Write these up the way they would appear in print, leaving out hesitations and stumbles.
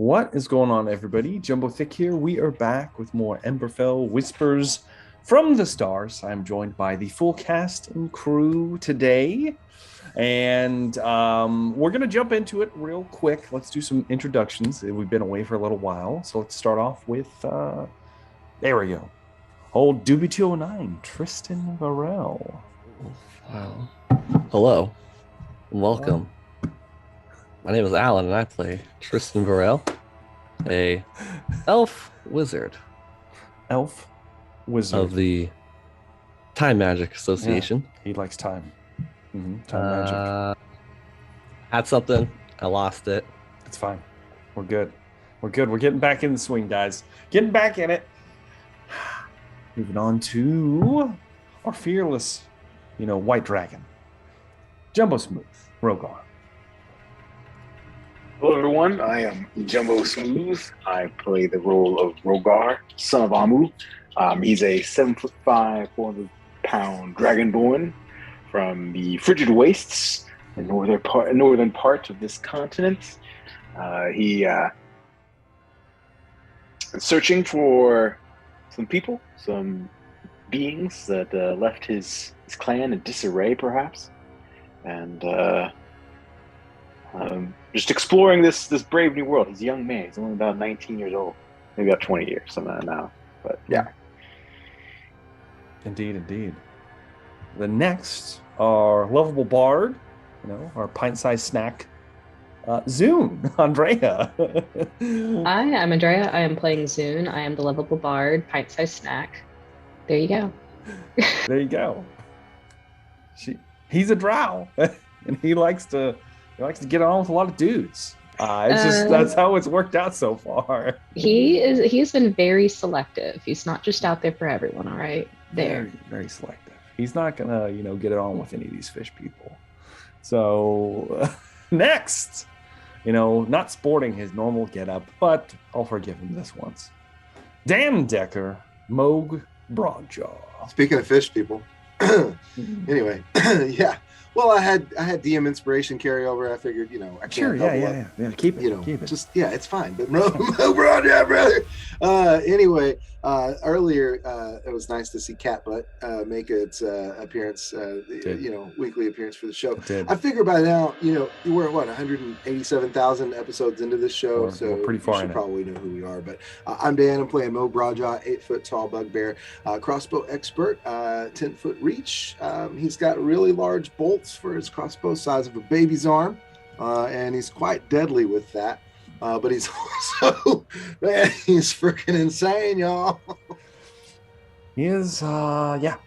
What is going on, everybody? Jumbo Thick here. We are back with more Emberfell Whispers from the Stars. I'm joined by the full cast and crew today. And we're going to jump into it real quick. Let's do some introductions. We've been away for a little while. So let's start off with, there we go. Old Doobie 209, Tristan Varel. Wow. Hello. And welcome. My name is Alan, and I play Tristan Varel, a elf wizard. Elf wizard. Of the Time Magic Association. Yeah, he likes time. Time magic. Had something. I lost it. It's fine. We're good. We're good. We're getting back in the swing, guys. Getting back in it. Moving on to our fearless, white dragon. Jumbo Smooth, Rogar. Hello everyone, I am Jumbo Smooth. I play the role of Rogar, son of Amu. He's a 7'5", 400-pound dragonborn from the frigid wastes, the northern part of this continent. He is searching for some people, some beings that left his clan in disarray, perhaps, and just exploring this brave new world. He's a young man. He's only about 19 years old, maybe about 20 years, something like that now. But yeah. Indeed. The next, our lovable bard, our pint-sized snack, Zune, Andrea. Hi, I'm Andrea. I am playing Zune. I am the lovable bard, pint-sized snack. There you go. There you go. He's a drow, and he likes to get on with a lot of dudes. That's how it's worked out so far. He's been very selective. He's not just out there for everyone, all right? Very, very selective. He's not gonna, get it on with any of these fish people. So next, not sporting his normal getup, but I'll forgive him this once. Dan Decker, Moog Broadjaw. Speaking of fish people, anyway, yeah. Well, I had DM inspiration carryover. I figured, I can't. Sure, yeah. Keep it. Just it's fine. But brother. Anyway, earlier it was nice to see Catbutt make its appearance. Weekly appearance for the show. I figure by now, we're 187,000 episodes into this show, so we're pretty far. You should probably know who we are. But I'm Dan. I'm playing Mo Broadjaw, 8-foot tall bugbear, crossbow expert, 10-foot reach. He's got really large bolts for his crossbow, size of a baby's arm, and he's quite deadly with that. But he's also, man, he's freaking insane, y'all. He is,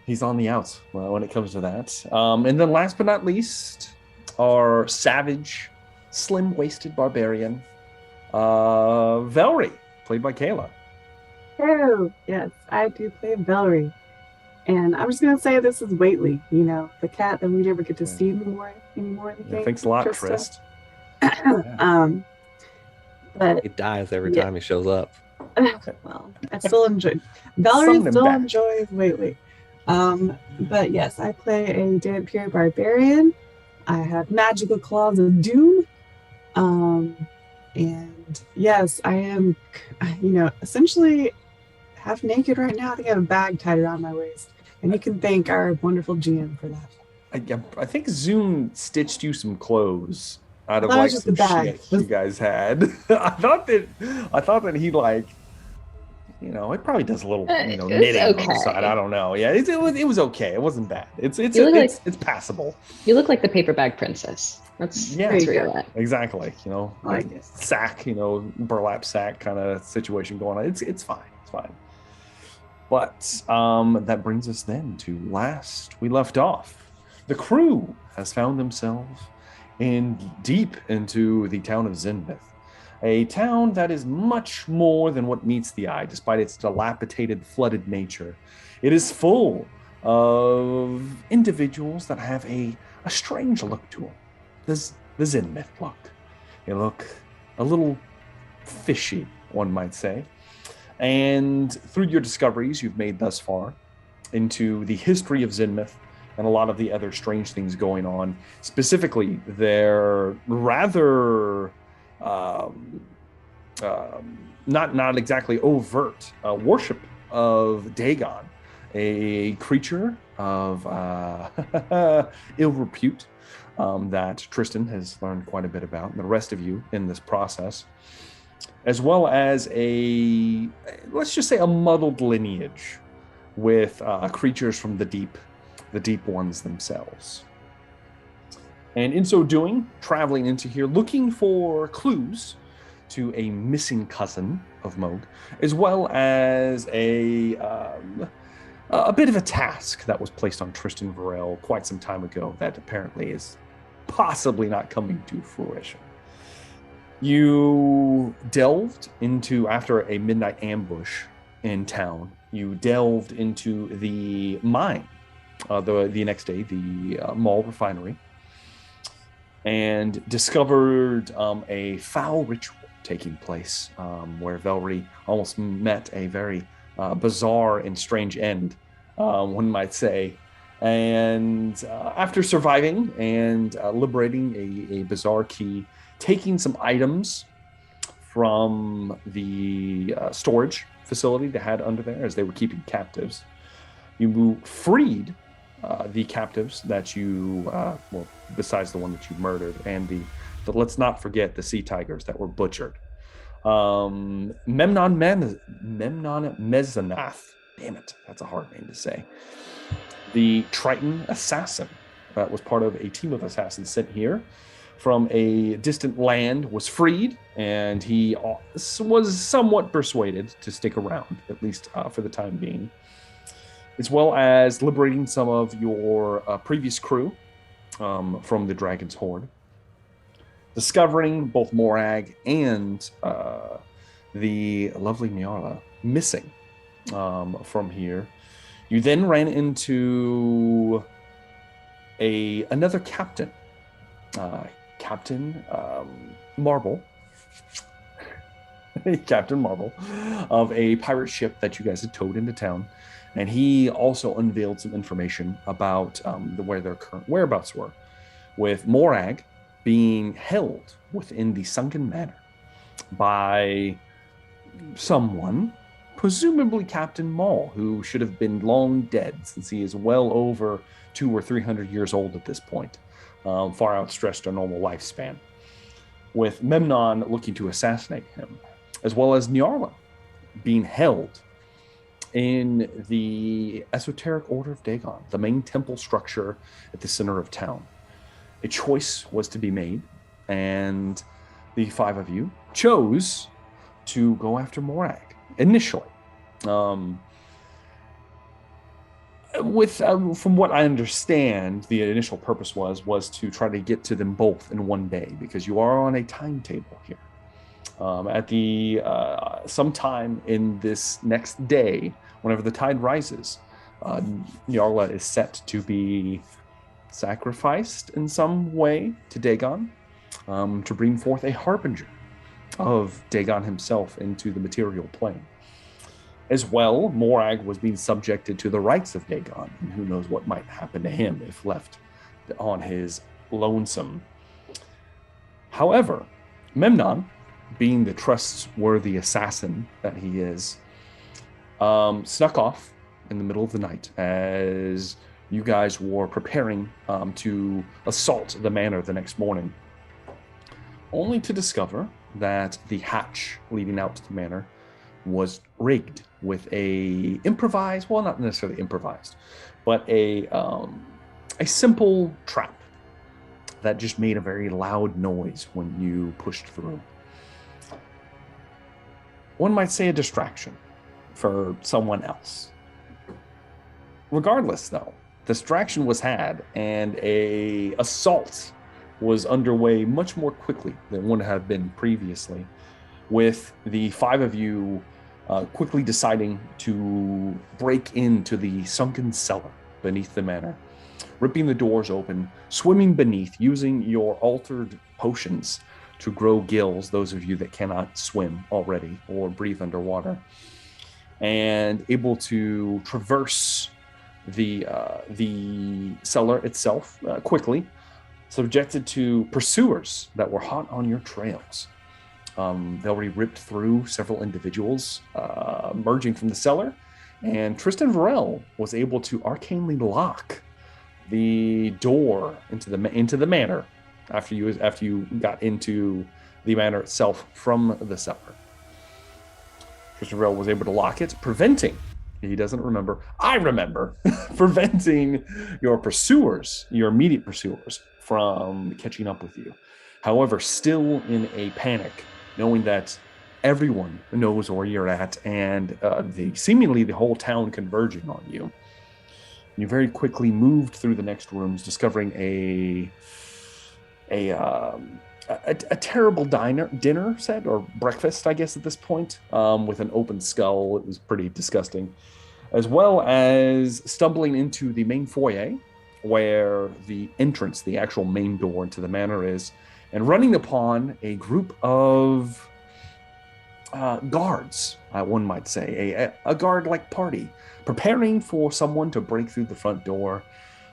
he's on the outs when it comes to that. And then last but not least, our savage, slim-waisted barbarian, Velree, played by Kayla. Oh, yes, I do play Velree. And I'm just going to say this is Waitley, the cat that we never get to see anymore in the game. Thanks a lot, Trist. But he dies every time he shows up. Well, I still enjoy. Velree still enjoys Waitley. But yes, I play a Dampier barbarian. I have magical claws of doom. And yes, I am, essentially half naked right now. I think I have a bag tied around my waist. And you can thank our wonderful GM for that. I think Zune stitched you some clothes out of some shit you guys had. I thought that he it probably does a little knitting on the side. I don't know. Yeah, it was okay. It wasn't bad. It's passable. You look like the paper bag princess. That's where you're at. Exactly. Sack, burlap sack kind of situation going on. It's fine. It's fine. But that brings us then to last we left off. The crew has found themselves deep into the town of Zinbith, a town that is much more than what meets the eye, despite its dilapidated, flooded nature. It is full of individuals that have a strange look to them. The Zinbith look. They look a little fishy, one might say. And through your discoveries you've made thus far into the history of Zinmith and a lot of the other strange things going on, specifically their rather not exactly overt worship of Dagon, a creature of ill repute that Tristan has learned quite a bit about, and the rest of you in this process, as well as let's just say a muddled lineage with creatures from the deep ones themselves. And in so doing, traveling into here, looking for clues to a missing cousin of Morag, as well as a bit of a task that was placed on Tristan Varel quite some time ago that apparently is possibly not coming to fruition. You delved into, after a midnight ambush in town, you delved into the mine the next day, the Maul refinery, and discovered a foul ritual taking place where Velree almost met a very bizarre and strange end, one might say. And after surviving and liberating a bizarre key, taking some items from the storage facility they had under there as they were keeping captives, you freed the captives that you, well, besides the one that you murdered, and the let's not forget the sea tigers that were butchered. Memnon Mezanath, damn it, that's a hard name to say. The Triton assassin that was part of a team of assassins sent here from a distant land was freed, and he was somewhat persuaded to stick around, at least for the time being, as well as liberating some of your previous crew from the Dragon's Horde, discovering both Morag and the lovely Nyarla missing from here. You then ran into another captain, Captain Marble, Captain Marble, of a pirate ship that you guys had towed into town, and he also unveiled some information about where their current whereabouts were, with Morag being held within the sunken manor by someone, presumably Captain Maul, who should have been long dead since he is well over 200 or 300 years old at this point, far outstretched a normal lifespan, with Memnon looking to assassinate him, as well as Nyarla being held in the Esoteric Order of Dagon, the main temple structure at the center of town. A choice was to be made, and the five of you chose to go after Morag initially. From what I understand, the initial purpose was to try to get to them both in one day, because you are on a timetable here. At the sometime in this next day, whenever the tide rises, Nyarla is set to be sacrificed in some way to Dagon, to bring forth a harbinger of Dagon himself into the material plane. As well, Morag was being subjected to the rites of Dagon, and who knows what might happen to him if left on his lonesome. However, Memnon, being the trustworthy assassin that he is, snuck off in the middle of the night as you guys were preparing to assault the manor the next morning, only to discover that the hatch leading out to the manor was rigged with a improvised, well, not necessarily improvised, but a simple trap that just made a very loud noise when you pushed through. One might say a distraction for someone else. Regardless, though, distraction was had, and a assault was underway much more quickly than would have been previously, with the five of you quickly deciding to break into the sunken cellar beneath the manor, ripping the doors open, swimming beneath, using your altered potions to grow gills, those of you that cannot swim already or breathe underwater, and able to traverse the cellar itself quickly, subjected to pursuers that were hot on your trails. Velree ripped through several individuals emerging from the cellar, and Tristan Varel was able to arcanely lock the door into the manor after you got into the manor itself from the cellar. Tristan Varel was able to lock it, preventing, he doesn't remember, I remember, preventing your immediate pursuers from catching up with you. However, still in a panic, knowing that everyone knows where you're at and seemingly the whole town converging on you. You very quickly moved through the next rooms, discovering a terrible dinner set, or breakfast, I guess, at this point, with an open skull. It was pretty disgusting. As well as stumbling into the main foyer, where the entrance, the actual main door into the manor is, and running upon a group of guards, one might say, a guard-like party, preparing for someone to break through the front door.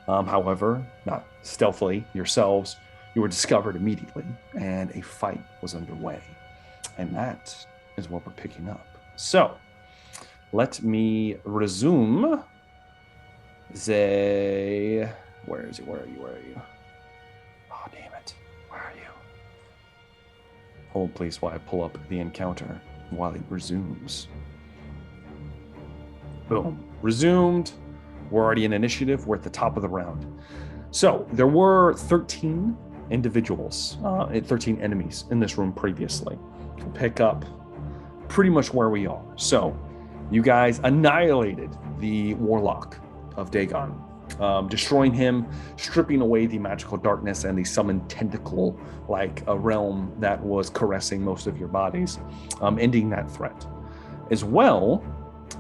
However, not stealthily yourselves, you were discovered immediately, and a fight was underway. And that is what we're picking up. So, let me resume the... Where is he? Where are you? Oh, damn it. Where are you? Hold, please, while I pull up the encounter, while it resumes. Boom. Resumed. We're already in initiative. We're at the top of the round. So, there were 13 individuals, 13 enemies in this room previously. We'll pick up pretty much where we are. So, you guys annihilated the Warlock of Dagon, destroying him, stripping away the magical darkness and the summoned tentacle like a realm that was caressing most of your bodies, ending that threat. As well,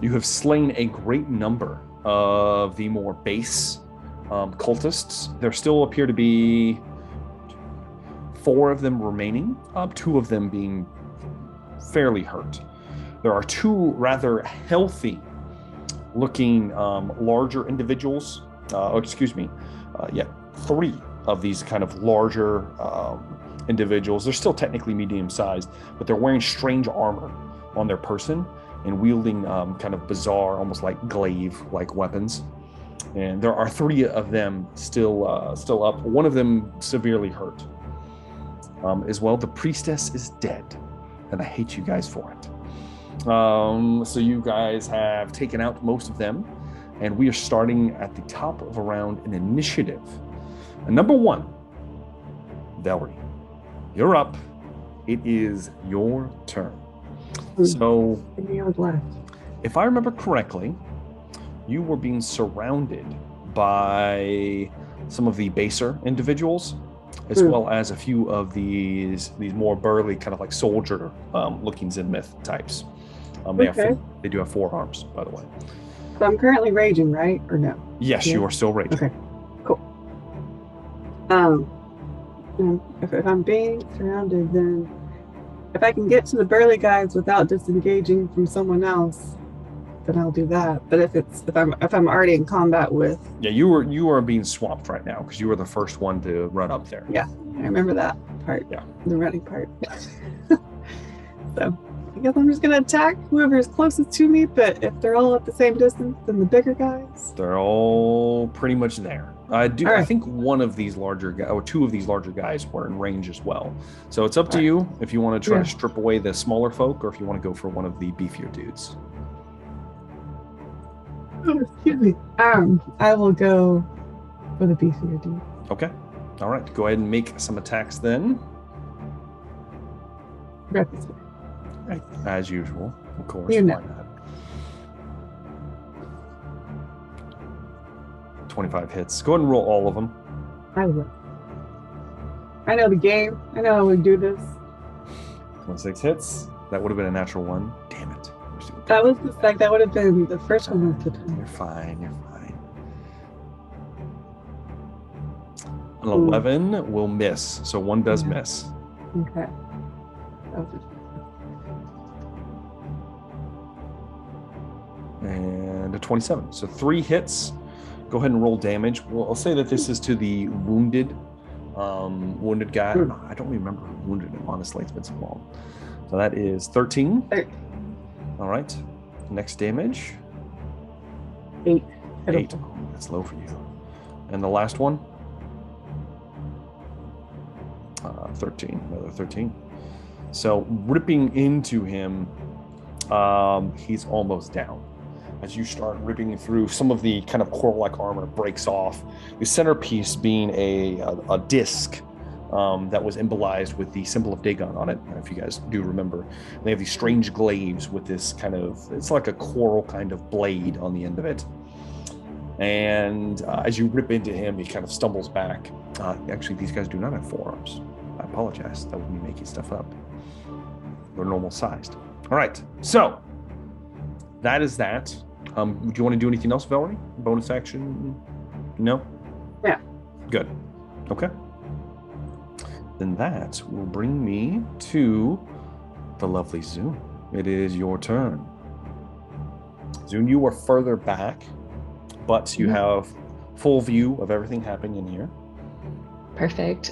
you have slain a great number of the more base cultists. There still appear to be 4 of them remaining, 2 of them being fairly hurt. There are 2 rather healthy looking larger individuals. 3 of these kind of larger individuals. They're still technically medium-sized, but they're wearing strange armor on their person and wielding kind of bizarre, almost like glaive-like weapons. And there are 3 of them still up. One of them severely hurt. As well, the priestess is dead, and I hate you guys for it. So you guys have taken out most of them, and we are starting at the top of a round in initiative. And number 1, Velree, you're up. It is your turn. So, if I remember correctly, you were being surrounded by some of the baser individuals, as well as a few of these more burly, kind of like soldier looking Zenmith types. They do have 4 arms, by the way. So I'm currently raging, right? Or no? Yes, you are still raging. Okay, cool. If I'm being surrounded, then if I can get to the burly guys without disengaging from someone else, then I'll do that. But if I'm already in combat with... Yeah, you are being swamped right now because you were the first one to run up there. Yeah, I remember that part. Yeah. The running part. So I guess I'm just going to attack whoever is closest to me, but if they're all at the same distance, then the bigger guys? They're all pretty much there. I Right. think one of these larger guys, or 2 of these larger guys were in range as well. So it's up to you if you want to try to strip away the smaller folk, or if you want to go for one of the beefier dudes. Oh, excuse me. I will go for the beefier dude. Okay. All right. Go ahead and make some attacks then. Right this way. Right. As usual, of course. You know. Why not? 25 hits. Go ahead and roll all of them. I will. I know the game. I know how we do this. 26 hits. That would have been a natural 1. Damn it. That was just like, that would have been the first one of the time. You're fine. An 11 will miss. So 1 does miss. Okay. That was And a 27. So 3 hits. Go ahead and roll damage. Well, I'll say that this is to the wounded guy. I don't remember who wounded him, honestly. It's been so long. So that is 13. 13. All right. Next damage. 8. 8. Oh, that's low for you. And the last one? 13. Another 13. So ripping into him, he's almost down. As you start ripping through, some of the kind of coral-like armor breaks off. The centerpiece being a disc that was embolized with the symbol of Dagon on it, if you guys do remember. They have these strange glaives with this kind of, it's like a coral kind of blade on the end of it. And as you rip into him, he kind of stumbles back. Actually, these guys do not have forearms. I apologize. That would be making stuff up. They're normal sized. All right. So that is that. Do you want to do anything else, Velree? Bonus action? No? Yeah. Good. Okay. Then that will bring me to the lovely Zune. It is your turn. Zune, you are further back, but you have full view of everything happening in here. Perfect.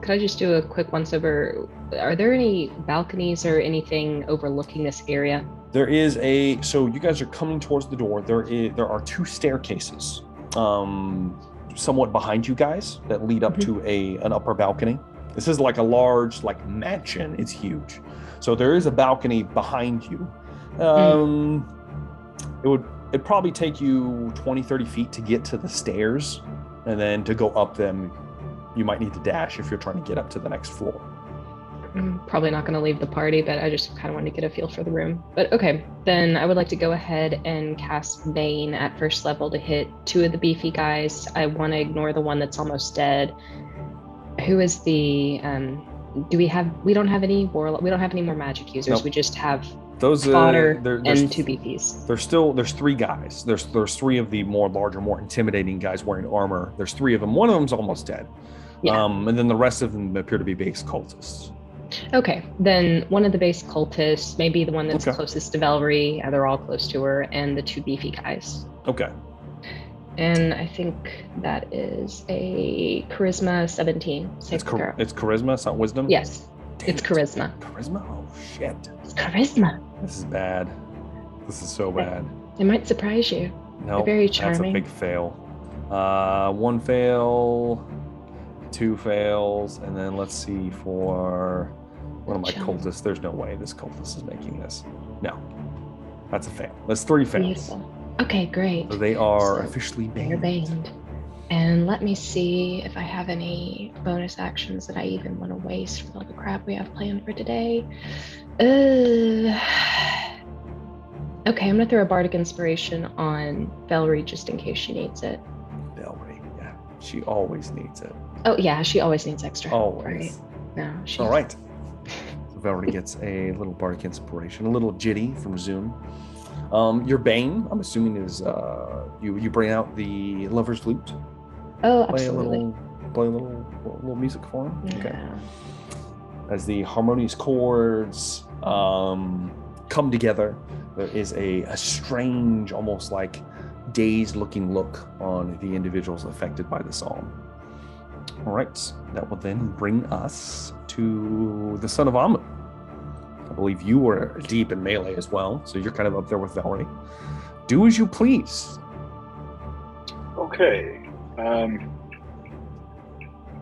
Could I just do a quick once over? Are there any balconies or anything overlooking this area? There is so you guys are coming towards the door. There are 2 staircases, somewhat behind you guys that lead up to an upper balcony. This is like a large, like mansion. It's huge. So there is a balcony behind you. It'd probably take you 20, 30 feet to get to the stairs, and then to go up them, you might need to dash if you're trying to get up to the next floor. I'm probably not going to leave the party, but I just kind of want to get a feel for the room. But okay, then I would like to go ahead and cast Bane at first level to hit 2 of the beefy guys. I want to ignore the one that's almost dead. Who is the we don't have any more magic users. Nope. We just have those fodder and 2 beefies. There's 3 guys. There's 3 of the larger, more intimidating guys wearing armor. There's 3 of them. One of them's almost dead. Yeah. And then the rest of them appear to be base cultists. Okay, then one of the base cultists, maybe the one that's Okay. closest to Velree, they're all close to her, and the 2 beefy guys. Okay. And I think that is a charisma 17. It's charisma, it's not wisdom? Yes, Damn it's it. charisma. Charisma? Oh, shit. It's charisma. This is bad. This is so bad. It might surprise you. No, They're very that's a charming. big fail. 1 fail, 2 fails, and then let's see for one of my Chum. cultists. There's no way this cultist is making this. No, that's a fail. That's 3 fails. Beautiful. Okay, great. So they are So officially They're banned. banned. And let me see if I have any bonus actions that I even want to waste for all the crap we have planned for today. Okay, I'm gonna throw a bardic inspiration on Velree just in case she needs it. Velree, yeah, she always needs it. Oh yeah, she always needs extra. Always. Right. No, she. All right. So Velree gets a little bardic inspiration, a little jitty from Zoom. Your Bane, I'm assuming, is you bring out the lover's flute. Oh, Play absolutely. a little music for him. Okay. Yeah. As the harmonious chords come together, there is a strange, almost like dazed-looking look on the individuals affected by the psalm. All right, that will then bring us to the son of Amu. I believe you were deep in melee as well, so you're kind of up there with Velree. Do as you please. Okay.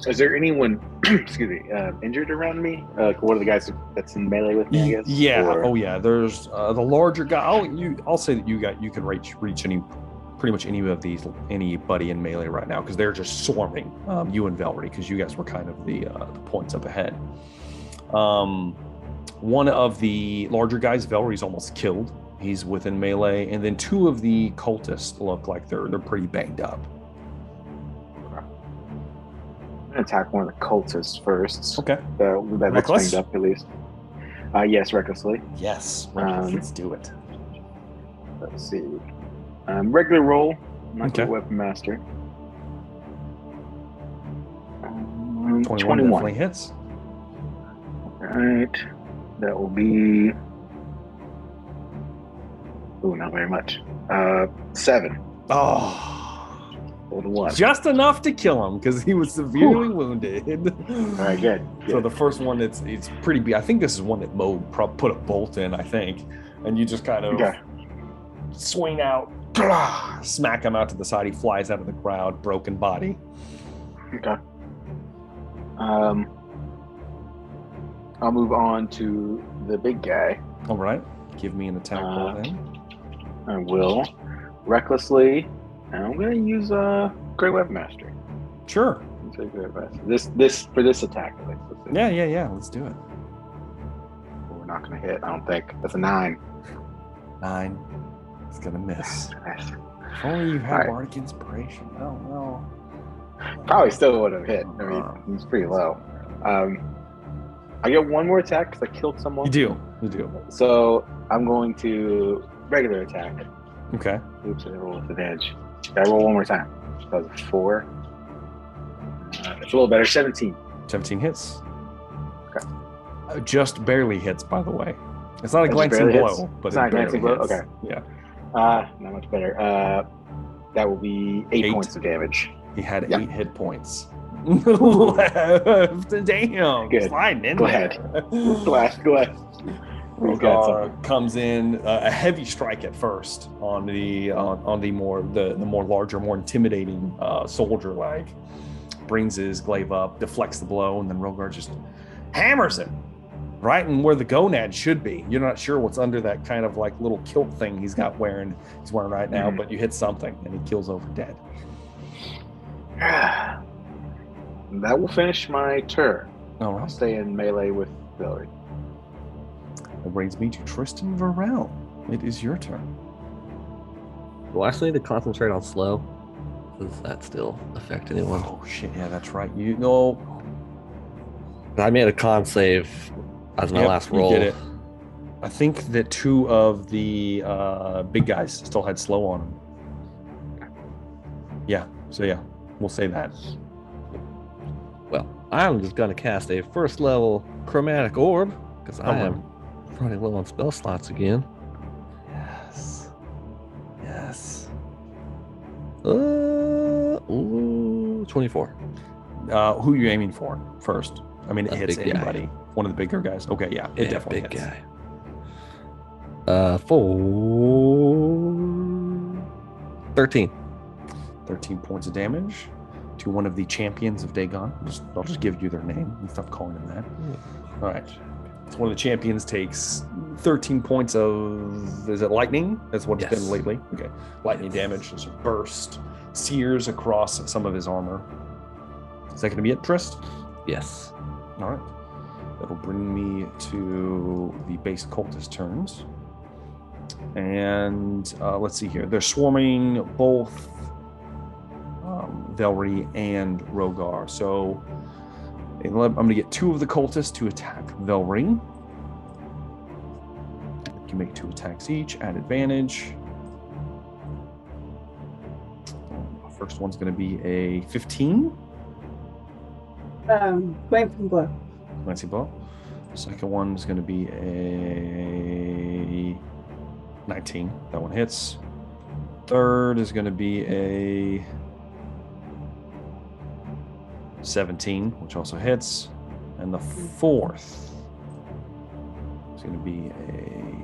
Is there anyone, excuse me, injured around me? Like one of the guys that's in melee with me, I guess? Yeah. Or- Oh, yeah. There's the larger guy. I'll say that you can reach pretty much anybody in melee right now because they're just swarming you and Velree because you guys were kind of the points up ahead. One of the larger guys, Velree's almost killed. He's within melee, and then 2 of the cultists look like they're pretty banged up. I'm gonna attack one of the cultists first. Okay. That looks Reckless? banged up at least. Yes, recklessly. Yes. Let's do it. Let's see. Regular roll. I'm not Okay. a weapon master. 21 definitely hits. Alright. That will be. Oh, not very much. 7. Oh. Rolled a 1. Just enough to kill him because he was severely wounded. All right, good. So the first one, it's pretty big. I think this is one that Mo put a bolt in, I think. And you just kind of swing out, smack him out to the side. He flies out of the crowd, broken body. Okay. I'll move on to the big guy. All right. Give me an attack roll then. I will. Recklessly. And I'm going to use Great Weapon Mastery. Sure. This for this attack. Yeah. Let's do it. We're not going to hit, I don't think. That's a 9. 9. It's going to miss. Nice. If only you had Bardic Inspiration. Oh, no. Probably still would have hit. I mean, he's pretty low. I get one more attack because I killed someone. You do. So I'm going to regular attack. Okay. Oops, I roll with advantage. I roll one more time. That was a 4. It's a little better. 17. 17 hits. Okay. Just barely hits, by the way. It's not a glancing blow, but it's not a glancing blow. Hits. Okay. Yeah. Not much better. That will be 8 points of damage. He had 8 hit points left. Damn. Good. Sliding in Glad. Rogar comes in a heavy strike at first on the more larger, more intimidating soldier. Like brings his glaive up, deflects the blow, and then Rogar just hammers him right in where the gonad should be. You're not sure what's under that kind of like little kilt thing he's wearing right now, but you hit something and he kills over dead. That will finish my turn. All right. I'll stay in melee with Velree. That brings me to Tristan Varel. It is your turn. Do I still need to concentrate on slow? Does that still affect anyone? Oh shit! Yeah, that's right. You know, I made a con save as my last roll. You did it. I think that 2 of the big guys still had slow on them. Yeah. So yeah, we'll say that. Well, I'm just gonna cast a first level chromatic orb because I am running low on spell slots again. Yes. 24. Who are you aiming for first? I mean, it hits big anybody. guy. One of the bigger guys. Okay, yeah, it definitely big hits. Guy. 13. 13 points of damage to one of the champions of Dagon. I'll just give you their name and stop calling them that. All right. So one of the champions takes 13 points of, is it lightning? That's what it's been lately. Okay. Lightning damage. Just a burst. Sears across some of his armor. Is that going to be it, Trist? Yes. All right. That'll bring me to the base cultist turns. And let's see here. They're swarming both Velree and Rogar. So I'm going to get 2 of the cultists to attack Velree. You can make 2 attacks each at advantage. First one's going to be a 15. Glancing blow. Glancing blow. Second one is going to be a 19. That one hits. Third is going to be a 17, which also hits. And the fourth is going to be a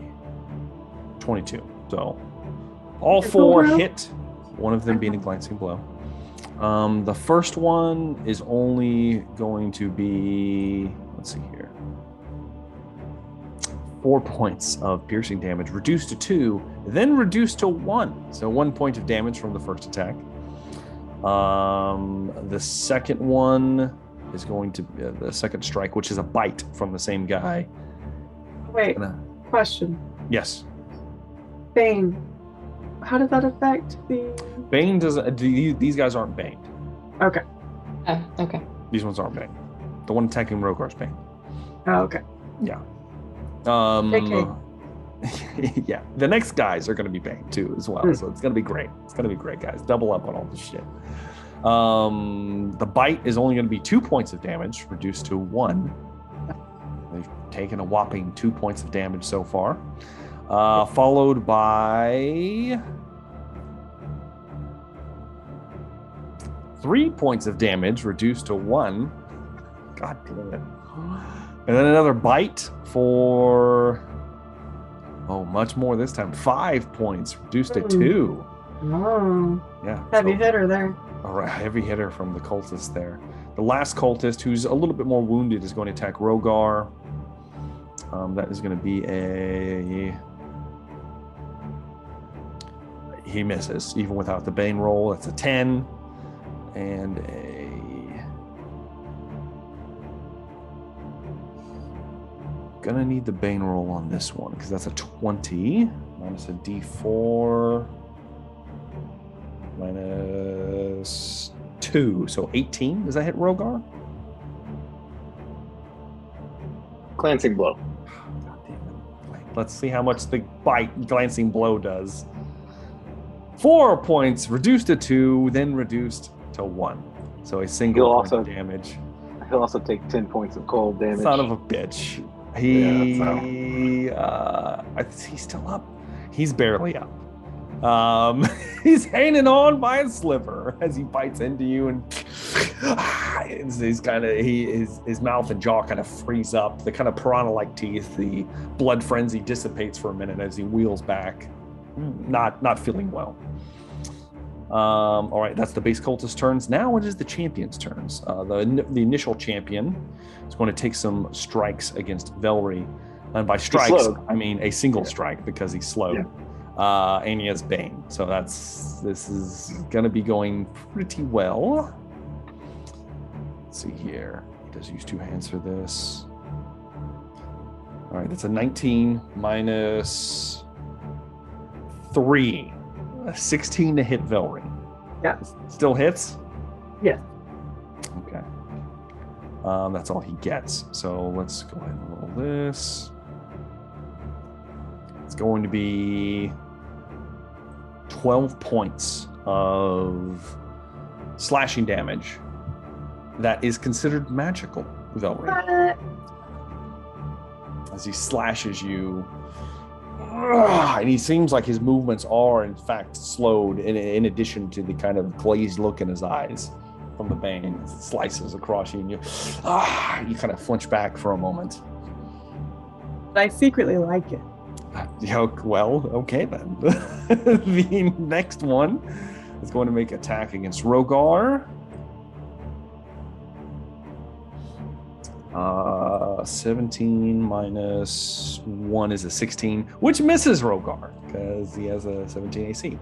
22. So all 4 hit, one of them being a glancing blow. The first one is only going to be, let's see here, 4 points of piercing damage, reduced to 2, then reduced to 1. So 1 point of damage from the first attack. The second one is going to be the second strike, which is a bite from the same guy. Wait, question. Yes. Bane. How does that affect the... Bane doesn't, these guys aren't baned. Okay. Okay. These ones aren't baned. The one attacking Rogar's baned. Oh, okay. Yeah. Okay. Yeah. The next guys are going to be banged too as well. So it's going to be great. It's going to be great, guys. Double up on all this shit. The bite is only going to be 2 points of damage, reduced to 1. They've taken a whopping 2 points of damage so far. Followed by 3 points of damage, reduced to 1. God damn it. And then another bite for, much more this time. 5 points, reduced to 2. Oh. Yeah. Heavy hitter there. All right, heavy hitter from the cultist there. The last cultist, who's a little bit more wounded, is going to attack Rogar. That is going to be he misses, even without the Bane roll. That's a 10. And gonna need the Bane roll on this one, because that's a 20. Minus a D4. Minus 2. So 18. Does that hit Rogar? Glancing blow. God damn it. Let's see how much the glancing blow does. 4 points, reduced to 2, then reduced to 1. So a single point of damage. He'll also take 10 points of cold damage. Son of a bitch. He's still up. He's barely up. He's hanging on by a sliver as he bites into you, and his mouth and jaw kind of freeze up. The kind of piranha-like teeth, the blood frenzy dissipates for a minute as he wheels back, not feeling well. All right, that's the base cultist turns. Now it is the champion's turns. The initial champion is going to take some strikes against Velree, and by strikes I mean a single strike because he's slowed. Yeah. And he has Bane, so this is gonna be going pretty well. Let's see here. He does use 2 hands for this. All right, that's a 19 minus 3. 16 to hit Velree. Yeah. Still hits? Yeah. Okay. That's all he gets. So let's go ahead and roll this. It's going to be 12 points of slashing damage that is considered magical, Velree. As he slashes you, and he seems like his movements are in fact slowed in addition to the kind of glazed look in his eyes from the Bane. It slices across you, and you kind of flinch back for a moment. But I secretly like it. Well, okay then. The next one is going to make attack against Rogar. 17 minus 1 is a 16, which misses Rogar because he has a 17 AC.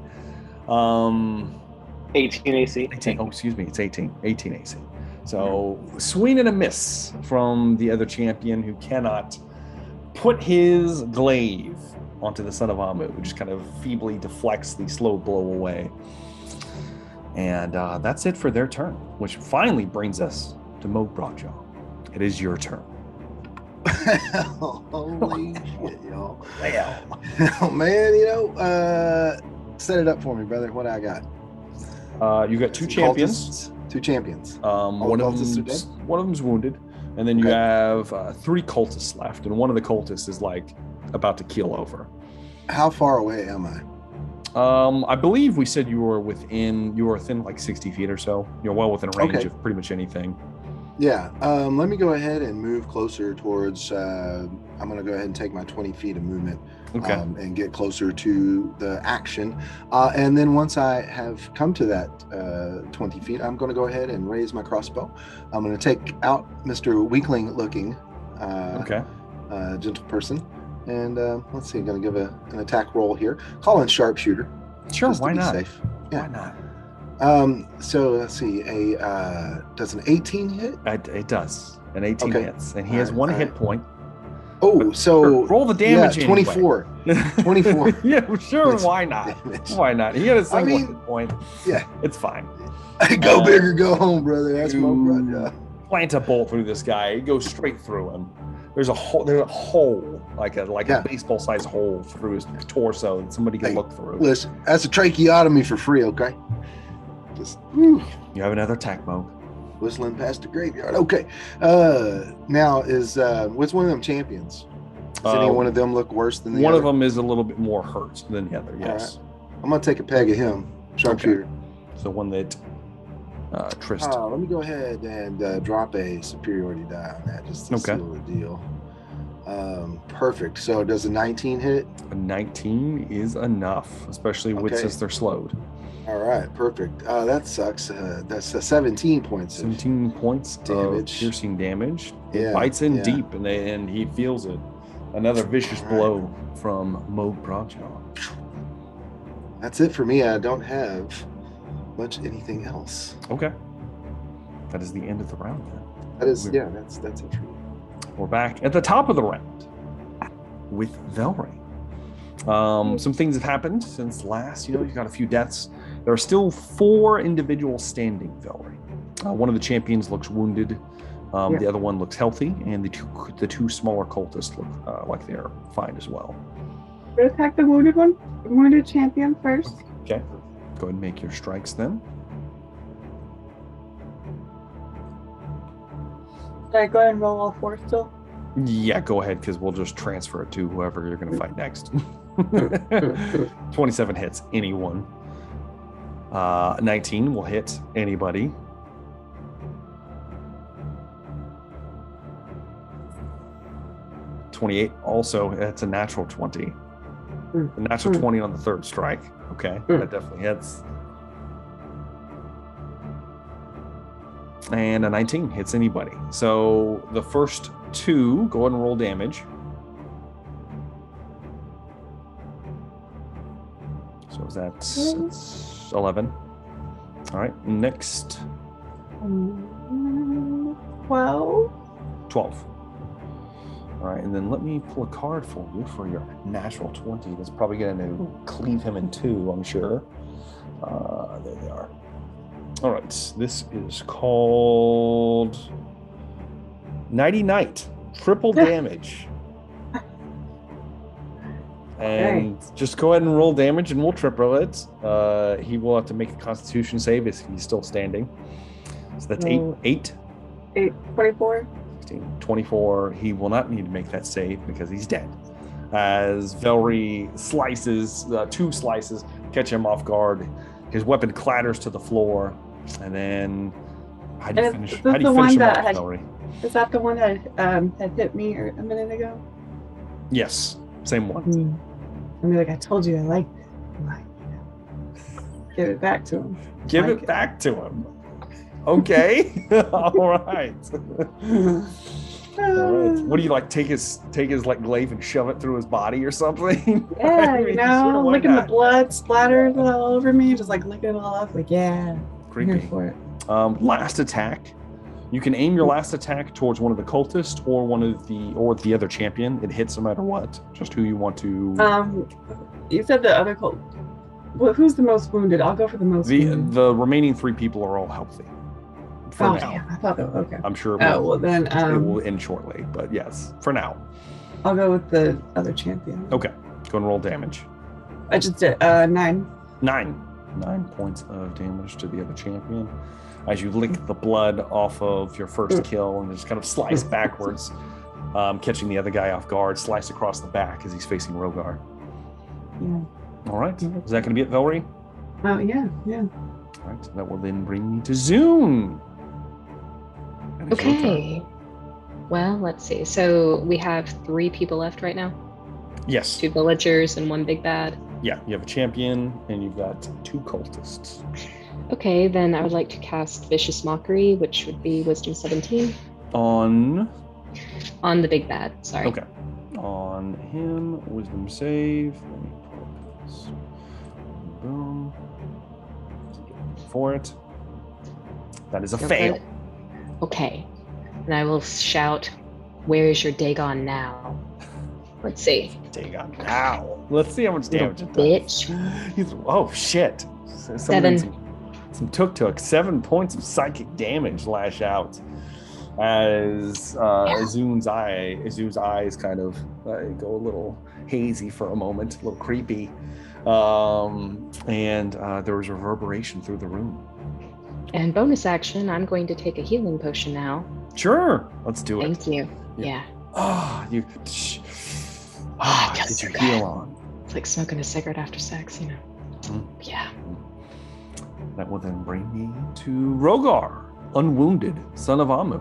18 AC. 18. Oh, excuse me. It's 18. 18 AC. So swing and a miss from the other champion, who cannot put his glaive onto the son of Amu, who just kind of feebly deflects the slow blow away. And that's it for their turn, which finally brings us to Morag. It is your turn. Holy shit, y'all. Wow. Oh, man, set it up for me, brother. What I got? You got 2 champions. Cultists? 2 champions. One of them's wounded, and then you have 3 cultists left, and one of the cultists is like about to keel over. How far away am I? I believe we said you were within like 60 feet or so. You're well within range of pretty much anything. Yeah. Let me go ahead and move closer towards. I'm going to go ahead and take my 20 feet of movement. Okay. And get closer to the action. And then once I have come to that 20 feet, I'm going to go ahead and raise my crossbow. I'm going to take out Mr. Weakling-looking gentle person. And let's see, I'm going to give an attack roll here. Call in sharpshooter. Sure, why not? Safe. Yeah. Why not? So let's see, does an 18 hit? It does. An 18 hits. And he has 1 hit point. Oh, so roll the damage. Yeah, 24. Anyway. 24. Yeah, sure. Why not? Damage. Why not? He had a single hit point. Yeah, it's fine. Go big or go home, brother. That's my brother. Plant a bolt through this guy. It goes straight through him. There's a hole, like a baseball-sized hole through his torso that somebody can look through. Listen, that's a tracheotomy for free, okay? Just you have another attack mode. Whistling past the graveyard. Okay. Now is what's one of them champions? Does any one of them look worse than the other? One of them is a little bit more hurt than the other. Yes. Right. I'm gonna take a peg of him, sharpshooter. So one that Tristan. Let me go ahead and drop a superiority die on that just to seal the deal. Perfect. So does a 19 hit? A 19 is enough, especially since they're slowed. All right, perfect. That sucks. That's 17 points. 17 points damage. Of piercing damage. It bites in deep, and he feels it. Another vicious blow from Moog Broadjaw. That's it for me. I don't have much anything else. Okay. That is the end of the round then. That is, that's it for me. We're back at the top of the round with Velree. Some things have happened since last. You've got a few deaths. There are still 4 individuals standing, Velree. One of the champions looks wounded. The other one looks healthy, and the two smaller cultists look like they're fine as well. We'll attack the wounded champion first. Okay. Go ahead and make your strikes then. Should I go ahead and roll all 4 still? Yeah, go ahead, because we'll just transfer it to whoever you're going to fight next. 27 hits anyone. 19 will hit anybody. .28 also, that's a natural 20. A natural 20 on the third strike. Okay, that definitely hits. And a 19 hits anybody. So the first 2, go ahead and roll damage. So that's 11. All right, next. 12. 12. All right, and then let me pull a card for you for your natural 20. That's probably going to cleave him in 2, I'm sure. There they are. All right, this is called Nighty Night. Triple damage. And just go ahead and roll damage, and we'll triple it. He will have to make a Constitution save if he's still standing. So that's 8. 24. 16, 24. He will not need to make that save because he's dead. As Velree slices, 2 slices, catch him off guard. His weapon clatters to the floor, and then how do you finish him off, Velree? Is that the one that had hit me a minute ago? Yes, same one. I mean, like I told you, I liked it. Give it back to him. Give it back to him. Okay. All right. All right. What do you like? Take his like glaive and shove it through his body or something? Yeah, licking the blood splatters all over me, just like licking it all up. Like, yeah, creepy. I'm here for it. Last attack. You can aim your last attack towards one of the cultists or or the other champion. It hits no matter what. Just who you want to. You said the other cult. Well, who's the most wounded? I'll go for the most wounded. The remaining 3 people are all healthy. For now. Damn, I thought that was okay. I'm sure it will end shortly, but yes, for now. I'll go with the other champion. Okay, go and roll damage. I just did 9. 9 points of damage to the other champion as you lick the blood off of your first kill and just kind of slice backwards, catching the other guy off guard, slice across the back as he's facing Rogar. Yeah. All right, is that going to be it, Velree? Oh, yeah. All right, that will then bring me to Zune. Okay. Well, let's see. So we have 3 people left right now? Yes. 2 villagers and 1 big bad? Yeah, you have a champion and you've got 2 cultists. Okay, then I would like to cast Vicious Mockery, which would be Wisdom 17. On the big bad, sorry. Okay. On him, Wisdom save. Let me pull this. Boom. For it. That is a fail. Good. Okay. And I will shout, "Where is your Dagon now?" Let's see. Dagon now. Let's see how much damage it does. Bitch. Oh shit. 7. Some tuk-tuk. 7 points of psychic damage lash out as Azune's eyes kind of go a little hazy for a moment, a little creepy. And there was reverberation through the room. And bonus action, I'm going to take a healing potion now. Sure, let's do it. Thank you. Yeah. Get your heal on. It's like smoking a cigarette after sex, you know. Mm. Yeah. That will then bring me to Rogar, unwounded, son of Amu.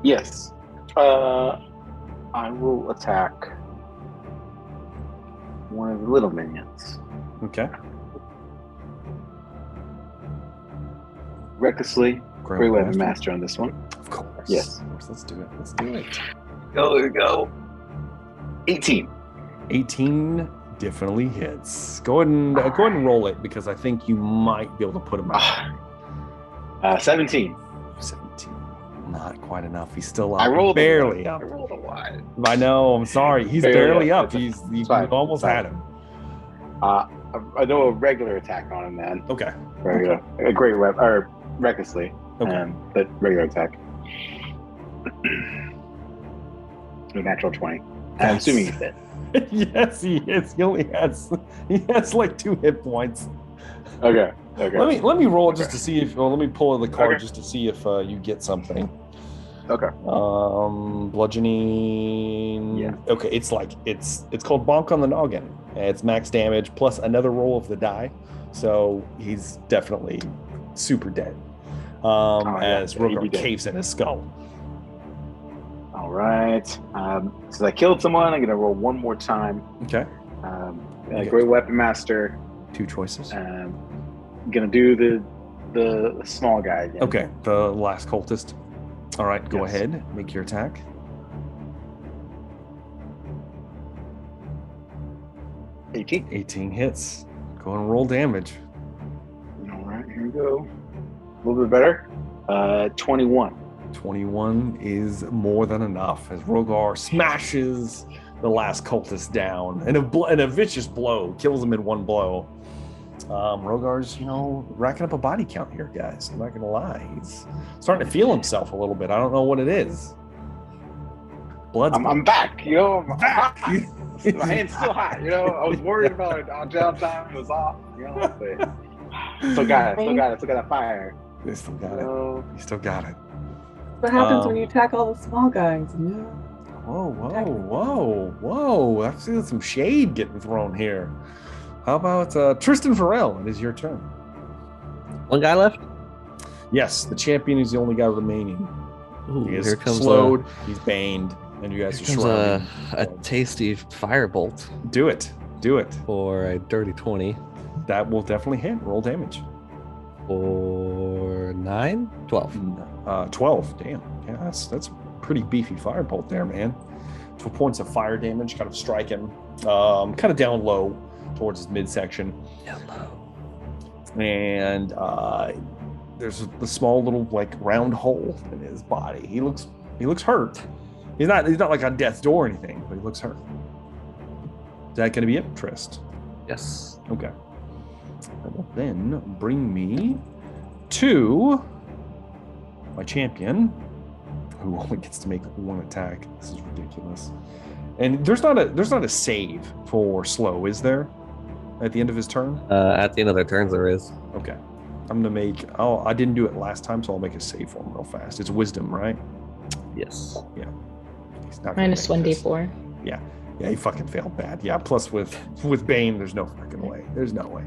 Yes. I will attack one of the little minions. Okay. Recklessly. Great weapon master on this one. Of course. Yes. Of course. Let's do it. Let's do it. Go, there we go. 18. 18 definitely hits. Go ahead and roll it because I think you might be able to put him out. 17. 17. Not quite enough. He's still up. I rolled barely up. I rolled a lot. I know. I'm sorry. He's barely up. You almost had him. I know a regular attack on him, then. Okay. Regular. A great weapon, or recklessly. Okay. But regular attack. A natural 20. I'm assuming he's dead. Yes, he is. He has like 2 hit points. Okay. Let me roll it just to see if. Well, let me pull the card just to see if you get something. Okay. Bludgeoning. Yeah. Okay, it's called Bonk on the Noggin. It's max damage plus another roll of the die, so he's definitely super dead. As Rogar caves in his skull. All right. Since I killed someone, I'm gonna roll one more time. Okay. Great weapon master. 2 choices. Gonna do the small guy again. Okay, the last cultist. All right, go ahead, make your attack. 18. 18 hits. Go and roll damage. All right, here we go. A little bit better. 21. 21 is more than enough as Rogar smashes the last cultist down, and a vicious blow kills him in one blow. Rogar's, racking up a body count here, guys. I'm not gonna lie, he's starting to feel himself a little bit. I don't know what it is. Blood's I'm back. I'm back. My hand's still hot. I was worried about it. Job time was off. But still got it. Still got that fire. They still got it. You still got it. What happens when you attack all the small guys? Whoa. I've seen some shade getting thrown here. How about Tristan Farrell? It is your turn. One guy left? Yes, the champion is the only guy remaining. Ooh, he is here comes slowed, he's baned, and you guys are shrouded. A tasty firebolt. Do it. For a dirty 20. That will definitely hit. Roll damage. For 9? 12. 12. Damn. Yeah, that's a pretty beefy firebolt there, man. 12 points of fire damage, kind of strike him kind of down low towards his midsection. Hello. And there's the small little round hole in his body. He looks hurt. He's not like on death's door or anything, but he looks hurt. Is that going to be it, Trist? Yes. Okay. That will then bring me to my champion, who only gets to make 1 attack. This is ridiculous. And there's not a save for slow, is there? At the end of his turn? At the end of their turns, there is. Okay. I'm gonna make. Oh, I didn't do it last time, so I'll make a save for him real fast. It's wisdom, right? Yes. Yeah. He's not minus 1d4. Yeah, he fucking failed bad. Yeah. Plus with Bane, there's no fucking way. There's no way.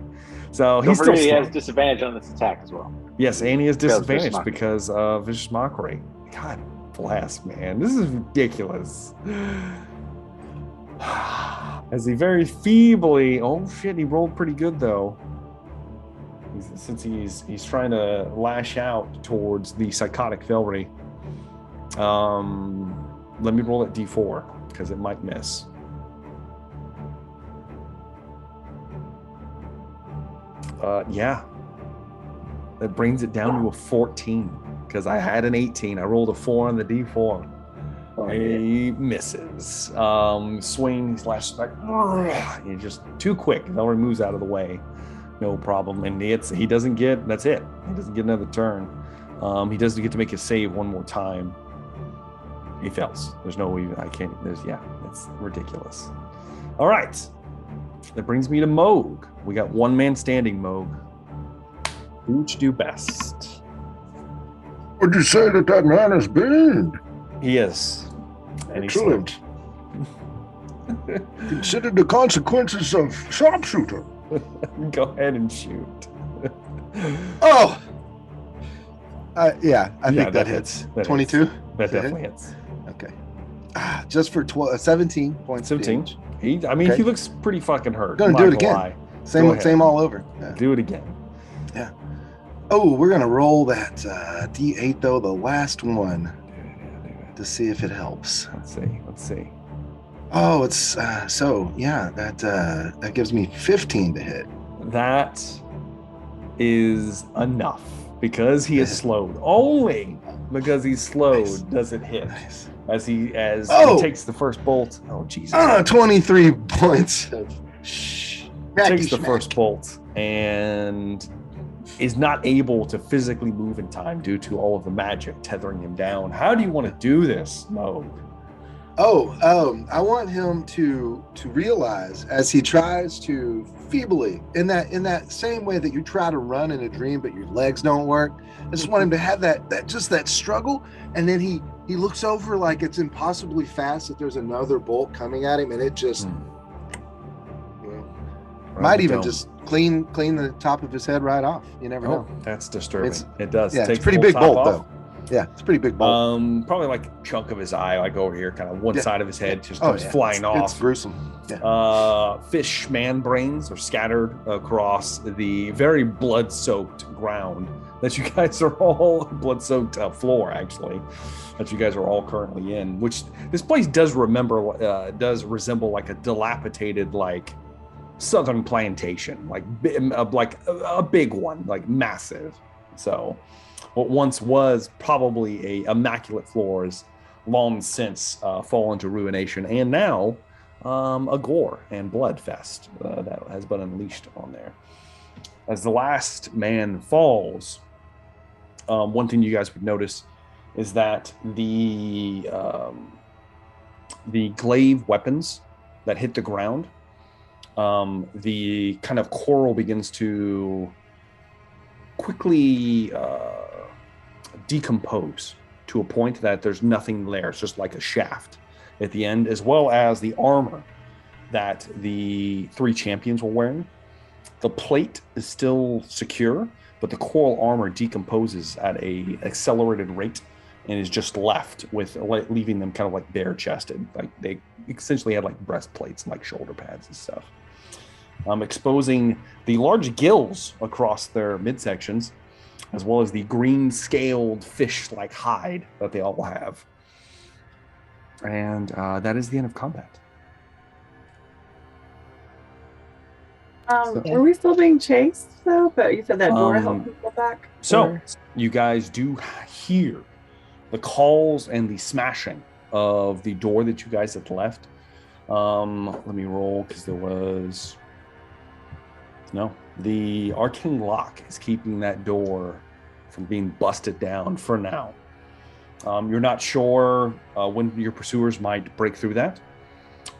So he's still. He has disadvantage on this attack as well. Yes, and he has disadvantage because of vicious mockery. God bless, man. This is ridiculous. As he very feebly. Oh shit! He rolled pretty good though. Since he's trying to lash out towards the psychotic Velree. Let me roll at D4 because it might miss. Yeah. That brings it down to a 14 because I had an 18. I rolled a 4 on the D4. He misses. Swings, lashes back. He's just too quick. Velree moves out of the way. No problem. And he doesn't get, that's it. He doesn't get another turn. He doesn't get to make a save one more time. He fails. There's no way, it's ridiculous. All right. That brings me to Morag. We got one man standing, Morag. Who would you do best? Would you say that man is banned? He is. And excellent. Consider the consequences of sharpshooter. Go ahead and shoot. Oh! I think that hits. That 22? hits. That definitely hits. Okay. Just for 17 points. 17. He Okay. looks pretty fucking hurt. Gonna I'm do not it again. lie. Same all over. Yeah. Do it again. Yeah. Oh, we're gonna roll that D8 though, the last one, to see if it helps. Let's see. Oh, it's that gives me 15 to hit. That is enough because he is slowed. Only because he's slowed does it hit. Nice. As he Oh! takes the first bolt. Oh Jesus! 23 points. Takes the first bolt and is not able to physically move in time due to all of the magic tethering him down. How do you want to do this, Mo? I want him to realize as he tries to feebly in that same way that you try to run in a dream but your legs don't work. I just want him to have that struggle, and then he looks over like it's impossibly fast that there's another bolt coming at him, and it just might even just clean the top of his head right off. You never know. That's disturbing. It does. Yeah, Take it's a pretty big bolt though. Yeah, it's a pretty big bolt. Probably like a chunk of his eye, like over here, kind of one side of his head just goes flying off. off. It's gruesome. Yeah. Fish man brains are scattered across the very blood-soaked ground that you guys are all blood-soaked floor, actually, that you guys are all currently in. Which this place does resemble like a dilapidated like southern plantation, like a big one, like massive. So what once was probably a immaculate floor has long since fallen to ruination, and now a gore and blood fest that has been unleashed on there. As the last man falls, one thing you guys would notice is that the glaive weapons that hit the ground, the kind of coral begins to quickly decompose to a point that there's nothing there. It's just like a shaft at the end, as well as the armor that the three champions were wearing. The plate is still secure, but the coral armor decomposes at a accelerated rate and is just left with leaving them kind of like bare chested. Like they essentially had like breastplates and like shoulder pads and stuff. Exposing the large gills across their midsections, as well as the green scaled fish-like hide that they all have. And that is the end of combat. Were we still being chased though? But you said that door helped people back. So you guys do hear the calls and the smashing of the door that you guys had left. Let me roll because there was the arcane lock is keeping that door from being busted down for now. You're not sure when your pursuers might break through that,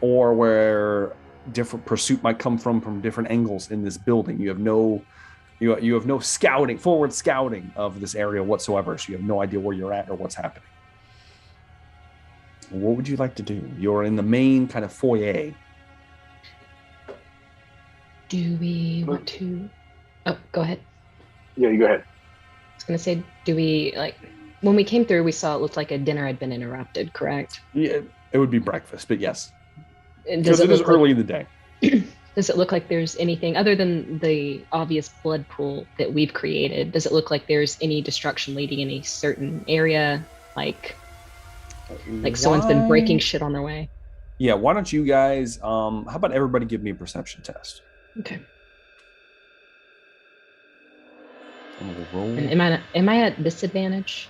or where different pursuit might come from different angles in this building. You have no forward scouting of this area whatsoever, so you have no idea where you're at or what's happening. What would you like to do? You're in the main kind of foyer. Do we want to... Oh, go ahead. Yeah, you go ahead. I was going to say, do we, when we came through, we saw it looked like a dinner had been interrupted, correct? Yeah, it would be breakfast, but yes. Because it is early in the day. Does it look like there's anything, other than the obvious blood pool that we've created, does it look like there's any destruction leading in a certain area? Like someone's been breaking shit on their way? Yeah, why don't you guys, how about everybody give me a perception test? Okay. I'm gonna roll. And am I at disadvantage?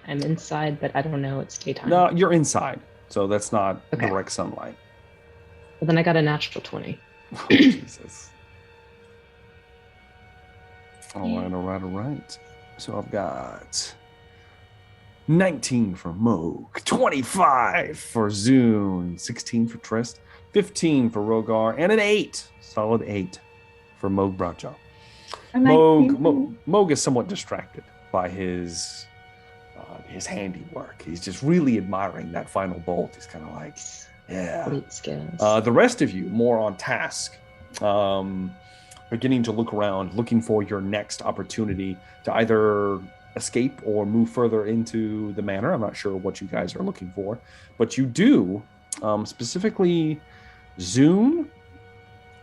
I'm inside, but I don't know. It's daytime. No, you're inside, so that's not direct sunlight. Well, then I got a natural 20. Oh, Jesus. All right. So I've got 19 for Moog, 25 for Zune, 16 for Trist, 15 for Rogar, and an 8, solid 8 for Moog Braja. Moog is somewhat distracted by his handiwork. He's just really admiring that final bolt. He's kind of like, yeah. Elite skills. The rest of you, more on task. beginning to look around, looking for your next opportunity to either escape or move further into the manor. I'm not sure what you guys are looking for, but you do, specifically Zune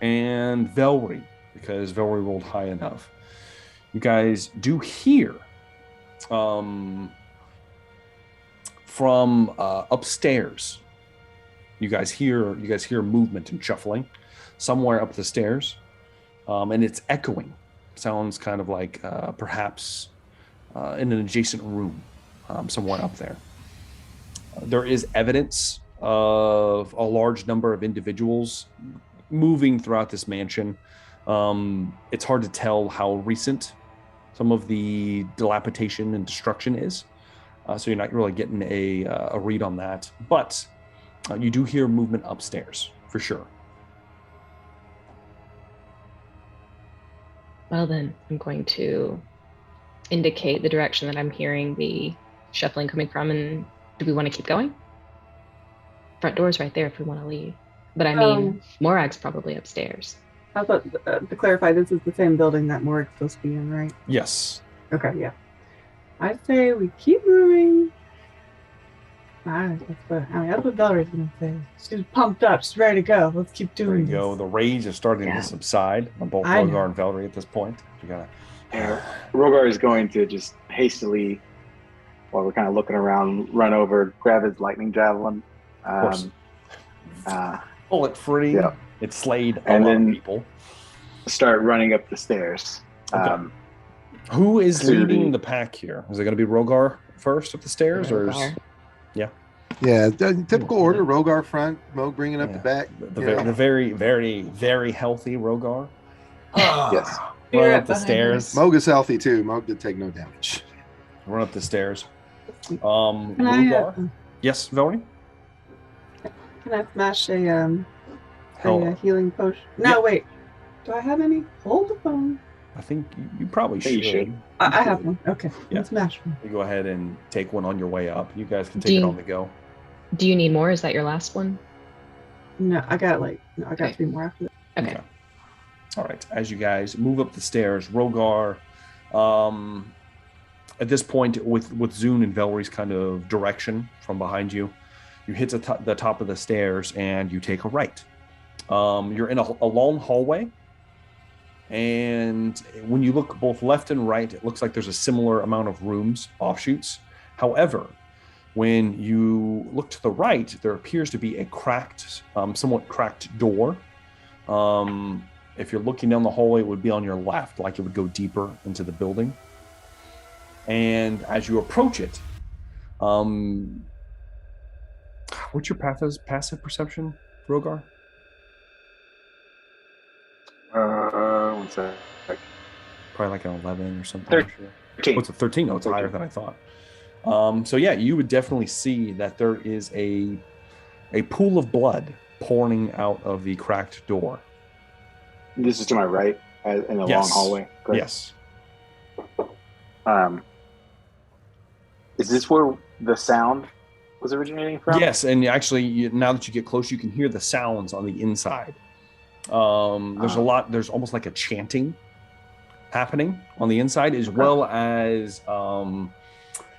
and Velree, because Velree rolled high enough. You guys do hear from upstairs. You guys hear movement and shuffling somewhere up the stairs, and it's echoing. Sounds kind of like perhaps in an adjacent room, somewhere up there. There is evidence of a large number of individuals moving throughout this mansion. It's hard to tell how recent some of the dilapidation and destruction is, so you're not really getting a read on that. But you do hear movement upstairs, for sure. Well then, I'm going to indicate the direction that I'm hearing the shuffling coming from, and do we want to keep going? Front door's right there if we want to leave. But I mean, Morag's probably upstairs. I thought, to clarify, this is the same building that Morag's supposed to be in, right? Yes. Okay, yeah. I'd say we keep moving. That's what Velree's going to say. She's pumped up. She's ready to go. Let's keep doing this. There you go. The rage is starting to subside on both Rogar and Velree at this point. You gotta... Rogar is going to just hastily, while we're kind of looking around, run over, grab his lightning javelin. Bullet free. Yeah. It slayed a and lot then of people. Start running up the stairs. Okay. Who is leading the pack here? Is it going to be Rogar first up the stairs, or? Yeah, typical order. Rogar front, Mo bringing up the back. The very, very, very healthy Rogar. Yes. Run up the stairs. Moog is healthy too. Moog did take no damage. Run up the stairs. Rogar. Yes, Velree? Can I smash a healing potion? No, wait. Do I have any? Hold the phone. I think you probably should. I have one. Okay. Yeah. Smash one. You go ahead and take one on your way up. You guys can take it on the go. Do you need more? Is that your last one? No, I got 3 more after that. Okay. All right. As you guys move up the stairs, Rogar, at this point, with Zune and Velree's kind of direction from behind you, you hit the top of the stairs and you take a right. You're in a long hallway. And when you look both left and right, it looks like there's a similar amount of rooms, offshoots. However, when you look to the right, there appears to be a cracked, somewhat cracked door. If you're looking down the hallway, it would be on your left, like it would go deeper into the building. And as you approach it, what's your passive perception, Rogar? One sec. Probably like an 11 or something. 13. Oh, it's a 13. No, it's 13. Higher than I thought. So yeah, you would definitely see that there is a pool of blood pouring out of the cracked door. This is to my right, in a long hallway. Great. Yes. Is this where the sound was originating from? Yes, and actually, now that you get close, you can hear the sounds on the inside. There's almost like a chanting happening on the inside, as well as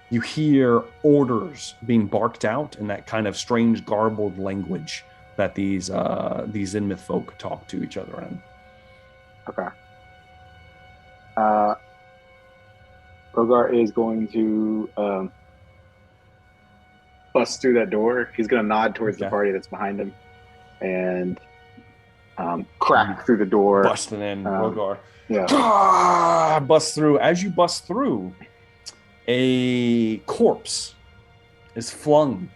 you hear orders being barked out in that kind of strange garbled language that these Inmyth folk talk to each other in. Okay. Rogar is going to bust through that door. He's going to nod towards the party that's behind him and crack through the door. Busting in, Rogar. Yeah. Bust through. As you bust through, a corpse is flung.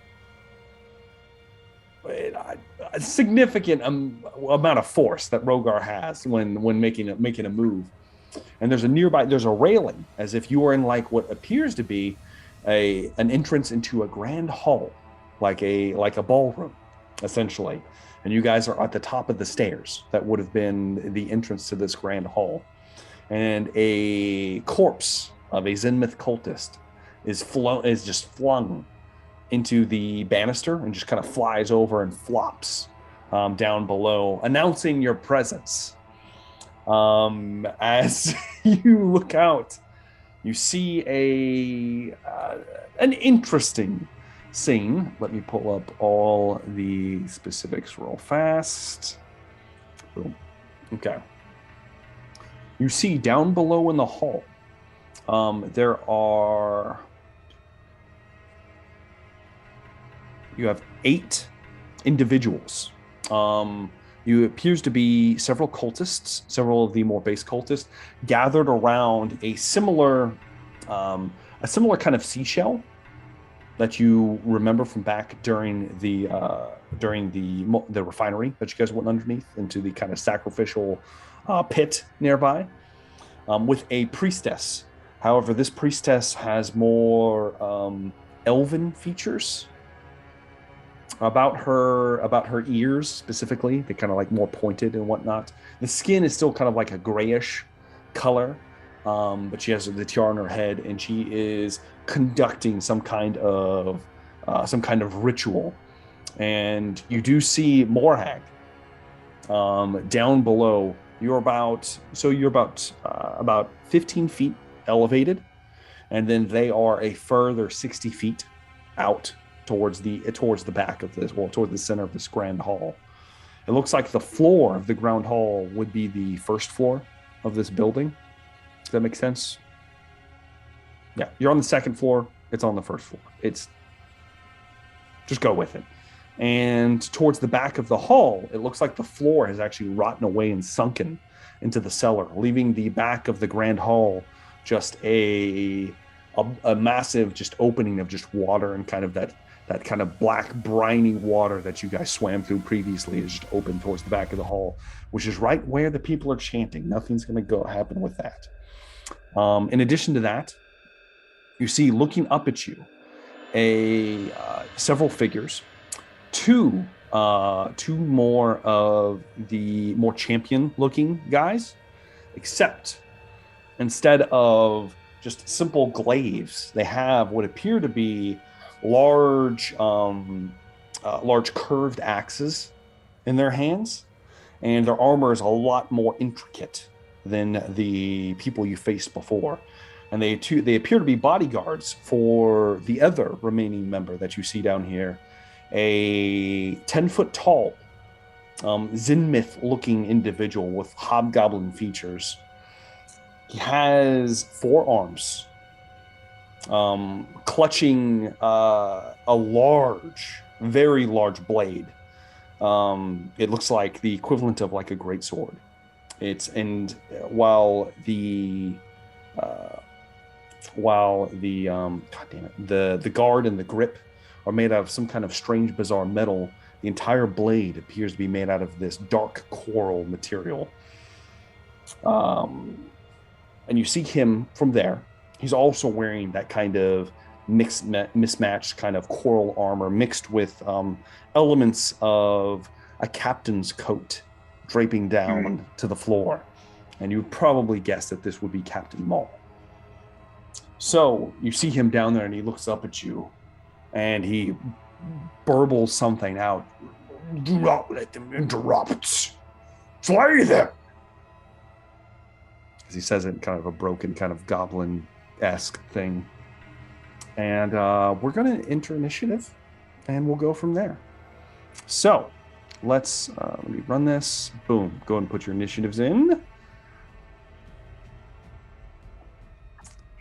A significant amount of force that Rogar has when making a move. And there's a railing, as if you are in like what appears to be an entrance into a grand hall, like a ballroom, essentially. And you guys are at the top of the stairs that would have been the entrance to this grand hall. And a corpse of a Zenmyth cultist is just flung into the banister and just kind of flies over and flops down below, announcing your presence. As you look out, you see an interesting scene. Let me pull up all the specifics real fast. Boom. Okay. You see down below in the hall, you have 8 individuals. You appears to be several cultists, several of the more base cultists, gathered around a similar kind of seashell that you remember from back during the refinery that you guys went underneath into the kind of sacrificial pit nearby, with a priestess. However, this priestess has more elven features about her ears specifically. They're kind of like more pointed and whatnot. The skin is still kind of like a grayish color, but she has the tiara on her head, and she is conducting some kind of ritual. And you do see Morag down below. You're about 15 feet elevated, and then they are a further 60 feet out towards the back of this, well, towards the center of this grand hall. It looks like the floor of the ground hall would be the first floor of this building. Does that make sense? Yeah, you're on the second floor. It's on the first floor. Just go with it. And towards the back of the hall, it looks like the floor has actually rotten away and sunken into the cellar, leaving the back of the grand hall just a massive just opening of just water, and kind of that kind of black briny water that you guys swam through previously is just open towards the back of the hall, which is right where the people are chanting. Nothing's going to happen with that. In addition to that, you see looking up at you several figures, two more of the more champion-looking guys, except instead of just simple glaives, they have what appear to be large curved axes in their hands, and their armor is a lot more intricate than the people you faced before. And they appear to be bodyguards for the other remaining member that you see down here, a 10-foot tall, Zinmith-looking individual with hobgoblin features. He has 4 arms, clutching a very large blade. It looks like the equivalent of like a great sword. While the guard and the grip are made out of some kind of strange, bizarre metal, the entire blade appears to be made out of this dark coral material. And you see him from there. He's also wearing that kind of mismatched kind of coral armor mixed with elements of a captain's coat draping down to the floor. And you would probably guess that this would be Captain Maul. So you see him down there, and he looks up at you, and he burbles something out. Do not let them interrupt. Slay them. He says it in kind of a broken, kind of goblin-esque thing. And we're going to enter initiative, and we'll go from there. So let me run this. Boom. Go ahead and put your initiatives in.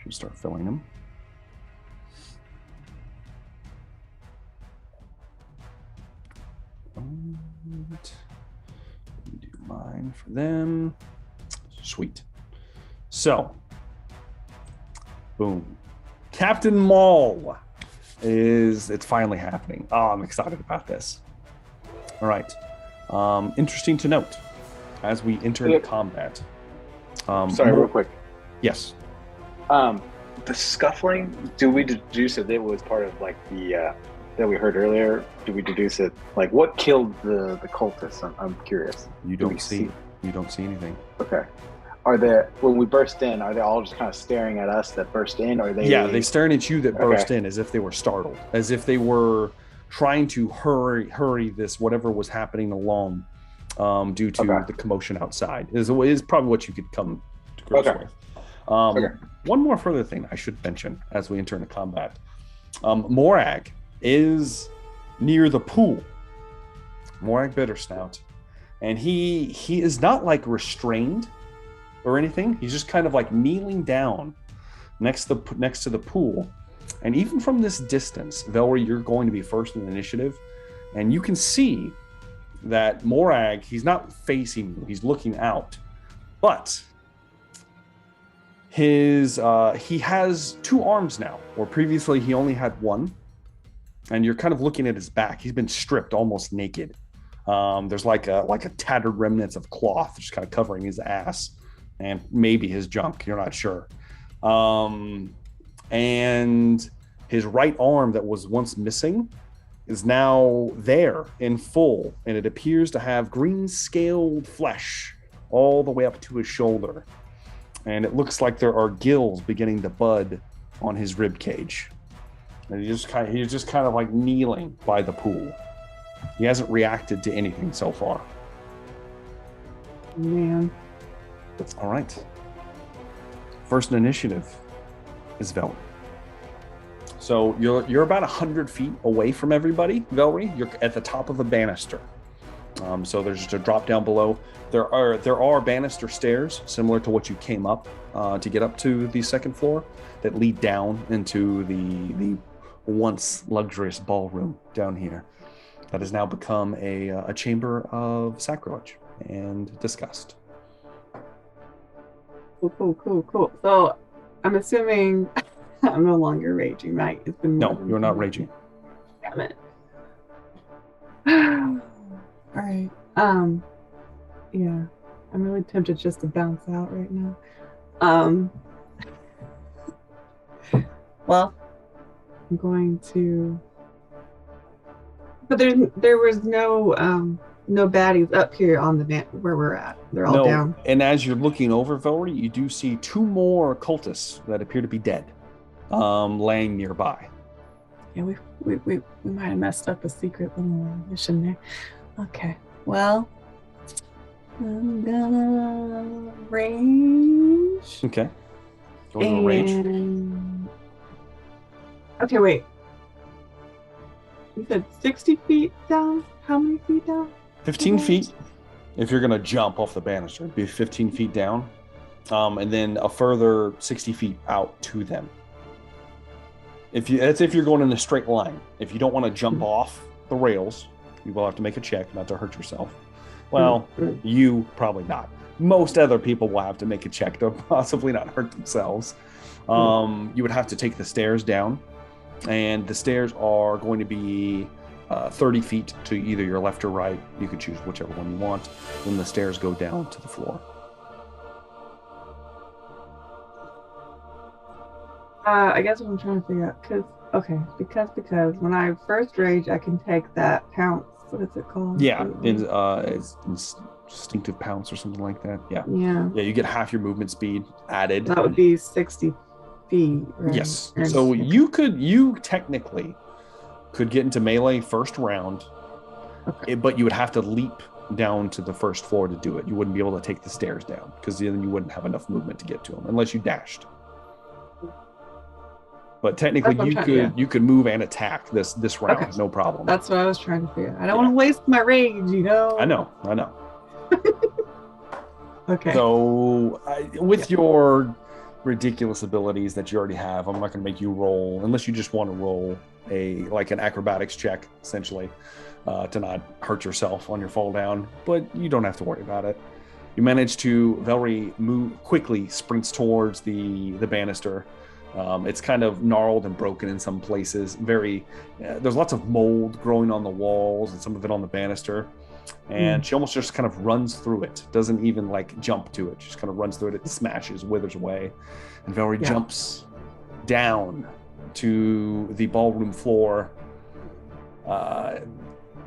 Should start filling them. And do mine for them. Sweet. So, boom. Captain Maul it's finally happening. Oh, I'm excited about this. All right. Interesting to note, as we enter into combat. Sorry, real quick. Yes. The scuffling, do we deduce that it was part of like the that we heard earlier? Do we deduce it, like what killed the cultists? I'm curious. You don't see anything. Okay. When we burst in, are they all just kind of staring at us that burst in? Or are they? Yeah, they staring at you that burst in as if they were startled, as if they were trying to hurry this whatever was happening along. due to the commotion outside. Is probably what you could come to grips with. One more further thing I should mention as we enter into combat. Morag is near the pool. Morag Bittersnout. And he is not like restrained or anything. He's just kind of like kneeling down next to the pool. And even from this distance, Velree, you're going to be first in the initiative. And you can see that Morag, he's not facing you, he's looking out. But he has 2 arms now, where previously he only had 1. And you're kind of looking at his back. He's been stripped almost naked. There's like a tattered remnants of cloth just kind of covering his ass and maybe his junk. You're not sure. And his right arm that was once missing is now there in full, and it appears to have green scaled flesh all the way up to his shoulder. And it looks like there are gills beginning to bud on his rib cage. And he's just kind of like kneeling by the pool. He hasn't reacted to anything so far. Man. All right. First in initiative is Velree. So you're about 100 feet away from everybody, Velree. You're at the top of a banister. So there's just a drop down below. There are banister stairs similar to what you came up to get up to the second floor that lead down into the once luxurious ballroom down here that has now become a chamber of sacrilege and disgust. Cool. So I'm assuming I'm no longer raging, right? It's been no, you're not raging. Damn it. All right. Yeah. I'm really tempted just to bounce out right now. Well, I'm going to. But there was no baddies up here on the where we're at. They're all down. And as you're looking over, Velree, you do see 2 more cultists that appear to be dead, laying nearby. Yeah, we might have messed up a secret little mission there. Okay. Well, I'm gonna range. Okay. Going to range. Okay, wait. You said 60 feet down? How many feet down? 15 feet. If you're going to jump off the banister, it'd be 15 feet down. And then a further 60 feet out to them. That's if you're going in a straight line. If you don't want to jump off the rails, you will have to make a check not to hurt yourself. Well, you probably not. Most other people will have to make a check to possibly not hurt themselves. You would have to take the stairs down. And the stairs are going to be 30 feet to either your left or right. You could choose whichever one you want. Then the stairs go down to the floor. I guess what I'm trying to figure out, because when I first rage, I can take that pounce. What is it called? Yeah, it's instinctive pounce or something like that. Yeah. You get half your movement speed added. That would be 60 feet, right? Yes. So you technically could get into melee first round, but you would have to leap down to the first floor to do it. You wouldn't be able to take the stairs down because then you wouldn't have enough movement to get to them unless you dashed. But technically, you could move and attack this round, no problem. That's what I was trying to figure out. I don't want to waste my rage, you know. I know. Okay. So, with your ridiculous abilities that you already have, I'm not going to make you roll unless you just want to roll an acrobatics check, essentially, to not hurt yourself on your fall down. But you don't have to worry about it. You manage to Velree quickly sprints towards the banister. It's kind of gnarled and broken in some places. There's lots of mold growing on the walls and some of it on the banister. And she almost just kind of runs through it. Doesn't even jump to it. She just kind of runs through it. It smashes, withers away. And Velree jumps down to the ballroom floor.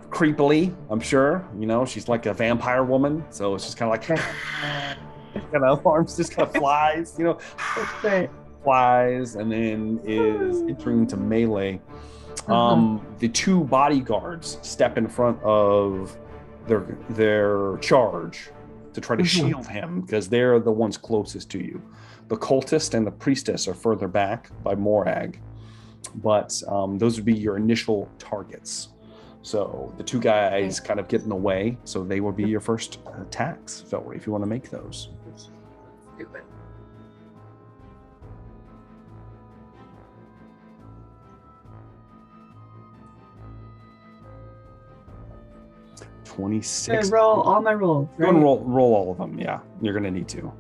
Creepily, I'm sure. You know, she's like a vampire woman. So it's just kind of arms just kind of flies, you know. Flies and then is entering into melee. The 2 bodyguards step in front of their charge to try to shield him because they're the ones closest to you. The cultist and the priestess are further back by Morag, but those would be your initial targets. So the two guys kind of get in the way, so they will be your first attacks, Velree, if you want to make those. Let's do it. 26. Roll all my rolls. Go and roll all of them. Yeah, you're gonna need to.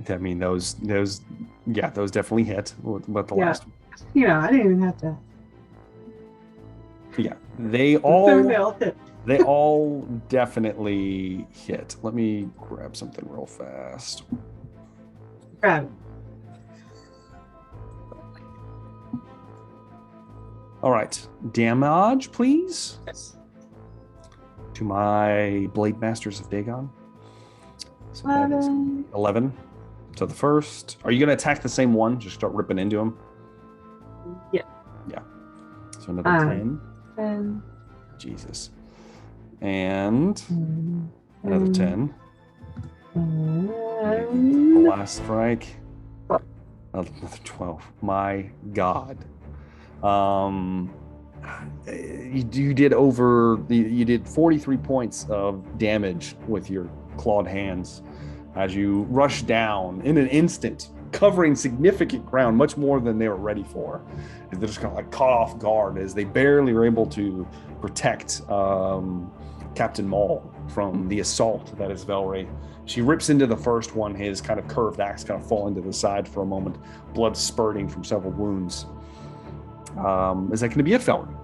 I mean, those definitely hit. But the last, I didn't even have to. Yeah, they all definitely hit. Let me grab something real fast. Grab it. All right, damage, please. Yes. To my Blade Masters of Dagon. So that is 11. So the first. Are you going to attack the same one? Just start ripping into him? Yeah. Yeah. So another 10. 10. Jesus. And another 10. The last strike. Another 12. My God. You did 43 points of damage with your clawed hands as you rush down in an instant, covering significant ground, much more than they were ready for. They're just kind of like caught off guard as they barely were able to protect Captain Maul from the assault that is Velree. She rips into the first one, his kind of curved axe kind of falling to the side for a moment, blood spurting from several wounds. Is that going to be it, Velree?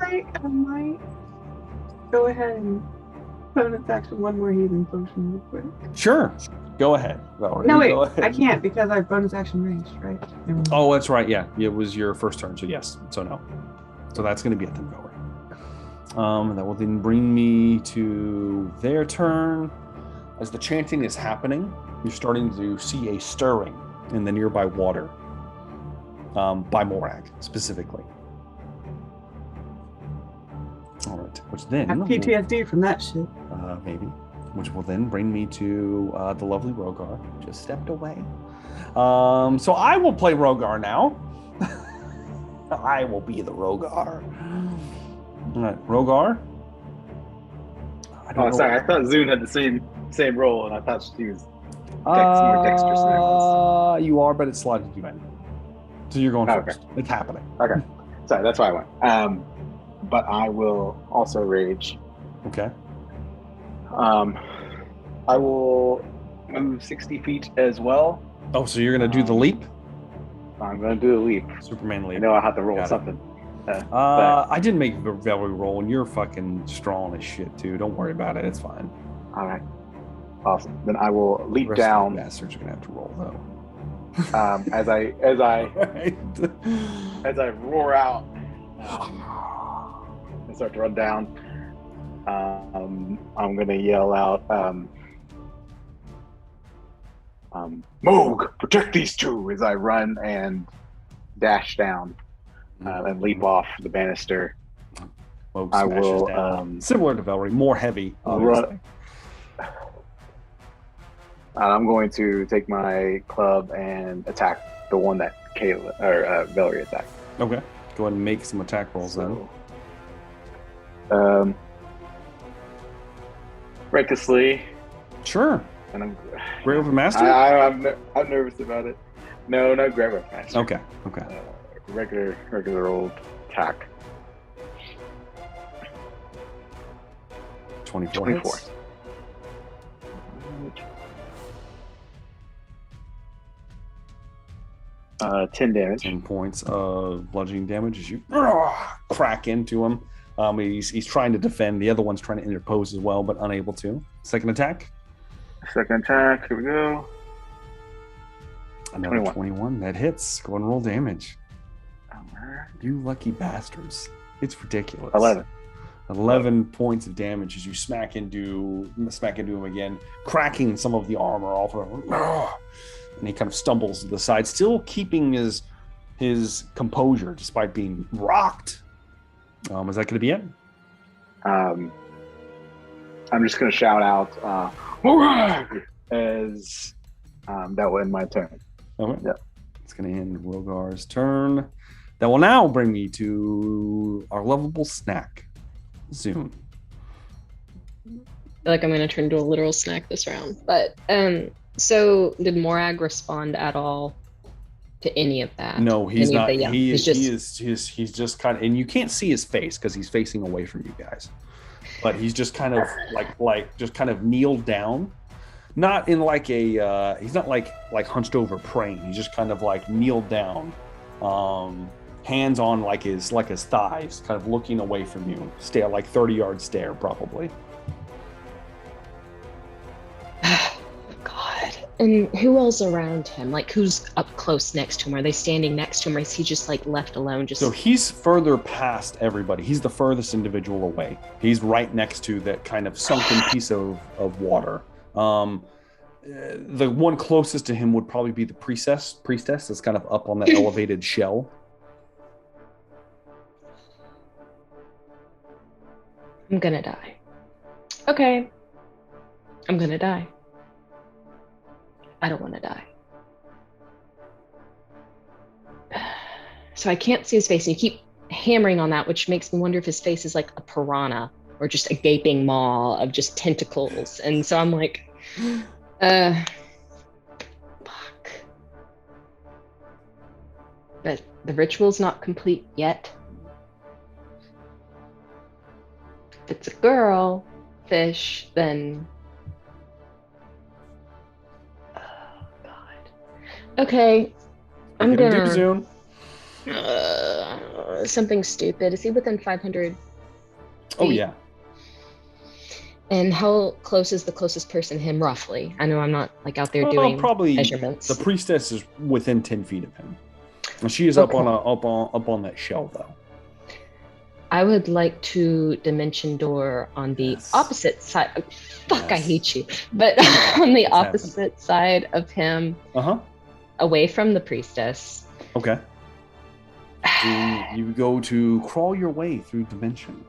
I might go ahead and bonus action one more healing potion real quick. Sure. Go ahead, Velree. No, wait. Go ahead. I can't because I have bonus action range, right? Oh, that's right. Yeah. It was your first turn, so yes. So no. So that's going to be it then, Velree. That will then bring me to their turn. As the chanting is happening, you're starting to see a stirring in the nearby water by Morag, specifically. All right, which then... I have PTSD from that shit. Maybe. Which will then bring me to the lovely Rogar. Just stepped away. So I will play Rogar now. I will be the Rogar. All right, Rogar. Sorry. I thought Zune had the same role, and I thought she was more dexterous than I was. You are, but it slotted you in. So you're going first. It's happening. Okay. Sorry, that's why I went. But I will also rage. Okay. I will move 60 feet as well. Oh, so you're going to do the leap? I'm going to do the leap. Superman leap. I know I have to roll something. I didn't make Velree roll, and you're fucking strong as shit, too. Don't worry about it. It's fine. All right. Awesome. Then I will leap the rest down. Of the bastards are going to have to roll, though. As I roar out and start to run down, I'm gonna yell out, Morag, protect these two, as I run and dash down and leap off the banister. Morag I smashes will down. Similar to Velree, more heavy. run. I'm going to take my club and attack the one that Kayla or Velree attacked. Okay. Go ahead and make some attack rolls then. Recklessly. Sure. And I'm Great Weapon Master? I'm nervous about it. No, not Great Weapon Master. Okay. Regular old attack. 24 hits. 10 damage. 10 points of bludgeoning damage as you crack into him. He's trying to defend. The other one's trying to interpose as well, but unable to. Second attack. Second attack. Here we go. Another 21. That hits. Go and roll damage. Alright. You lucky bastards. It's ridiculous. 11. 11 points of damage as you smack into him again, cracking some of the armor off of him. And he kind of stumbles to the side, still keeping his composure despite being rocked. Is that going to be it? I'm just going to shout out, Morag! As that will end my turn. Okay. Yeah. It's going to end Rogar's turn. That will now bring me to our lovable snack, Zoom. I feel like I'm going to turn into a literal snack this round. But so did Morag respond at all to any of that? No, he's not. He's just kind of, and you can't see his face because he's facing away from you guys. But he's just kind of just kind of kneeled down, not in like a. He's not like hunched over praying. He's just kind of like kneeled down, hands on like his thighs, kind of looking away from you. Stare like 30-yard stare probably. God. And who else around him? Like, who's up close next to him? Are they standing next to him, or is he just like left alone? So he's further past everybody. He's the furthest individual away. He's right next to that kind of sunken piece of water. The one closest to him would probably be the priestess that's kind of up on that elevated shell. I'm gonna die. Okay. I'm gonna die. I don't want to die. So I can't see his face, and you keep hammering on that, which makes me wonder if his face is like a piranha or just a gaping maw of just tentacles. And so I'm like, fuck. But the ritual's not complete yet. If it's a girl fish, then okay, I'm gonna do something stupid. Is he within 500 feet? Oh yeah. And how close is the closest person to him, roughly? I know I'm not like out there doing probably measurements. The priestess is within 10 feet of him, and she is up on that shell though. I would like to dimension door on the opposite side. Oh, fuck, I hate you. But on the opposite side of him, away from the priestess. Okay. You go to crawl your way through dimension.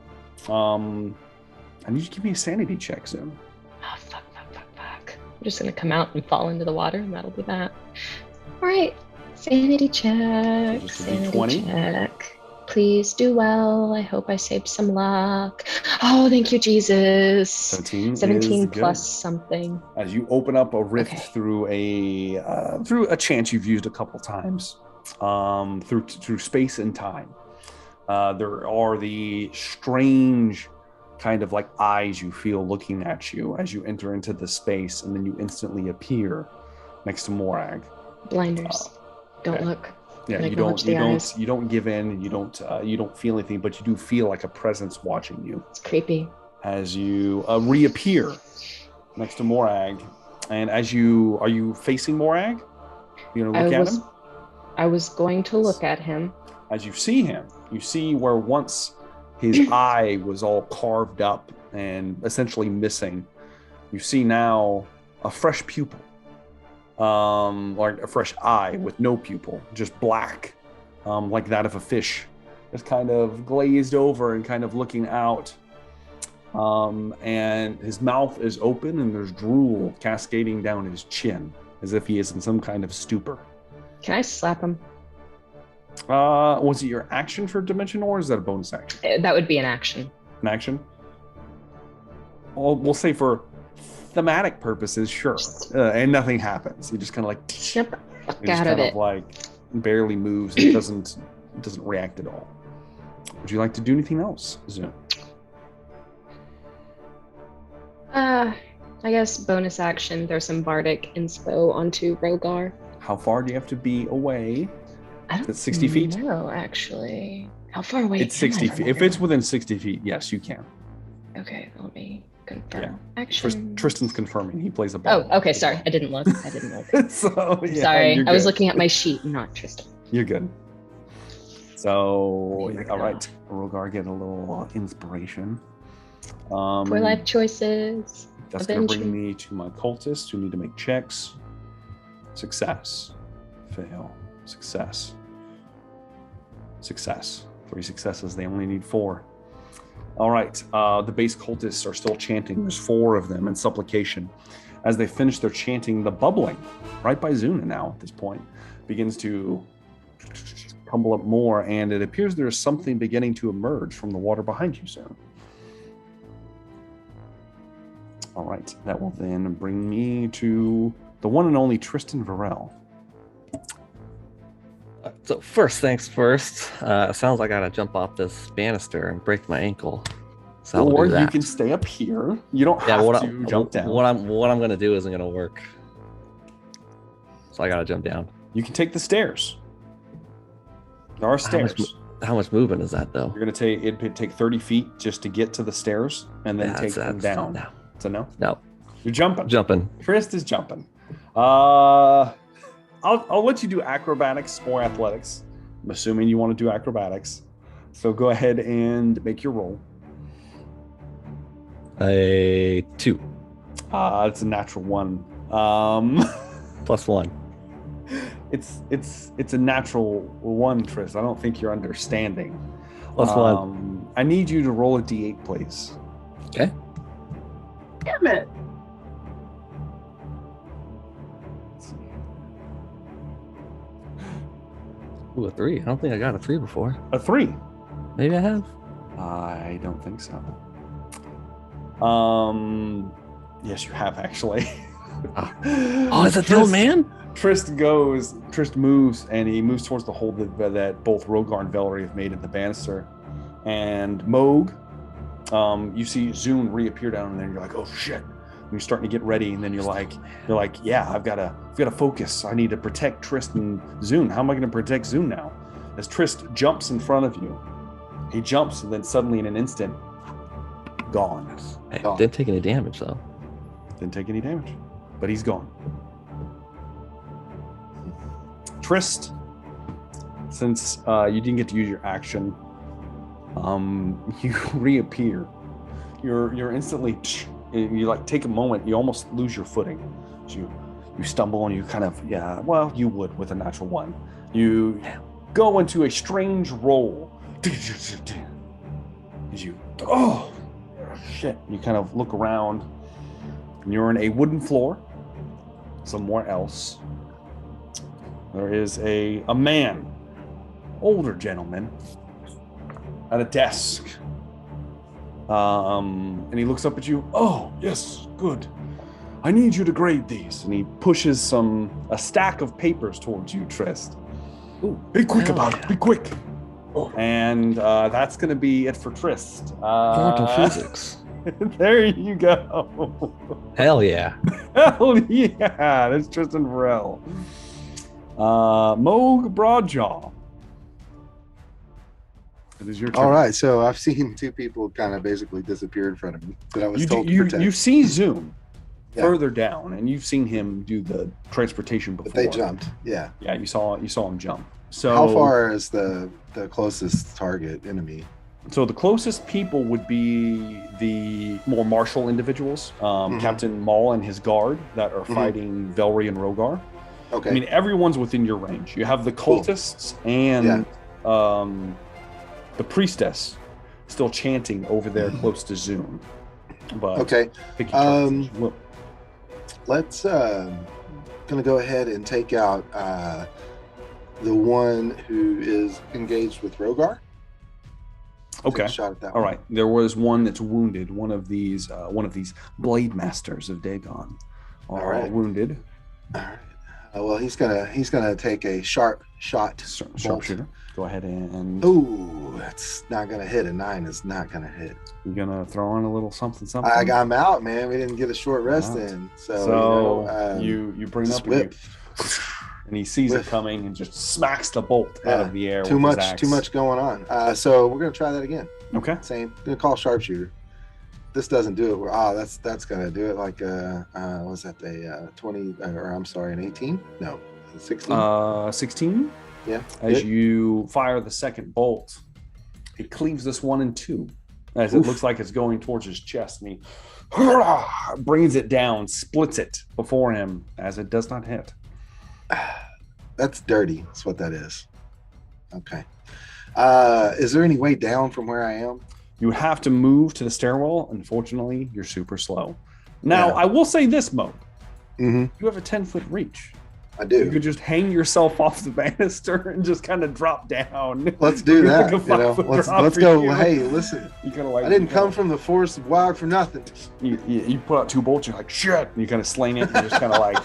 I need you to give me a sanity check, Zoom. Oh, fuck. I'm just gonna come out and fall into the water, and that'll be that. All right, sanity check. Sanity 20. check. Please do well. I hope I saved some luck. Oh, thank you, Jesus. 17 plus something. As you open up a rift through a chance you've used a couple times, through space and time. There are the strange kind of like eyes you feel looking at you as you enter into the space, and then you instantly appear next to Morag. Blinders. Don't look. Yeah, you don't give in, you don't feel anything, but you do feel like a presence watching you. It's creepy. As you reappear next to Morag, and are you facing Morag? You gonna look at him? I was going to look at him. As you see him, you see where once his eye was all carved up and essentially missing. You see now a fresh pupil. Like a fresh eye with no pupil, just black, like that of a fish, just kind of glazed over and kind of looking out. And his mouth is open and there's drool cascading down his chin as if he is in some kind of stupor. Can I slap him? Was it your action for Dimension, or is that a bonus action? That would be an action. An action? Well, we'll say for thematic purposes, sure. And nothing happens. He just kind of like get out of it. Like barely moves and doesn't react at all. Would you like to do anything else, Zoom? I guess bonus action. There's some bardic inspo onto Rogar. How far do you have to be away? I don't know. 60 feet? No, actually. How far away? It's 60 feet. If it's within 60 feet, yes, you can. Okay, let me confirm. Yeah. Action. Tristan's confirming. He plays a ball. Oh, okay. Sorry, I didn't look. So, yeah, sorry, I was looking at my sheet, not Tristan. You're good. So, all right, Rogar, get a little inspiration. For life choices. That's going to bring me to my cultists who need to make checks. Success. Fail. Success. Success. 3 successes. They only need 4. All right. The base cultists are still chanting. There's 4 of them in supplication. As they finish their chanting, the bubbling, right by Zuna now at this point, begins to tumble up more, and it appears there's something beginning to emerge from the water behind you, Zuna. All right. That will then bring me to the one and only Tristan Varel. So first things first, sounds like I gotta jump off this banister and break my ankle. So or you can stay up here. You don't have to jump down. What I'm gonna do isn't gonna work. So I gotta jump down. You can take the stairs. There are stairs. How much movement is that though? You're gonna take it'd take 30 feet just to get to the stairs and then take them down. No. So no? No. You're jumping. Jumping. Trist is jumping. I'll let you do acrobatics or athletics. I'm assuming you want to do acrobatics. So go ahead and make your roll. A 2. It's a natural 1. Plus 1. It's a natural 1, Tris. I don't think you're understanding. Plus 1. I need you to roll a d8, please. Okay. Damn it. Ooh, a 3. I don't think I got a 3 before. A 3. Maybe I have. I don't think so. Yes, you have actually. Oh, is it the old man? Trist moves, and he moves towards the hole that both Rogar and Velree have made in the banister. And Morag, you see Zune reappear down there, and you're like, oh shit. And you're starting to get ready, and then you're like, yeah, I've got to focus. I need to protect Trist and Zune. How am I going to protect Zune now? As Trist jumps in front of you, he jumps, and then suddenly in an instant, gone. Didn't take any damage though. Didn't take any damage, but he's gone. Trist, since you didn't get to use your action, you reappear. You're instantly. You like take a moment. You almost lose your footing. So you stumble and you kind of you would with a natural 1. You go into a strange roll. As you shit. You kind of look around. And you're in a wooden floor. Somewhere else. There is a man, older gentleman, at a desk. And he looks up at you. Oh, yes, good. I need you to grade these. And he pushes a stack of papers towards you, Trist. Ooh, be quick about it. Be quick. And that's going to be it for Trist. Quantum physics. There you go. Hell yeah. Hell yeah. That's Tristan Varel. Morag Broadjaw. It is your turn. All right, so I've seen 2 people kind of basically disappear in front of me that I was told to protect. You see Zoom further down, and you've seen him do the transportation before. But they jumped, yeah. Yeah, you saw him jump. So how far is the closest target enemy? So the closest people would be the more martial individuals, Captain Maul and his guard that are fighting Velree and Rogar. Okay. I mean, everyone's within your range. You have the cultists and the priestess still chanting over there close to Zoom. But okay. Let's gonna go ahead and take out the one who is engaged with Rogar. Okay. Shot at that All one. right. There was one that's wounded. One of these blade masters of Dagon are wounded. All right. Well, he's gonna take a sharp shot. Sharpshooter. Go ahead and. Ooh, that's not gonna hit. A 9 is not gonna hit. You're gonna throw on a little something. I'm out, man. We didn't get a short rest in, so you bring up and he sees it coming and just smacks the bolt out of the air. Too much going on. So we're gonna try that again. Okay. Same. Gonna call sharpshooter. This doesn't do it. That's gonna do it. Like was that a 20? Or I'm sorry, an 18? No, 16. 16. Yeah. As you fire the second bolt, it cleaves this one in 2. as it looks like it's going towards his chest, and he brings it down, splits it before him as it does not hit. That's dirty. That's what that is. Okay. Is there any way down from where I am? You would have to move to the stairwell. Unfortunately, you're super slow. Now, Yeah. I will say this, Mo. Mm-hmm. You have a 10-foot reach. I do. You could just hang yourself off the banister and just kind of drop down. Let's do that. Like a 5-foot Let's drop go. for you. Hey, listen. You kind of like I didn't come from the forest of Wild for nothing. You put out 2 bolts. You're like shit. And you kind of sling it. And you're just kind of like,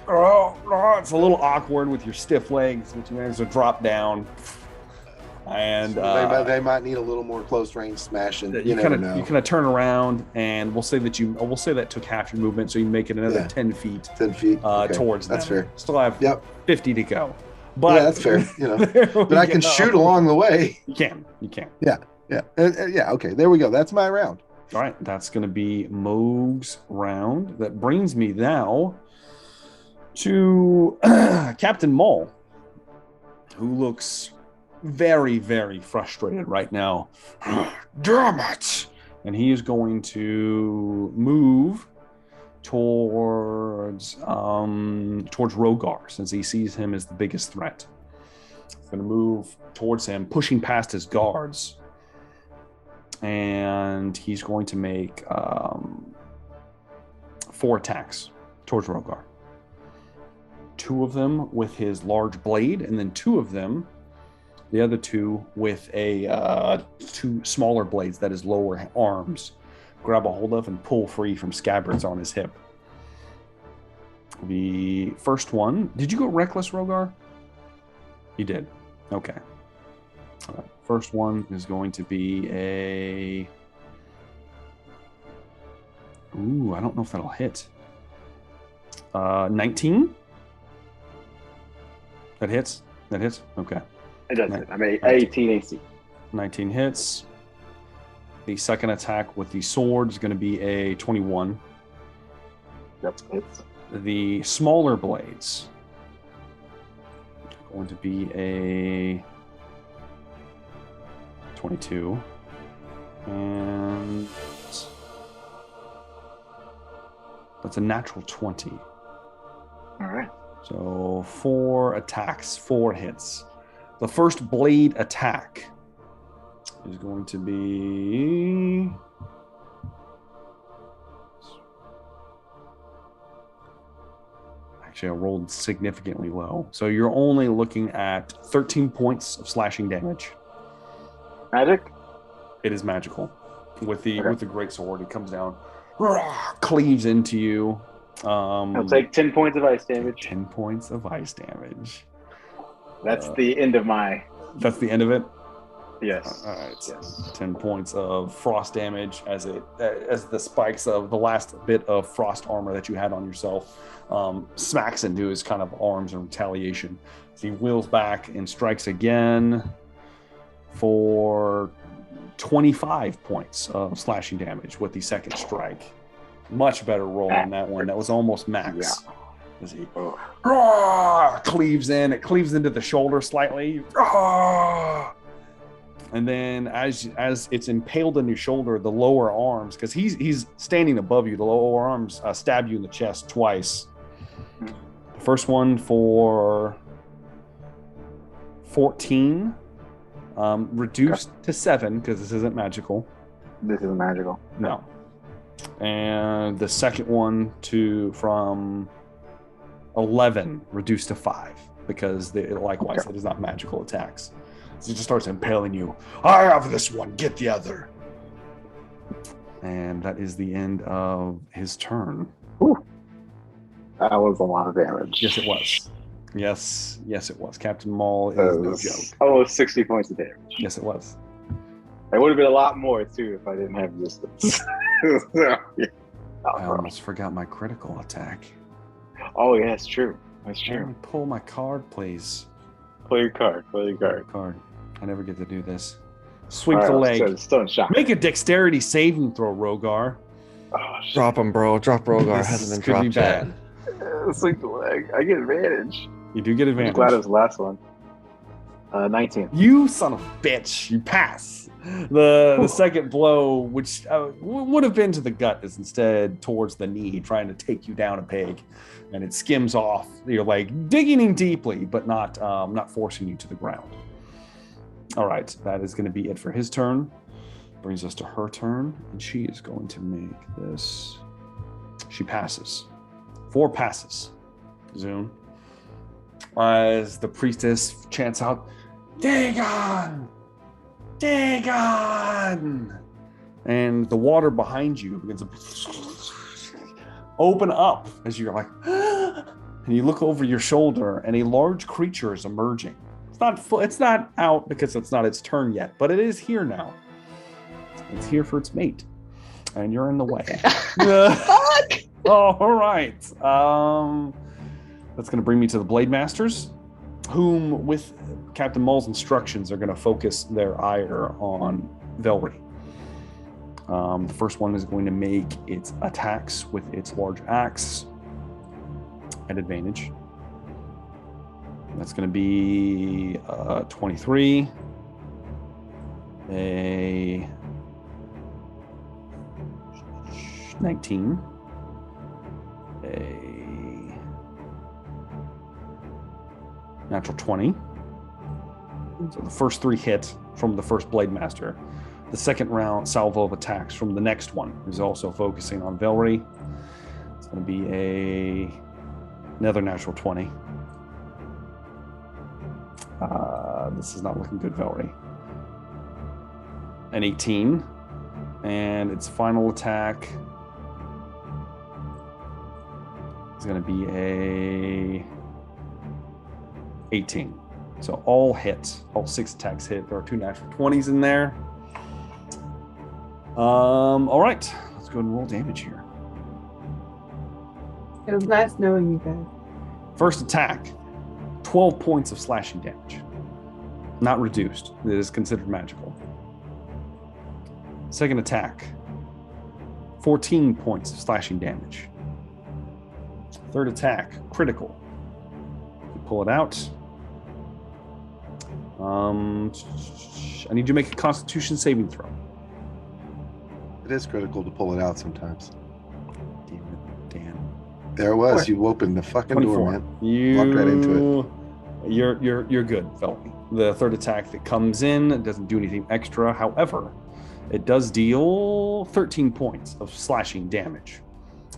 oh, it's a little awkward with your stiff legs, but you manage to drop down. And So they might need a little more close range smashing. You never know. You kind of turn around, and we'll say that took half your movement, so you make it another 10 feet. 10 feet okay. Towards that's them. fair. Still have 50 to go. But yeah, that's fair. But I can shoot along the way. You can. Yeah. Okay, there we go. That's my round. All right, that's going to be Moog's round. That brings me now to Captain Maul, who looks very, very frustrated right now. Damn it! And he is going to move towards Rogar, since he sees him as the biggest threat. He's going to move towards him, pushing past his guards, and he's going to make 4 attacks towards Rogar. 2 of them with his large blade, and then 2 of them, the other 2 with 2 smaller blades that his lower arms grab a hold of and pull free from scabbards on his hip. The first one, did you go reckless, Rogar? You did. Okay. First one is going to be a... Ooh, I don't know if that'll hit. 19? That hits? Okay. It does hit. I'm 18 AC. 19 hits. The second attack with the sword is going to be a 21. That's hits. The smaller blades are going to be a 22. And that's a natural 20. All right. So 4 attacks, 4 hits. The first blade attack is going to be... Actually, I rolled significantly low. So you're only looking at 13 points of slashing damage. Magic? It is magical. With the great sword, it comes down, cleaves into you. I'll take 10 points of ice damage. 10 points of ice damage. That's the end of my... That's the end of it? Yes. All right. Yes. 10 points of frost damage as the spikes of the last bit of frost armor that you had on yourself smacks into his kind of arms in retaliation. So he wheels back and strikes again for 25 points of slashing damage with the second strike. Much better roll on that one. That was almost max. Yeah. As he cleaves in. It cleaves into the shoulder slightly. And then as it's impaled in your shoulder, the lower arms, because he's standing above you, the lower arms stab you in the chest twice. The first one for 14, reduced to 7 because this isn't magical. This isn't magical. No. And the second one from 11 reduced to 5 because likewise it is not magical attacks. So he just starts impaling you. I have this one. Get the other. And that is the end of his turn. Ooh. That was a lot of damage. Yes, it was. Yes, it was. Captain Maul is no joke. Almost 60 points of damage. Yes, it was. It would have been a lot more, too, if I didn't have resistance. So, yeah. I almost forgot my critical attack. Oh, yeah, that's true. That's true. Let me pull my card, please. Play your card. I never get to do this. Sweep All the right, leg. still in shock. Make a dexterity saving throw, Rogar. Oh, shit. Drop him, bro. Drop Rogar. This Hasn't been could be dropped yet. bad. Sweep the leg. I get advantage. You do get I'm advantage. glad it was the last one. 19. You son of a bitch! You pass. The second blow, which would have been to the gut, is instead towards the knee, trying to take you down a peg, and it skims off. You're like digging in deeply, but not forcing you to the ground. All right, that is going to be it for his turn. Brings us to her turn, and she is going to make this. She passes. 4 passes. Zoom. As the priestess chants out, Dagon! Dagon! And the water behind you begins to open up as you're like, and you look over your shoulder, and a large creature is emerging. It's not out because it's not its turn yet, but it is here now. It's here for its mate, and you're in the way. Fuck! All right. That's going to bring me to the Blade Masters, whom, with Captain Maul's instructions, are going to focus their ire on Velree. The first one is going to make its attacks with its large axe at advantage. That's going to be 23, a 19, a natural 20. So the first 3 hit from the first Blade Master. The second round salvo of attacks from the next one is also focusing on Velree. It's going to be another natural 20. This is not looking good, Velree. An 18. And its final attack is going to be a 18. So all hit, all 6 attacks hit. There are 2 natural 20s in there. All right, let's go and roll damage here. It was nice knowing you guys. First attack, 12 points of slashing damage. Not reduced. It is considered magical. Second attack, 14 points of slashing damage. Third attack, critical. You pull it out. I need you to make a Constitution saving throw. It is critical to pull it out sometimes. Damn it, Dan. There it was. 4. You opened the fucking 24. door, man. You Walked right into it. You're good, Velree. The third attack that comes in, it doesn't do anything extra. However, it does deal 13 points of slashing damage.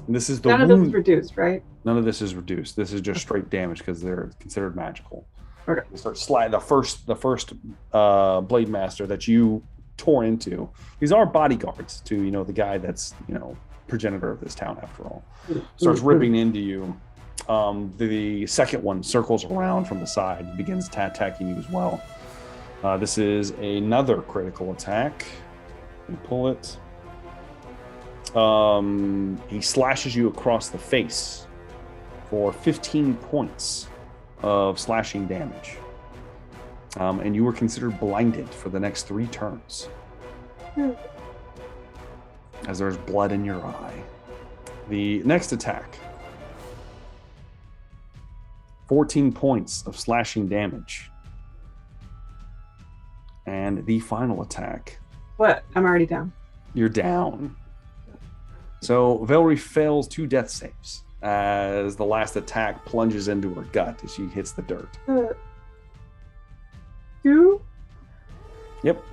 And this is the None of wound. this is reduced, right? None of this is reduced. This is just straight damage because they're considered magical. Okay. You start sliding the first Blade Master that you tore into. These are bodyguards to the guy that's progenitor of this town after all. Starts ripping into you. The second one circles around from the side, begins attacking you as well. This is another critical attack. You pull it. He slashes you across the face for 15 points of slashing damage. And you were considered blinded for the next 3 turns. As there's blood in your eye. The next attack. 14 points of slashing damage. And the final attack. What? I'm already down. You're down. So Velree fails 2 death saves as the last attack plunges into her gut as she hits the dirt. 2? Yep.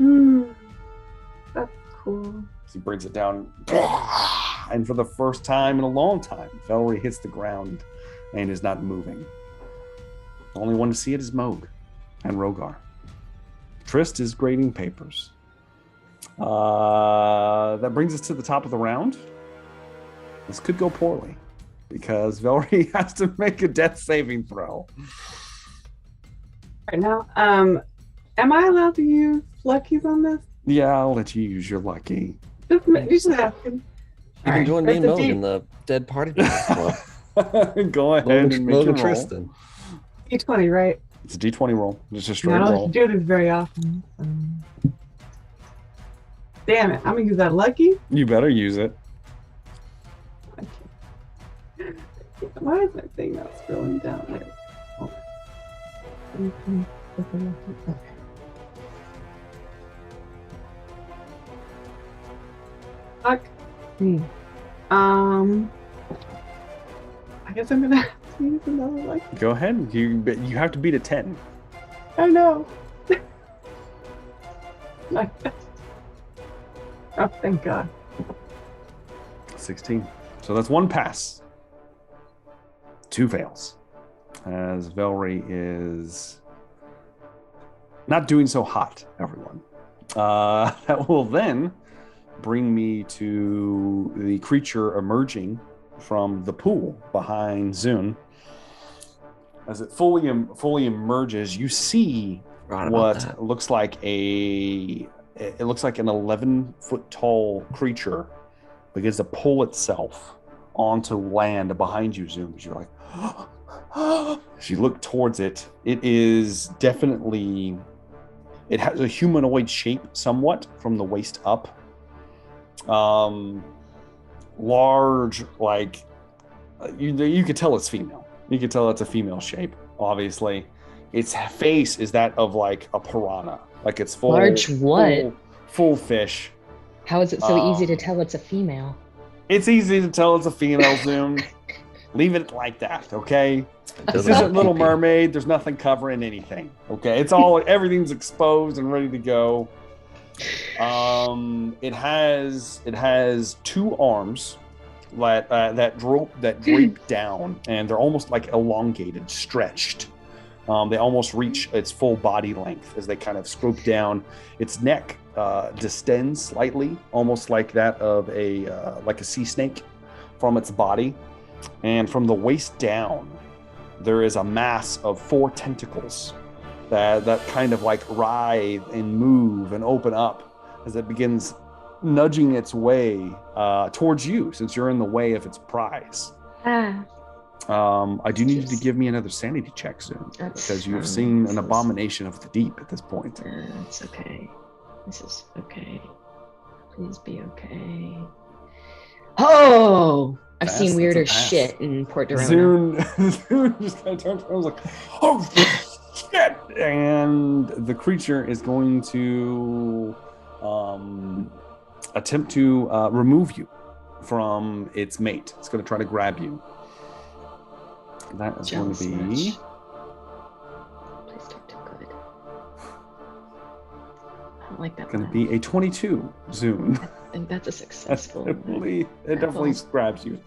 That's cool. He brings it down. And for the first time in a long time, Velree hits the ground and is not moving. The only one to see it is Morag and Rogar. Trist is grading papers. That brings us to the top of the round. This could go poorly because Velree has to make a death saving throw. Right now, am I allowed to use luckies on this? Yeah, I'll let you use your lucky. Just asking. You can join me and That's a Mo D. in the Dead Party Club. Go ahead and make Mo your and roll. Tristan. D20, right? It's a D20 roll. Just a straight I roll. don't do this very often. Damn it! I'm gonna use that lucky. You better use it. Why is that thing not scrolling down there? Oh. Okay. Fuck. I guess I'm gonna have to use another luck. Go ahead. You have to beat a 10. I know. Oh, thank God. 16. So that's one pass. 2 fails. As Velree is not doing so hot, everyone. That will then bring me to the creature emerging from the pool behind Zune. As it fully emerges, you see what looks like an 11-foot tall creature begins to pull itself onto land behind you, Zoom. You're like, as you look towards it, it is definitely, it has a humanoid shape somewhat from the waist up. Large, like, you could tell it's female. You could tell it's a female shape, obviously. Its face is that of like a piranha. Like it's full. Large what? Full fish. How is it so easy to tell it's a female? It's easy to tell it's a female, Zoom. Leave it like that, okay? This isn't Little Mermaid. There's nothing covering anything, okay? It's all, everything's exposed and ready to go. It has 2 arms that drape down, and they're almost like elongated, stretched. They almost reach its full body length as they kind of scoop down. Its neck distends slightly, almost like that of a sea snake from its body. And from the waist down, there is a mass of 4 tentacles that kind of like writhe and move and open up as it begins nudging its way towards you, since you're in the way of its prize. I do need you to give me another sanity check soon, because you've seen an abomination of the deep at this point. It's okay. This is okay. Please be okay. Oh! I've seen weirder shit in Port Dorona. Zune just kind of turned around. I was like, oh, shit! And the creature is going to attempt to remove you from its mate. It's going to try to grab you. That is going to be... Please don't do good. I don't like that. Going to be a 22, Zune. I think that's a successful. It definitely grabs you.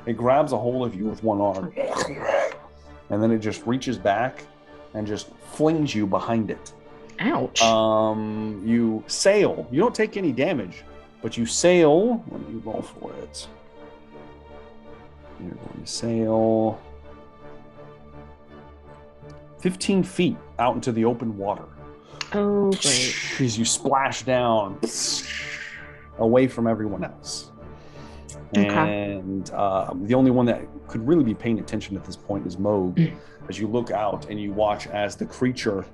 It grabs a hold of you with one arm. And then it just reaches back and just flings you behind it. Ouch. You sail. You don't take any damage, but you sail. Let me roll for it. You're going to sail 15 feet out into the open water. Oh, great. As you splash down away from everyone else. Okay. And the only one that could really be paying attention at this point is Moog. As you look out and you watch as the creature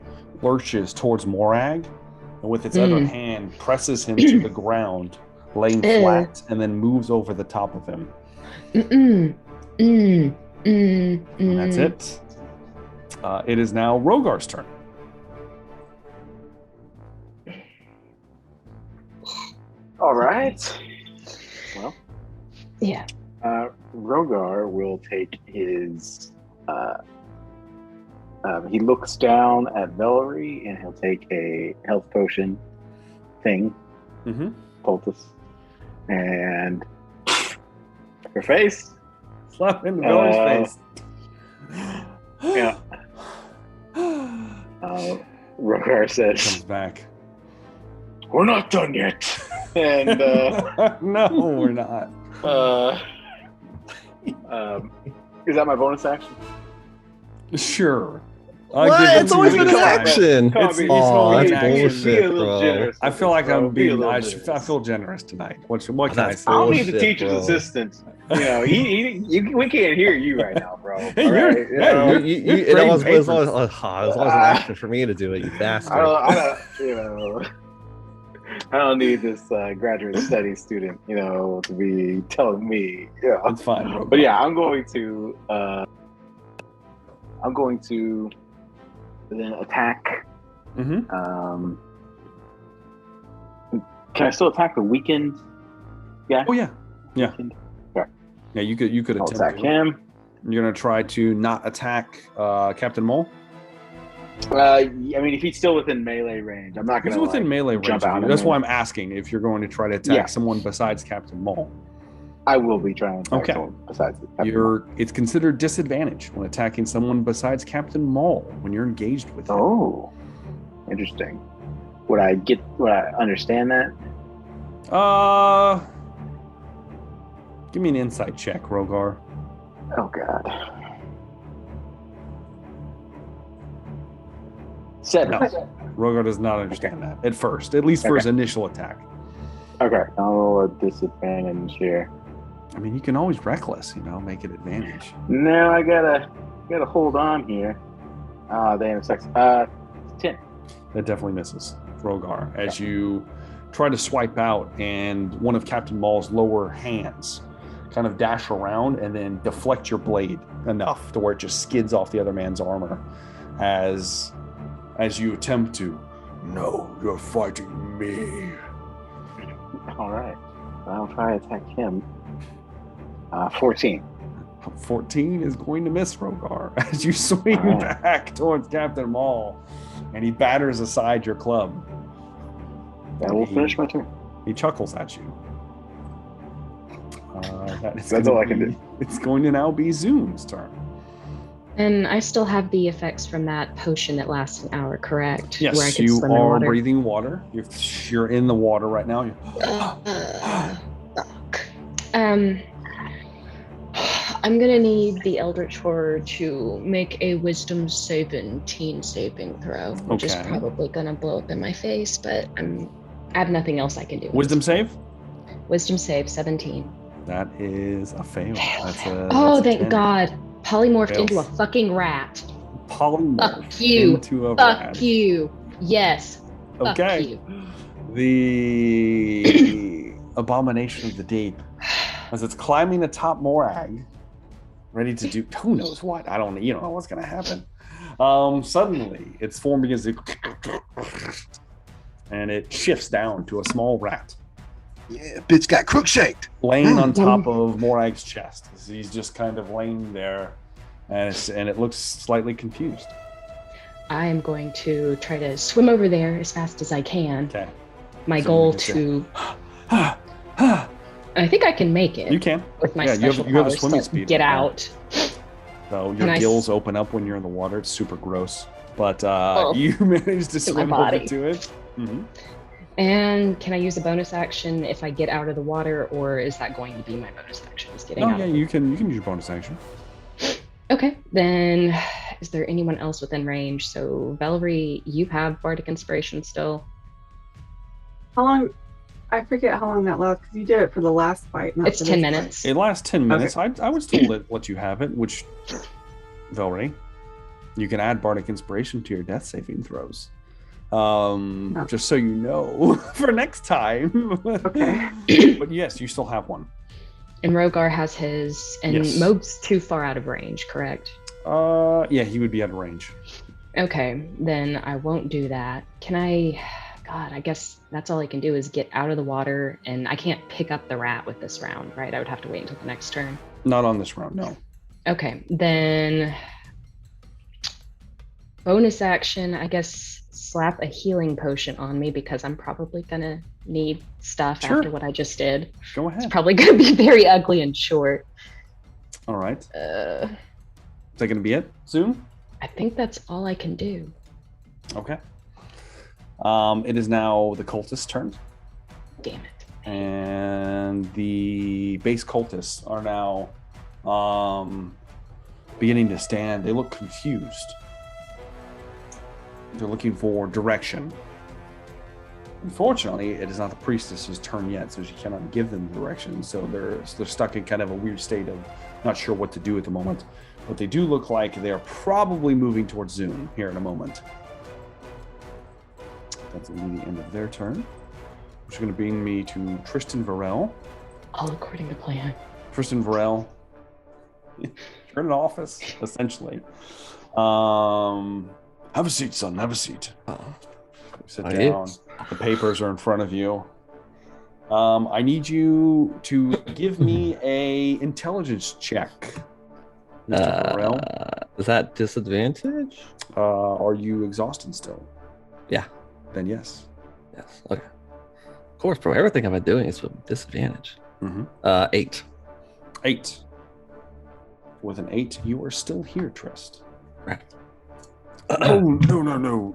lurches towards Morag, and with its other hand presses him to the ground, laying flat, and then moves over the top of him. And that's it. It is now Rogar's turn. All right. Well, yeah. Rogar will take his. He looks down at Velree and he'll take a health potion thing, poultice, and her face. Slap in the Velree's face. Yeah. Rogar says, Comes back. "We're not done yet." And no, we're not. Is that my bonus action? Sure. What? It's always been an action. It's Be always a an action. little generous. I feel like I'm Be a being. little I generous. feel generous tonight. What can I say? I don't need the Bullshit, teacher's bro. assistant. You know, we can't hear you right now, bro. All Hey, right? you're- You yeah, know? It was always an action for me to do it, you bastard. I don't need this graduate studies student, to be telling me. Yeah, It's fine. Bro. but yeah, I'm going to then attack. Mm-hmm. Can I still attack the weakened guy? Oh yeah. Weakened? Okay. Yeah, you could I'll attempt attack to. him. You're gonna try to not attack Captain Mole. I mean, if he's still within melee range, I'm not He's gonna within melee range. jump Of out. you. That's why I'm asking if you're going to try to attack Yeah. someone besides Captain Mole. I will be trying to attack Okay. someone besides Captain Mole. It's considered disadvantage when attacking someone besides Captain Mole when you're engaged with him. Oh, interesting. Would I understand that? Give me an insight check, Rogar. Oh God. 7. No. Rogar does not understand that at first, at least for his initial attack. Okay, I'll roll a disadvantage here. I mean, you can always reckless, make it advantage. No, I gotta hold on here. Damn, sucks. 10. That definitely misses, Rogar, as you try to swipe out, and one of Captain Maul's lower hands kind of dash around and then deflect your blade enough to where it just skids off the other man's armor as you attempt to. No, you're fighting me. All right, I'll try to attack him. 14. 14 is going to miss, Rogar, as you swing back towards Captain Maul, and he batters aside your club. That will finish my turn. He chuckles at you. That's all I can do. It's going to now be Zoom's turn. And I still have the effects from that potion that lasts an hour, correct? Yes, Where I can you swim in are water. breathing water. You're in the water right now. Fuck. I'm gonna need the Eldritch Horror to make a Wisdom teen saving throw, which is Okay. probably gonna blow up in my face, but I have nothing else I can do. Wisdom save? Wisdom save 17. That is a fail. That's a, Oh, that's a thank 10. God. Polymorphed Fails. into a fucking rat. Polymorph Fuck you. into a Fuck rat. you. Yes. Fuck Okay. you. The abomination of the deep, as it's climbing atop Morag, ready to do who knows what. I don't know what's gonna happen. Suddenly its form begins to and it shifts down to a small rat Yeah, bitch got crook shaped. laying on top of Morag's chest. He's just kind of laying there, and it looks slightly confused. I am going to try to swim over there as fast as I can. Okay. My So goal you can to I think I can make it You can. with my Yeah, special you have a powers swimming to speed get right now. out. So your And I gills open up when you're in the water. It's super gross, but Oh. you manage to To my swim over body. to it. Mm-hmm. And can I use a bonus action if I get out of the water, or is that going to be my bonus action? Is getting Oh out yeah, of you can use your bonus action. Okay, then is there anyone else within range? So Velree, you have Bardic Inspiration still. How long? I forget how long that lasts because you did it for the last fight. Not It's for 10 this fight. minutes. It lasts 10 minutes. I would still let you have it, which Velree, you can add Bardic Inspiration to your death saving throws. Just so you know for next time. Okay. But yes, you still have one. And Rogar has his, and Yes. Moog's too far out of range, correct? Yeah, he would be out of range. Okay, then I won't do that. Can I? God, I guess that's all I can do is get out of the water, and I can't pick up the rat with this round, right? I would have to wait until the next turn. Not on this round, no. Okay, then bonus action, I guess slap a healing potion on me because I'm probably gonna need stuff Sure. after what I just did. Go It's ahead. probably gonna be very ugly and short. All right. Is Uh, that going to be it? Zoom? I think that's all I can do. Okay. It is now the cultist's turn. Damn it. And the base cultists are now beginning to stand. They look confused. They're looking for direction. Unfortunately, it is not the priestess's turn yet, so she cannot give them direction. So they're stuck in kind of a weird state of not sure what to do at the moment. But they do look like they are probably moving towards Zoom here in a moment. That's going to be the end of their turn. Which is going to bring me to Tristan Varel. All according to plan. Tristan Varel, you're in an office, essentially. Have a seat, son. Have a seat. Sit Are you? down. The papers are in front of you. I need you to give me a intelligence check, Mr. Burrell. Is that disadvantage? Are you exhausted still? Yeah. Then yes. Yes. Okay. Of course, bro. Everything I've been doing is with disadvantage. 8. 8. With an 8, you are still here, Trist. Right. No.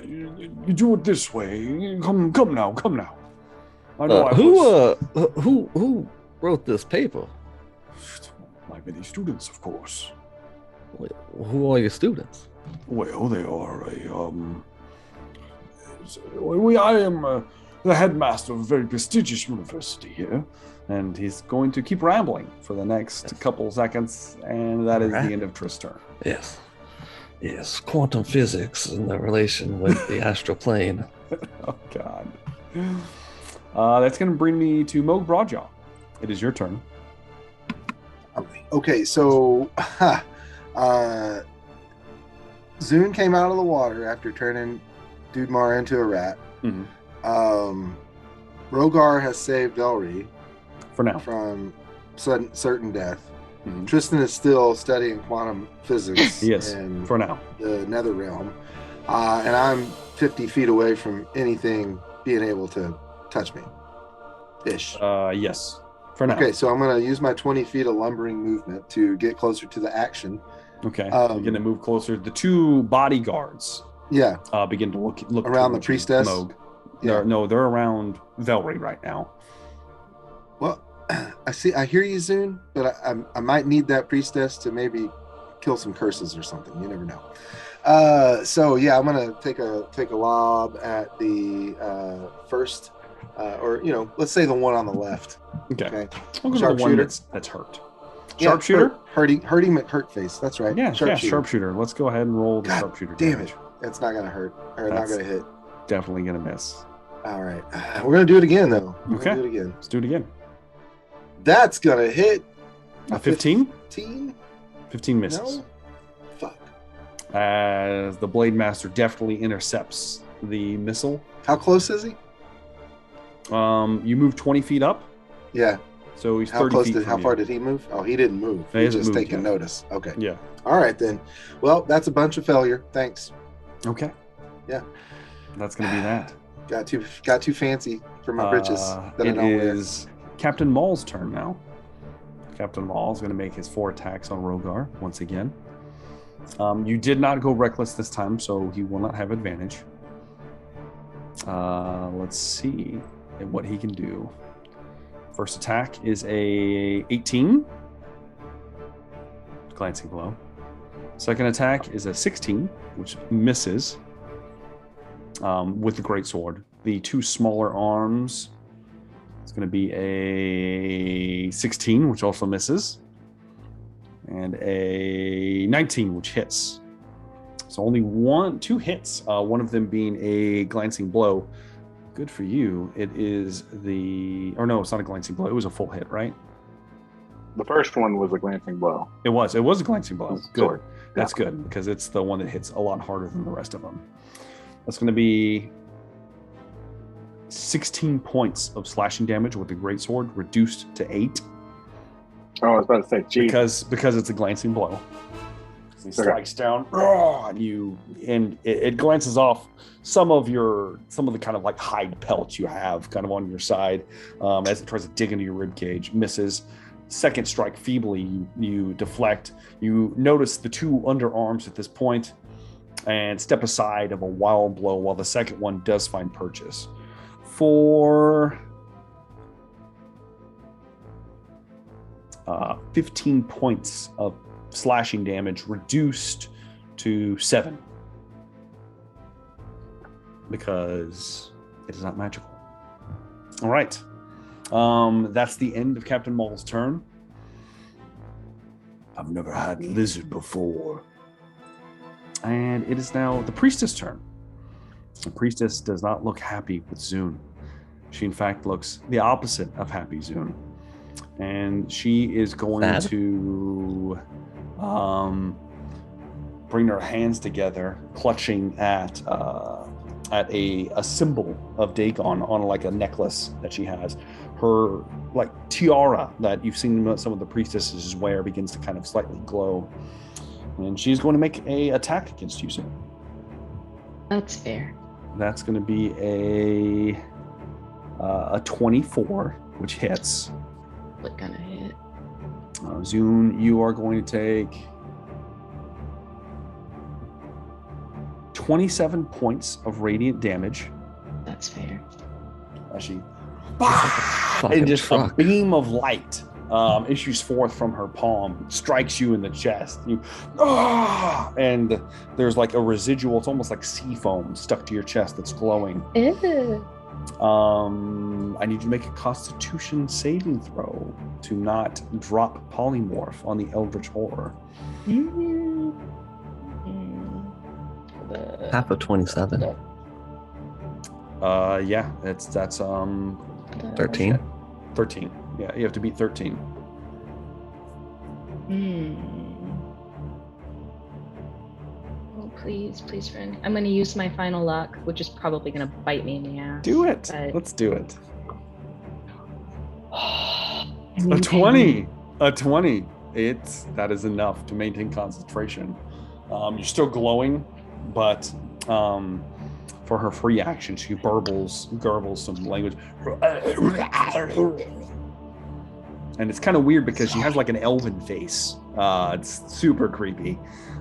You do it this way. Come now. I know Who wrote this paper? my many students, of course. Who are your students? Well, they are I am the headmaster of a very prestigious university here. And he's going to keep rambling for the next couple seconds, and that is the end of Trist's turn. Yes, quantum physics and the relation with the astral plane. Oh, God. That's going to bring me to Moog Broadjaw. It is your turn. Okay, so Zune came out of the water after turning Dudemar into a rat. Rogar has saved Velree for now from certain death. Tristan is still studying quantum physics. Yes, in for now. The Nether Realm. And I'm 50 feet away from anything being able to touch me. Ish. Yes, for now. Okay, so I'm going to use my 20 feet of lumbering movement to get closer to the action. Okay, you're going to move closer. The two bodyguards begin to look around the priestess. Moog. Yeah. They're around Velree right now. Well, I hear you, Zune, but I might need that priestess to maybe kill some curses or something. You never know. So yeah, I'm gonna take a lob at the first, or let's say the one on the left. Okay. I'll go to the one that's hurt. Sharpshooter. Hurty McHurtface. That's right. Yeah, sharpshooter. Let's go ahead and roll the sharpshooter. Damn it! That's not gonna hurt. Or not gonna hit. Definitely gonna miss. All right, we're gonna do it again though. Okay. Do it again. Let's do it again. That's gonna hit. A 15? 15 misses. No? Fuck. As the Blade Master definitely intercepts the missile. How close is he? You move 20 feet up. Yeah. So he's 30 feet from How far did he move? Oh, he didn't move. He He's just taking notice. Okay. Yeah. All right then. Well, that's a bunch of failure. Thanks. Okay. Yeah. That's gonna be that. Got too fancy for my britches. It is Captain Maul's turn now. Captain Maul is going to make his 4 attacks on Rogar once again. You did not go reckless this time, so he will not have advantage. Let's see what he can do. First attack is a 18. Glancing blow. Second attack is a 16, which misses with the greatsword. The 2 smaller arms. It's going to be a 16, which also misses, and a 19, which hits. So only 2 hits, one of them being a glancing blow. Good for you. It is or no, it's not a glancing blow. It was a full hit, right? The first one was a glancing blow. It was a glancing blow. Good. Sword. That's good, because it's the one that hits a lot harder than the rest of them. That's going to be 16 points of slashing damage with the greatsword, reduced to 8. Oh, I was about to say, geez. Because it's a glancing blow. He strikes down, and it glances off some of the kind of like hide pelt you have kind of on your side as it tries to dig into your rib cage. Misses. Second strike feebly, you deflect. You notice the 2 underarms at this point and step aside of a wild blow while the second one does find purchase. For 15 points of slashing damage, reduced to 7 because it is not magical. All right, that's the end of Captain Maul's turn. I've never had lizard before. And it is now the priestess' turn. The priestess does not look happy with Zune. She, in fact, looks the opposite of happy Zune. And she is going to bring her hands together, clutching at a symbol of Dagon on like a necklace that she has. Her like tiara that you've seen some of the priestesses wear begins to kind of slightly glow, and she's going to make a attack against you soon. That's fair. That's going to be a 24, which hits. What gonna hit? Zune, you are going to take 27 points of radiant damage. That's fair. She Fucking and just truck. a beam of light issues forth from her palm, strikes you in the chest. And there's like a residual, it's almost like sea foam stuck to your chest that's glowing. Ew. I need you to make a Constitution saving throw to not drop polymorph on the Eldritch Horror. Half of 27. Yeah, that's 13. 13. Yeah, you have to beat 13. Oh, please, friend. I'm going to use my final luck, which is probably going to bite me in the ass. Do it. but- Let's do it. I A need 20. A 20. That is enough to maintain concentration. You're still glowing, but for her free action, she garbles some language. And it's kind of weird because she has like an elven face. It's super creepy.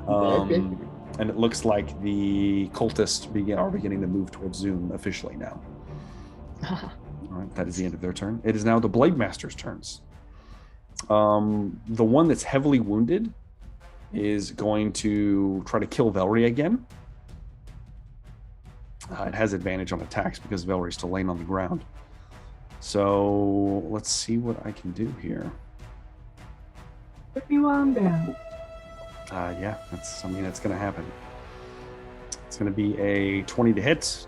And it looks like the cultists are beginning to move towards Zoom officially now. All right, that is the end of their turn. It is now the Blade Master's turns. The one that's heavily wounded is going to try to kill Velree again. It has advantage on attacks because Velree's still laying on the ground. So let's see what I can do here. Put you on down. Yeah, that's going to happen. It's going to be a 20 to hit.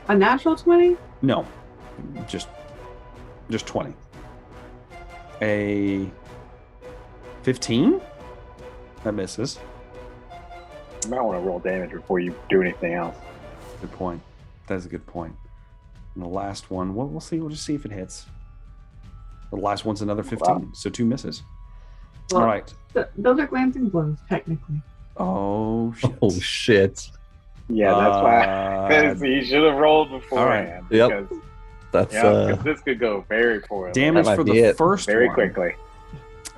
A natural 20? no, just 20. A 15? That misses. You might want to roll damage before you do anything else. Good point. That's a good point. And the last one, we'll see. We'll just see if it hits. The last one's another 15, Wow. so 2 misses. Well, All right. Those are glancing blows, technically. Oh shit. Oh shit. Yeah, that's why you should have rolled beforehand. Yep. Because, That's 'cause this could go very poorly. Damage That might for be the it. first Very one quickly.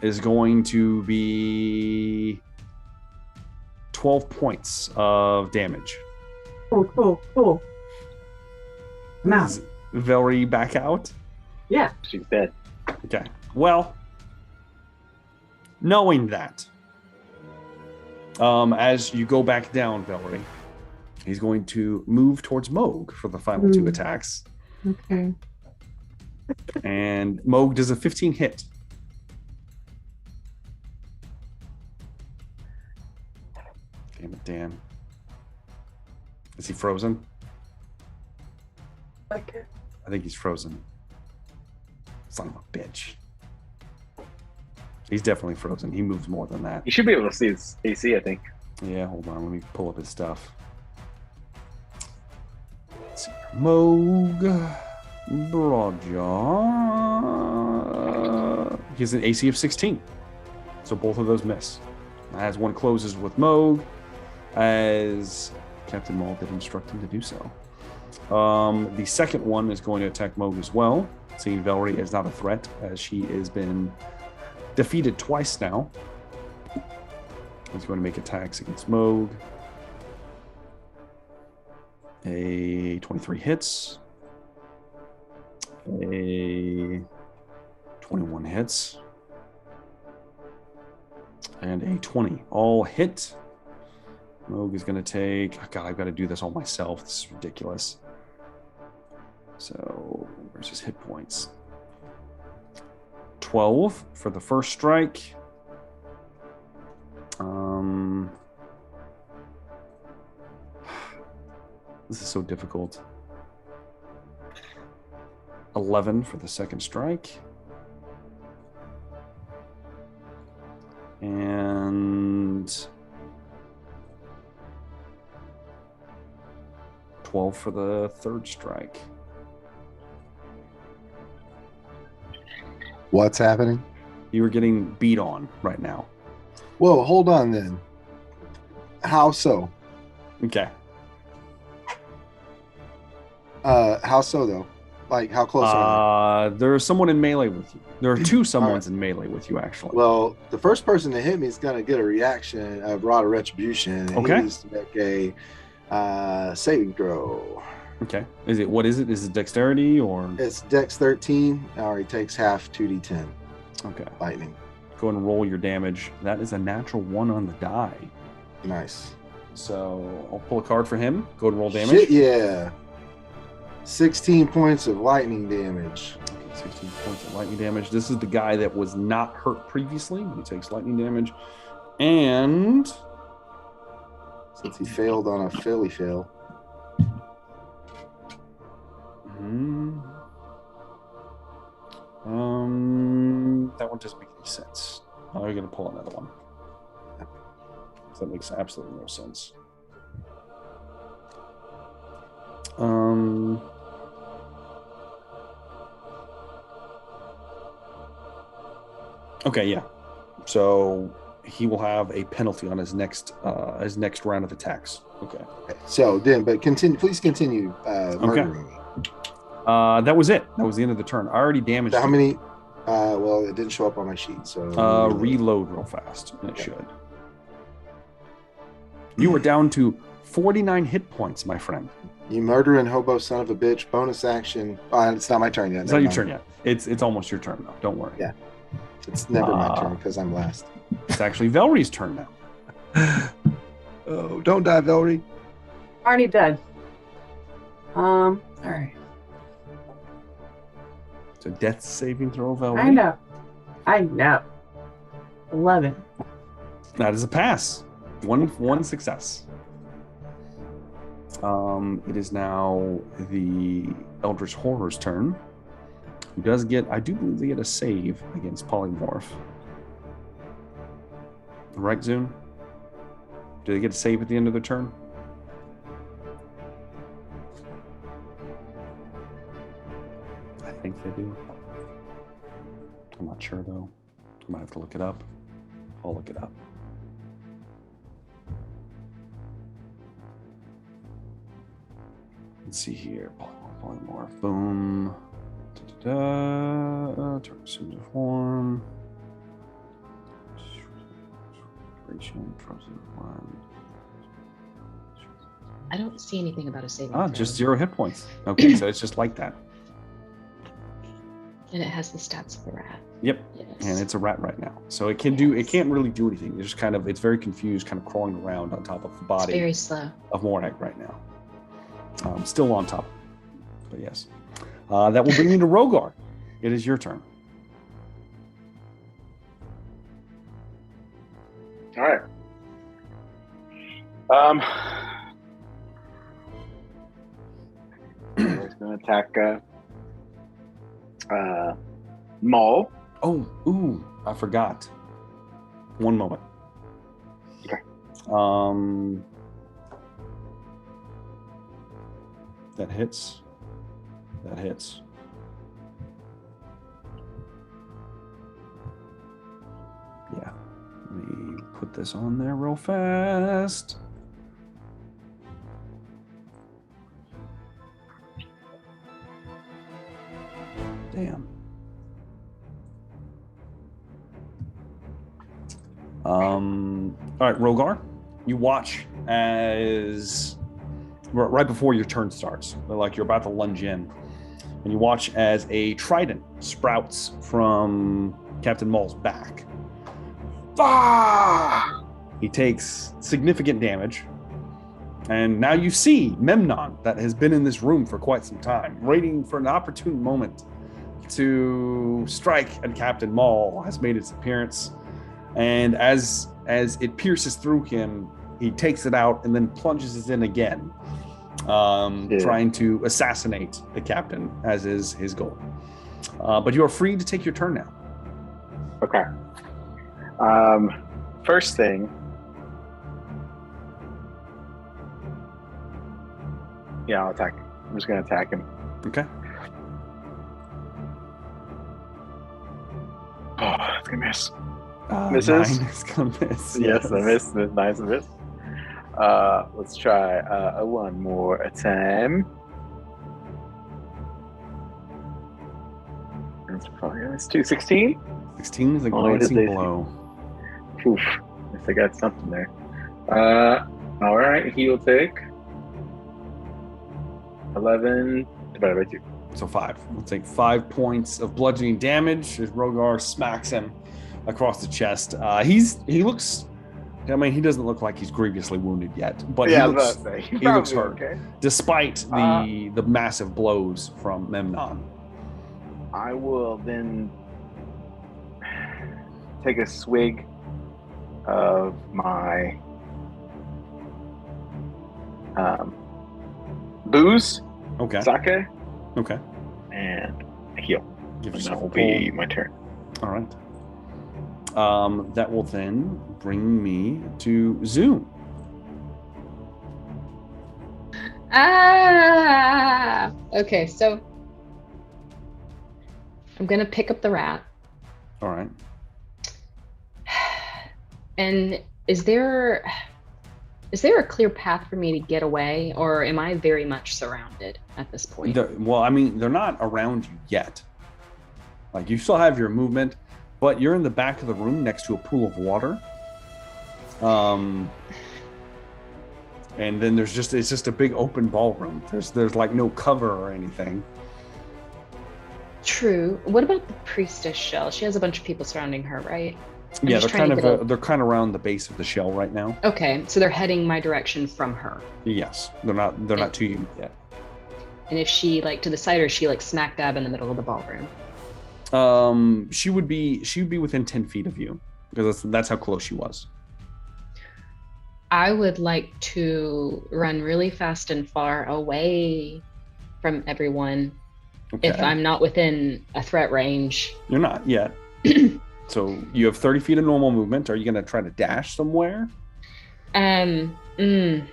is going to be 12 points of damage. Cool. Now, Is Velree back out? yeah. She's dead. Okay. Well, knowing that, as you go back down, Velree, he's going to move towards Moog for the final 2 attacks. Okay. And Moog does a 15 hit. Damn it, Dan. Is he frozen? Okay. I think he's frozen. Son of a bitch. He's definitely frozen. He moves more than that. You should be able to see his AC, I think. Yeah, hold on. Let me pull up his stuff. Let's see. Moog. Broadjaw. He has an AC of 16. So both of those miss. As one closes with Moog, as Captain Maul did instruct him to do so. The second one is going to attack Moog as well, seeing Velree is not a threat, as she has been defeated twice now. He's going to make attacks against Moog. A 23 hits. A 21 hits. And a 20. All hit. Moog is going to take... Oh God, I've got to do this all myself. This is ridiculous. So, where's his hit points? 12 for the first strike. This is so difficult. 11 for the second strike. 12 for the third strike. What's happening? You are getting beat on right now. Whoa, hold on then. How so? Okay. How so though? Like, how close are There's someone in melee with you. There are two someones in melee with you, actually. they? Well, the first person to hit me is going to get a reaction of Rod of Retribution. And Okay. He needs to make a saving throw. Okay. What is it? Is it dexterity or? It's Dex 13, or he takes half 2d10 Okay. lightning. Go ahead and roll your damage. That is a natural 1 on the die. Nice. So I'll pull a card for him. Go ahead and roll damage. Shit, yeah. 16 points of lightning damage. Okay, 16 points of lightning damage. This is the guy that was not hurt previously. He takes lightning damage. And Since he failed on a fail. That one doesn't make any sense. Oh, you're gonna pull another one. That makes absolutely no sense. Okay, yeah. So he will have a penalty on his next round of attacks. Okay. So then, but please continue murdering me. That was it. That was the end of the turn. I already damaged. How you. many? Well, it didn't show up on my sheet, so Reload real fast. And it should. You were down to 49 hit points, my friend. You murdering hobo son of a bitch. Bonus action. It's not my turn yet. It's not your turn yet. It's almost your turn though. Don't worry. Yeah. It's never my turn because I'm last. It's actually Velree's turn now. Oh, don't die, Velree. Already dead. All right. So death saving throw, Velree. I know. 11. That is a pass. One success. It is now the Eldritch Horror's turn. Who does get, I do believe they get a save against Polymorph. Right, Zune? Do they get a save at the end of their turn? I think they do. I'm not sure though. I might have to look it up. I'll look it up. Let's see here. Polymorph. Boom. Turn assumes a form. I don't see anything about a saving throw. Just 0 hit points. Okay, so it's just like that. And it has the stats of the rat. Yep. Yes. And it's a rat right now. So it can't really do anything. It's just it's very confused, kind of crawling around on top of the body. It's very slow. Of Morag right now. Still on top. But yes. That will bring you to Rogar. It is your turn. All right. He's going to attack Maul. Oh, I forgot. One moment. Okay. That hits. That hits. Yeah. Let me put this on there real fast. Damn. All right, Rogar, you watch as right before your turn starts, like you're about to lunge in, and you watch as a trident sprouts from Captain Maul's back. Ah! He takes significant damage, and now you see Memnon, that has been in this room for quite some time, waiting for an opportune moment to strike at Captain Maul, has made its appearance, and as it pierces through him, he takes it out and then plunges it in again, trying to assassinate the captain, as is his goal. But you are free to take your turn now. Okay. First thing, Yeah, I'll attack him. I'm just gonna attack him. Okay. Oh, it's gonna miss. Misses. 9 is gonna miss. Yes, I missed. Nice, I missed. Let's try one more time. It's 216. 16 is a glancing blow. Oof. Guess I got something there. All right, he will take 11 divided by 2. So 5. We'll take 5 points of bludgeoning damage as Rogar smacks him across the chest. He looks. I mean, he doesn't look like he's grievously wounded yet, but yeah, he looks hurt, okay. despite the massive blows from Memnon. I will then take a swig of my booze, Okay. sake, Okay. and heal. Give And yourself that a will be my turn. All right. That will then bring me to Zoom. Okay, so I'm gonna pick up the rat. All right. And is there a clear path for me to get away, or am I very much surrounded at this point? Well, I mean, they're not around you yet. Like, you still have your movement, but you're in the back of the room next to a pool of water. And then it's just a big open ballroom. There's like no cover or anything. True. What about the priestess shell? She has a bunch of people surrounding her, right? Yeah, they're kind of around the base of the shell right now. Okay, so they're heading my direction from her. Yes, they're not to you yet. And if she to the side, or is she smack dab in the middle of the ballroom? She would be within 10 feet of you, because that's how close she was. I would like to run really fast and far away from everyone. Okay. If I'm not within a threat range. You're not yet. So you have 30 feet of normal movement. Are you going to try to dash somewhere? I'm going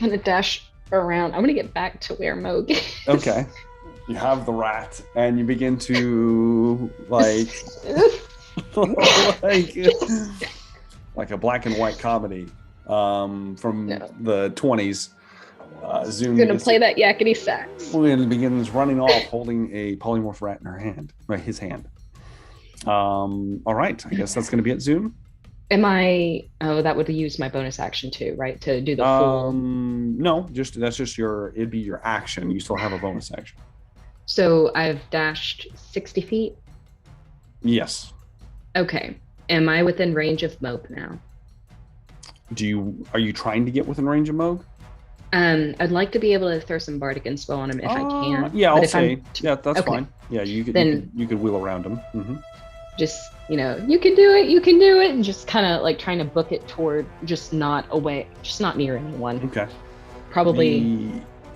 to dash around. I'm going to get back to where Moog is. Okay. You have the rat, and you begin to like a black and white comedy from the 20s. Zoom. Gonna play that yakety sax. And begins running off, holding a polymorph rat in his hand. All right, I guess that's gonna be it. Zoom. That would use my bonus action too, right? To do the full. No, it'd be your action. You still have a bonus action. So I've dashed 60 feet. Yes. Okay. Am I within range of Moog now? Are you trying to get within range of Moog? I'd like to be able to throw some bardic inspo on him if I can. Yeah, I'll say. Yeah, that's okay. fine. Yeah, you could wheel around him. Mm-hmm. Just, you can do it, and just kind of trying to book it toward just not away, just not near anyone. Okay. Probably.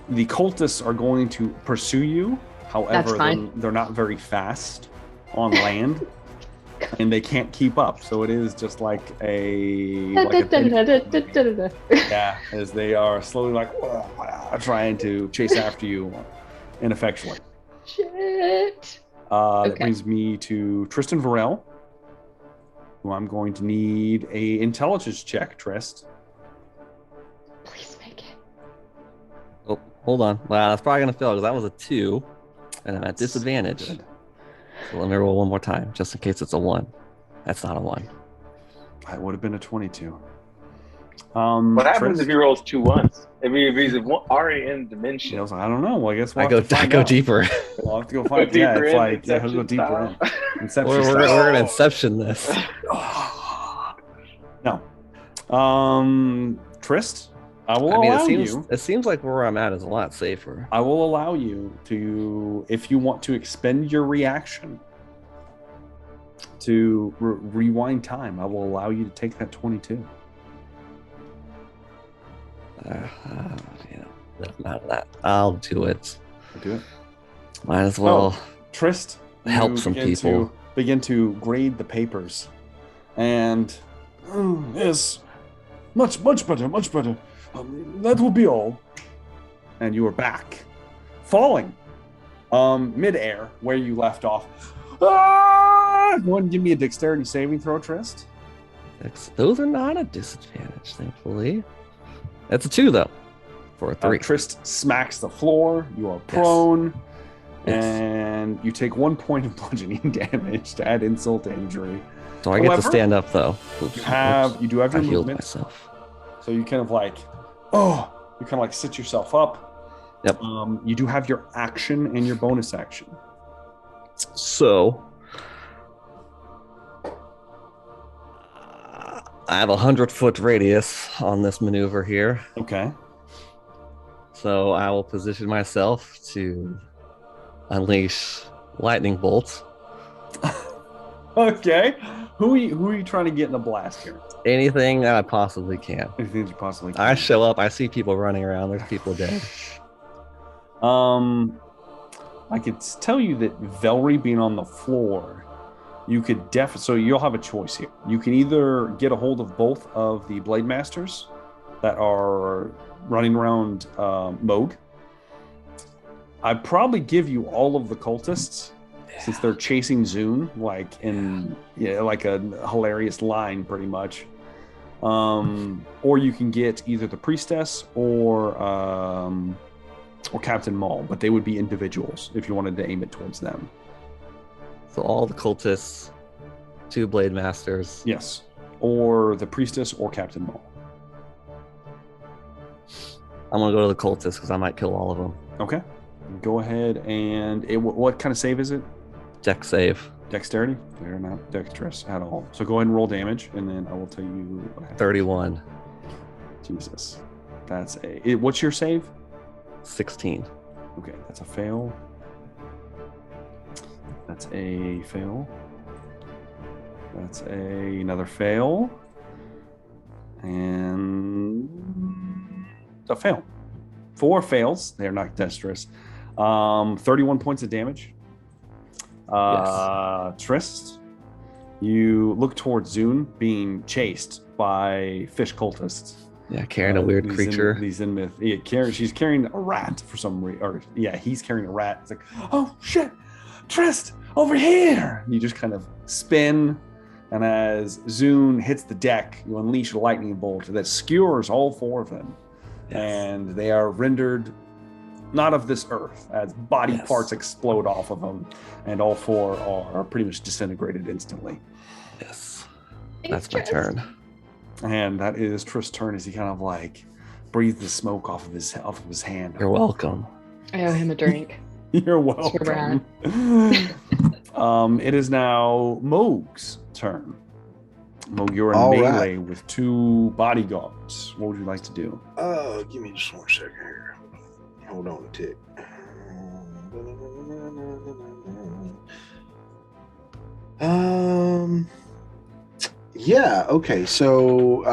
The cultists are going to pursue you. However, they're not very fast on land. And they can't keep up, so it is just as they are slowly trying to chase after you ineffectually. Shit. That brings me to Tristan Varel, who I'm going to need a intelligence check. Trist, please make it. Oh, hold on. Wow, that's probably gonna fail because that was a 2, and I'm at disadvantage. Good. So let me roll one more time, just in case it's a 1. That's not a 1. It would have been a 22. What happens if he rolls 2 1s? If he's already in dimension? I don't know. Well, I guess I go deeper. We'll have to go find. He'll go deeper in. Inception. We're gonna Inception this. No. Trist, I will allow you. It seems like where I'm at is a lot safer. I will allow you to, if you want to expend your reaction to rewind time, I will allow you to take that 22. Out of that, I'll do it. Do it. Might as well. Trist, help some people. Begin to grade the papers, and yes, much better. That will be all. and you are back, falling mid-air where you left off. Go ahead and give me a dexterity saving throw, Trist. Those are not a disadvantage, thankfully. That's a 2, though, for a 3. Trist smacks the floor. You are prone, and you take 1 point of bludgeoning damage to add insult to injury. So I get to stand up, though. You do have your movement. Myself. So you kind of sit yourself up. Yep. You do have your action and your bonus action. So I have 100-foot radius on this maneuver here. Okay. So I will position myself to unleash lightning bolts. Okay. Who are you trying to get in a blast here? Anything that I possibly can. Anything that you possibly can. I show up, I see people running around, there's people dead. I could tell you that Velree being on the floor, you could so you'll have a choice here. You can either get a hold of both of the Blade Masters that are running around Morag. I'd probably give you all of the cultists since they're chasing Zune like a hilarious line pretty much. Or you can get either the Priestess or Captain Maul, but they would be individuals if you wanted to aim it towards them. So all the cultists, 2 Blade Masters. Yes. Or the Priestess or Captain Maul. I'm going to go to the cultists because I might kill all of them. Okay. Go ahead and... what kind of save is it? Dex save. Dexterity? They're not dexterous at all. So go ahead and roll damage, and then I will tell you what happens. 31. Jesus. That's a... What's your save? 16. Okay, that's a fail. That's a fail. That's another fail. And a fail. 4 fails. They're not dexterous. 31 points of damage. Trist, you look towards Zune being chased by fish cultists. Yeah, carrying a weird creature. She's carrying a rat for some reason. He's carrying a rat. It's like, oh shit, Trist, over here! You just kind of spin, and as Zune hits the deck, you unleash a lightning bolt that skewers all 4 of them. Yes. And they are rendered not of this earth, as body parts explode off of them, and all 4 are pretty much disintegrated instantly. Yes. That's my turn. And that is Trist's turn as he kind of breathes the smoke off of his hand. You're welcome. I owe him a drink. You're welcome. It is now Moog's turn. Moog, you're in melee with 2 bodyguards. What would you like to do? Give me just 1 second here. Hold on a tick. Yeah, okay. So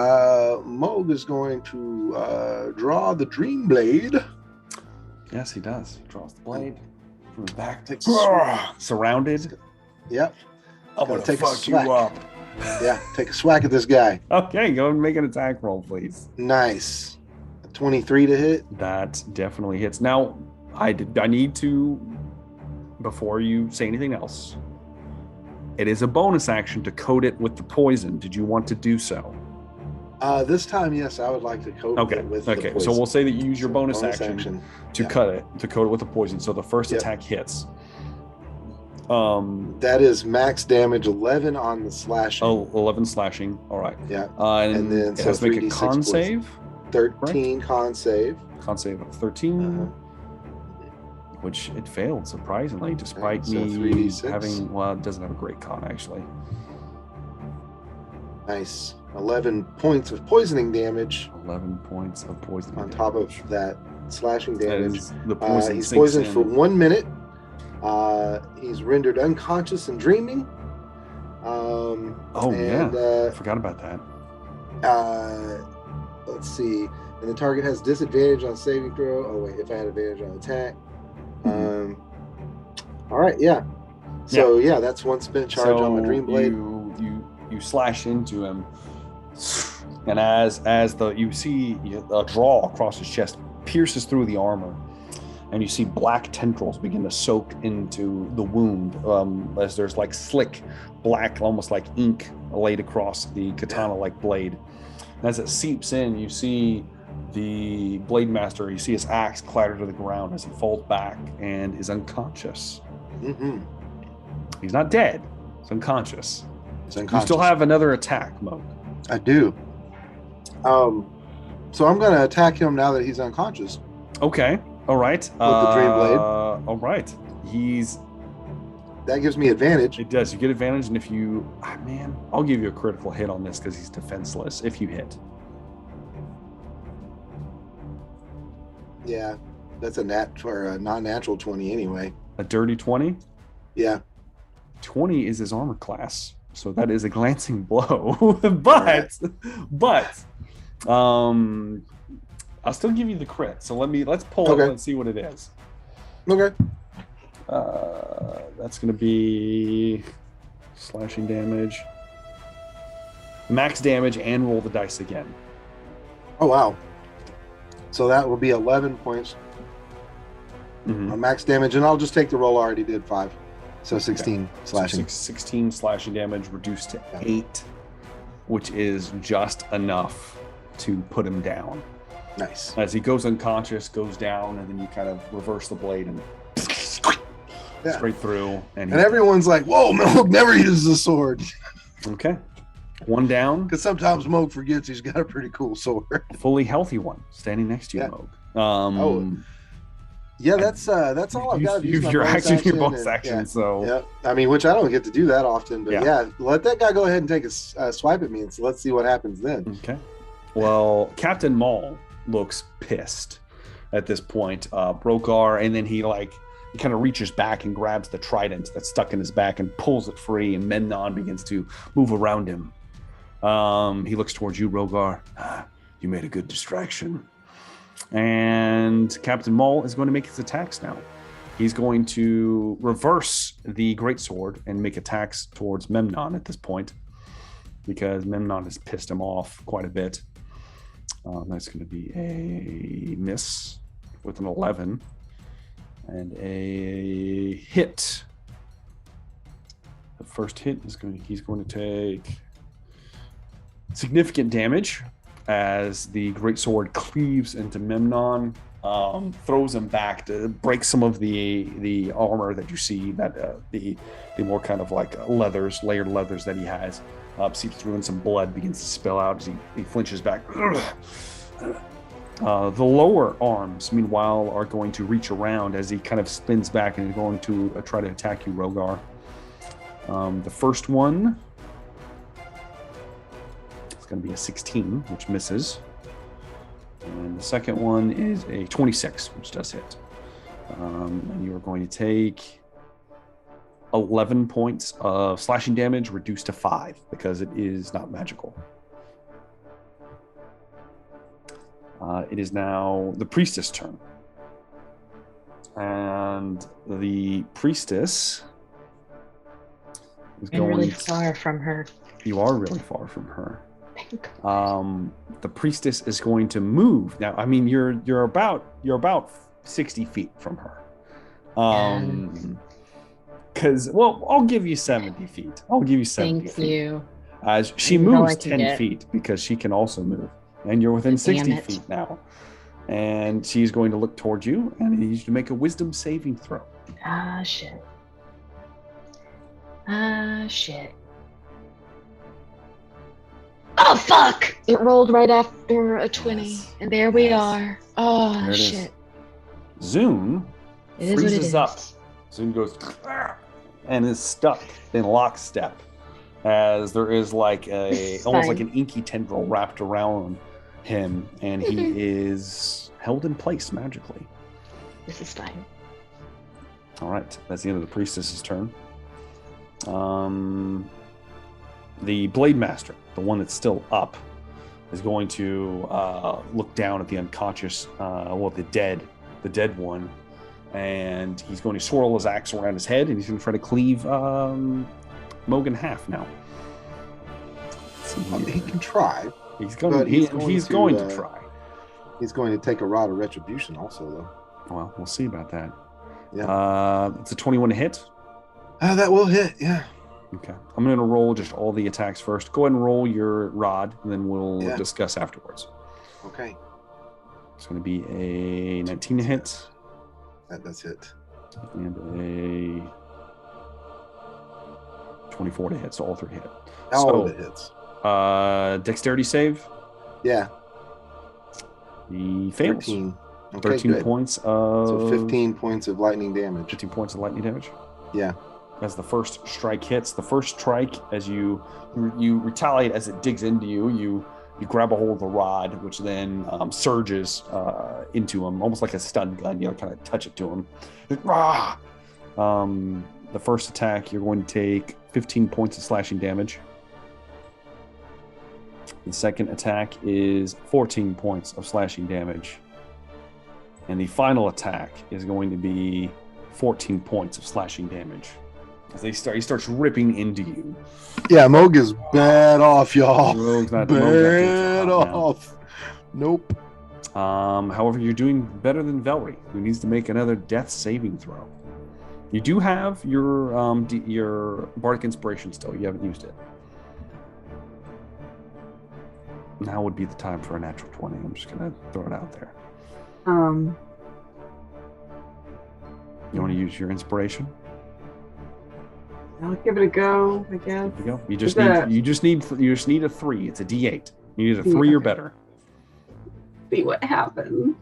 Moog is going to draw the Dream Blade. Yes, he does. He draws the blade from the back. Surrounded. Yep. I'm going to fuck you up. Yeah, take a swag at this guy. Okay, go and make an attack roll, please. Nice. 23 to hit. That definitely hits. Now, I need to, before you say anything else, it is a bonus action to coat it with the poison. Did you want to do so? This time, yes, I would like to coat it with the poison. So we'll say that you use your bonus action to coat it with the poison. So the first attack hits. That is max damage 11 on the slashing. Oh, 11 slashing. All right. Yeah. And then it has to make a con save. 13 con save. Con save of 13. Which it failed, surprisingly, despite me having... Well, it doesn't have a great con, actually. Nice. 11 points of poisoning damage. 11 points of poisoning on top of that slashing damage. The poison he's poisoned for 1 minute. He's rendered unconscious and dreaming. I forgot about that. Let's see. And the target has disadvantage on saving throw. Oh wait, if I had advantage on attack. All right, yeah. So that's 1 spent charge on my Dream Blade. You slash into him, and as you see a draw across his chest pierces through the armor, and you see black tendrils begin to soak into the wound as there's like slick black, almost like ink laid across the katana-like blade. And as it seeps in, you see the blade master, you see his axe clatter to the ground as he falls back and is unconscious. Mm-hmm. He's not dead. He's unconscious. He's unconscious. You still have another attack, Mo. I do. So I'm going to attack him now that he's unconscious. Okay. All right. With the Dream Blade. All right. That gives me advantage. It does. You get advantage, and if you... man, I'll give you a critical hit on this because he's defenseless if you hit. Yeah. That's a non-natural 20 anyway. A dirty 20? Yeah. 20 is his armor class, so that is a glancing blow. but I'll still give you the crit. So let's pull it and see what it is. Okay. That's going to be slashing damage, max damage, and roll the dice again. Oh wow! So that will be 11 points on max damage, and I'll just take the roll. I already did 5, so 16 slashing. 16 slashing damage reduced to 8, which is just enough to put him down. Nice. As he goes unconscious, goes down, and then you kind of reverse the blade and straight through. And everyone's like, "Whoa, Moog never uses a sword." Okay. One down. Because sometimes Moog forgets he's got a pretty cool sword. Fully healthy one standing next to you, Moog. Yeah, that's all I've got. Use your action, your bonus action. So yeah, I mean, which I don't get to do that often, but yeah, let that guy go ahead and take a swipe at me, and so let's see what happens then. Okay. Well, Captain Maul looks pissed at this point. Brogar, and then he kind of reaches back and grabs the trident that's stuck in his back and pulls it free, and Memnon begins to move around him. He looks towards you, Rogar. You made a good distraction. And Captain Maul is going to make his attacks now. He's going to reverse the greatsword and make attacks towards Memnon at this point, because Memnon has pissed him off quite a bit. That's going to be a miss with an 11 and a hit. The first hit is he's going to take significant damage as the greatsword cleaves into Memnon, throws him back to break some of the armor that you see, that the more kind of like layered leathers that he has. Seeps through, and some blood begins to spill out as he flinches back. The lower arms, meanwhile, are going to reach around as he kind of spins back and is going to try to attack you, Rogar. The first one is going to be a 16, which misses. And the second one is a 26, which does hit. And you are going to take 11 points of slashing damage, reduced to 5 because it is not magical. It is now the priestess' turn. And the priestess is going... really far from her. You are really far from her. The priestess is going to move. Now, I mean, you're about 60 feet from her. Because, I'll give you 70 feet. I'll give you 70 feet. Thank you. She moves 10 feet because she can also move. And you're within 60 feet now. And she's going to look towards you, and I need you to make a wisdom saving throw. Shit. Oh, fuck! It rolled right after a 20. And there we are. Oh, there shit. Zune freezes up. Zune goes... and is stuck in lockstep as there is almost like an inky tendril wrapped around him, and he is held in place magically. This is fine. All right, that's the end of the priestess's turn. The blade master, the one that's still up, is going to look down at the unconscious, the dead one. And he's going to swirl his axe around his head, and he's going to try to cleave Moog in half now. He can try. He's going to try. He's going to take a rod of retribution also, though. Well, we'll see about that. Yeah. It's a 21 to hit. That will hit, yeah. Okay. I'm going to roll just all the attacks first. Go ahead and roll your rod, and then we'll discuss afterwards. Okay. It's going to be a 19 to hit. That does hit. And a 24 to hit, so all 3 hit. All of it hits. Dexterity save. Yeah. He fails. 13. Okay, 13 good. points of... So 15 points of lightning damage. 15 points of lightning damage. Yeah. As the first strike hits, the first strike, as you retaliate as it digs into you, you grab a hold of the rod, which then surges into him, almost like a stun gun. You know, kind of touch it to him. The first attack, you're going to take 15 points of slashing damage. The second attack is 14 points of slashing damage. And the final attack is going to be 14 points of slashing damage. As he starts ripping into you. Yeah, Moog is bad off, y'all. Moog's not bad off. Nope. However, you're doing better than Velree, who needs to make another death saving throw. You do have your Bardic Inspiration still. You haven't used it. Now would be the time for a natural 20. I'm just going to throw it out there. You want to use your inspiration? I'll give it a go, I guess. There you go. You just need a 3. It's a D8. You need a 3 or better. See what happens.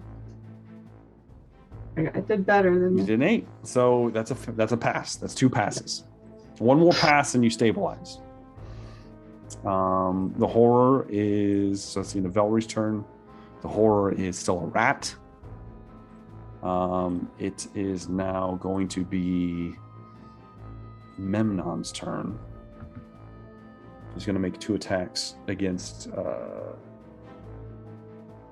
I did better than you did an 8. So that's a pass. That's 2 passes. One more pass and you stabilize. The horror is, so let's see, the Velree's turn. The horror is still a rat. It is now going to be Memnon's turn. He's going to make 2 attacks against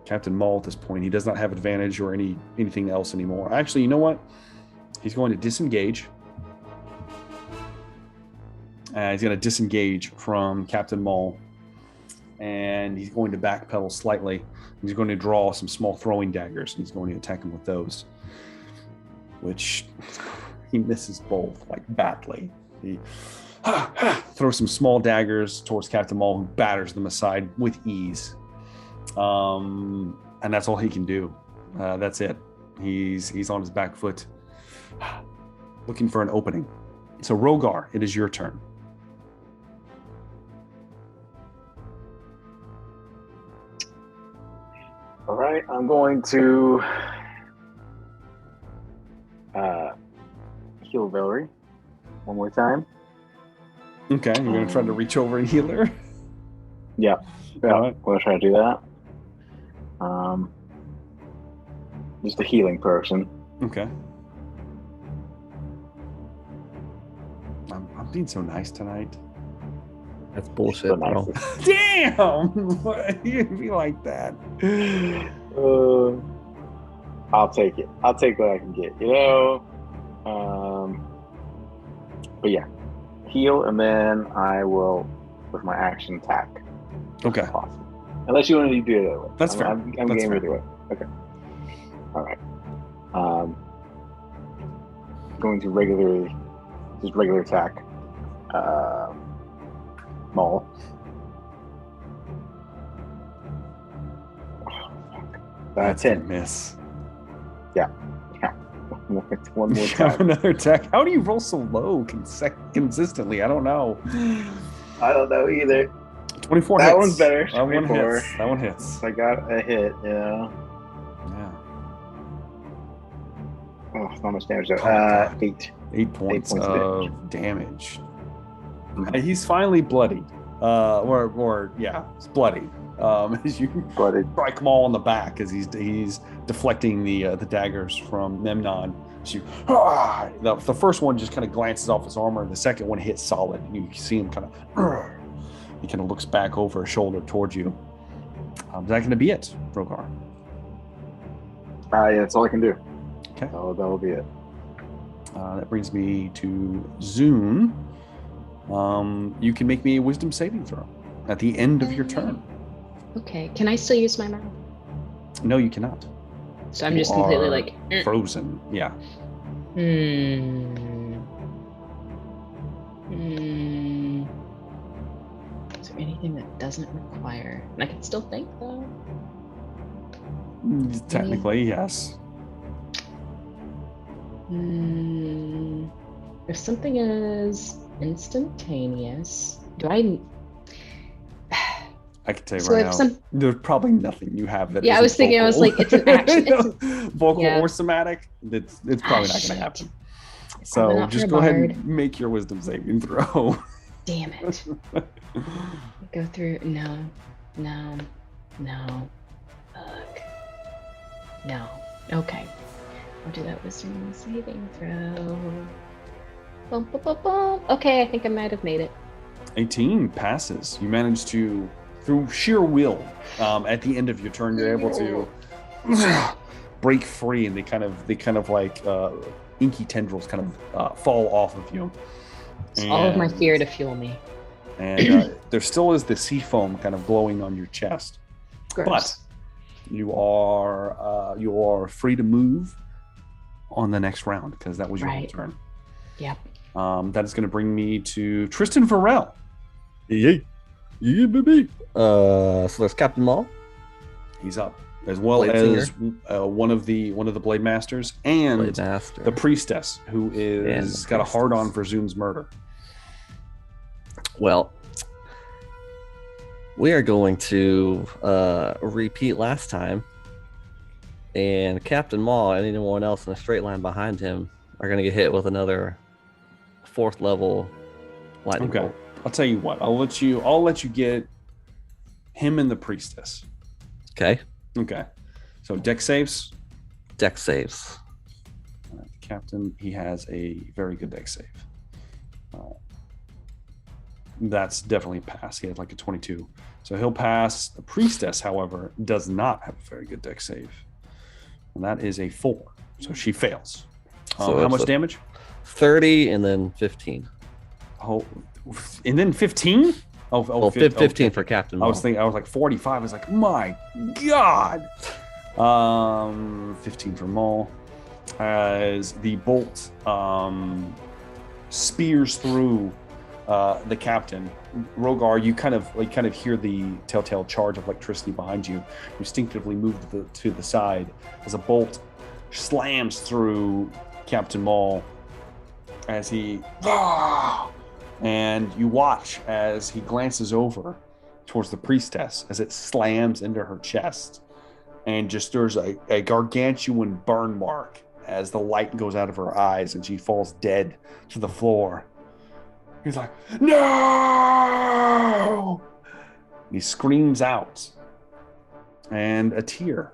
Captain Maul at this point. He does not have advantage or anything else anymore. Actually, you know what? He's going to disengage. He's going to disengage from Captain Maul. And he's going to backpedal slightly. He's going to draw some small throwing daggers. And he's going to attack him with those. Which he misses both, like, badly. He throws some small daggers towards Captain Maul, who batters them aside with ease. And that's all he can do. That's it. He's on his back foot, looking for an opening. So, Rogar, it is your turn. All right, I'm going to heal Velree one more time. Okay, you're going to try to reach over and heal her? Yeah, right. I'm going to try to do that. Just a healing person. Okay. I'm being so nice tonight. That's bullshit, So bro. nice. Damn! You'd be like that. I'll take it. I'll take what I can get, you know? But yeah, heal, and then I will, with my action, attack. Okay. Awesome. Unless you want to do it the other way. That's fair. I'm That's game fair. either way. Okay. All right. Going to regular attack. Maul. That's 10. a miss. Yeah. One more time. Another attack. How do you roll so low consistently? I don't know. I don't know either. 24 That hits. one's better. That one 24. hits. That one hits. I got a hit, yeah. Yeah. Oh, not much damage though. God. 8. 8 points points of of damage. He's finally bloodied. It's bloodied. As you Blooded. strike Maul on the back as he's deflecting the daggers from Memnon. So the first one just kind of glances off his armor, and the second one hits solid. You see him kind of. He kind of looks back over his shoulder towards you. Is that going to be it, Rogar? Yeah, that's all I can do. Okay. That will be it. That brings me to Zune. You can make me a wisdom saving throw at the end of your turn. Okay, can I still use my mouth? No, you cannot. So I'm You just completely are like frozen. Yeah. Is there anything that doesn't require? And I can still think though. Technically, yes. If something is instantaneous, do I? I can tell you So right if now, there's probably nothing you have that. Yeah, I was isn't thinking, I was vocal. like, it's an action. You It's know, vocal yeah. or somatic. It's probably not going Shit. to happen. Probably So not just for a go ahead bard. and make your wisdom saving throw. Damn it. Go through. No. Fuck. No. Okay. I'll do that wisdom saving throw. Bum, bum, bum, bum. Okay, I think I might have made it. 18 passes. You manage to, through sheer will, at the end of your turn, you're able to break free, and they kind of like inky tendrils kind of fall off of you. It's all of my fear to fuel me. And there still is the sea foam kind of glowing on your chest. Gross. But you are free to move on the next round because that was your whole turn. Yep. That is going to bring me to Tristan Varel. Yeah, baby. So there's Captain Maul. He's up, as well Blade as Singer. one of the Blade Masters and Blade Master. the Priestess, who is got a hard on for Zoom's murder. Well, we are going to repeat last time, and Captain Maul and anyone else in a straight line behind him are going to get hit with another 4th level lightning bolt. I'll tell you what. I'll let you get him and the Priestess. Okay. So deck saves. Deck saves. The Captain, he has a very good deck save. That's definitely a pass. He had like a 22. So he'll pass. The Priestess, however, does not have a very good deck save. And that is a 4. So she fails. So how much damage? 30 and then 15. Oh, and then 15? Well, 15 for Captain Maul. I was like 45. I was like, my God. 15 for Maul. As the bolt spears through the Captain. Rogar, you kind of hear the telltale charge of electricity behind you. You instinctively move to the side as a bolt slams through Captain Maul as he and you watch as he glances over towards the Priestess as it slams into her chest, and just there's a gargantuan burn mark as the light goes out of her eyes and she falls dead to the floor. He's like, no! And he screams out, and a tear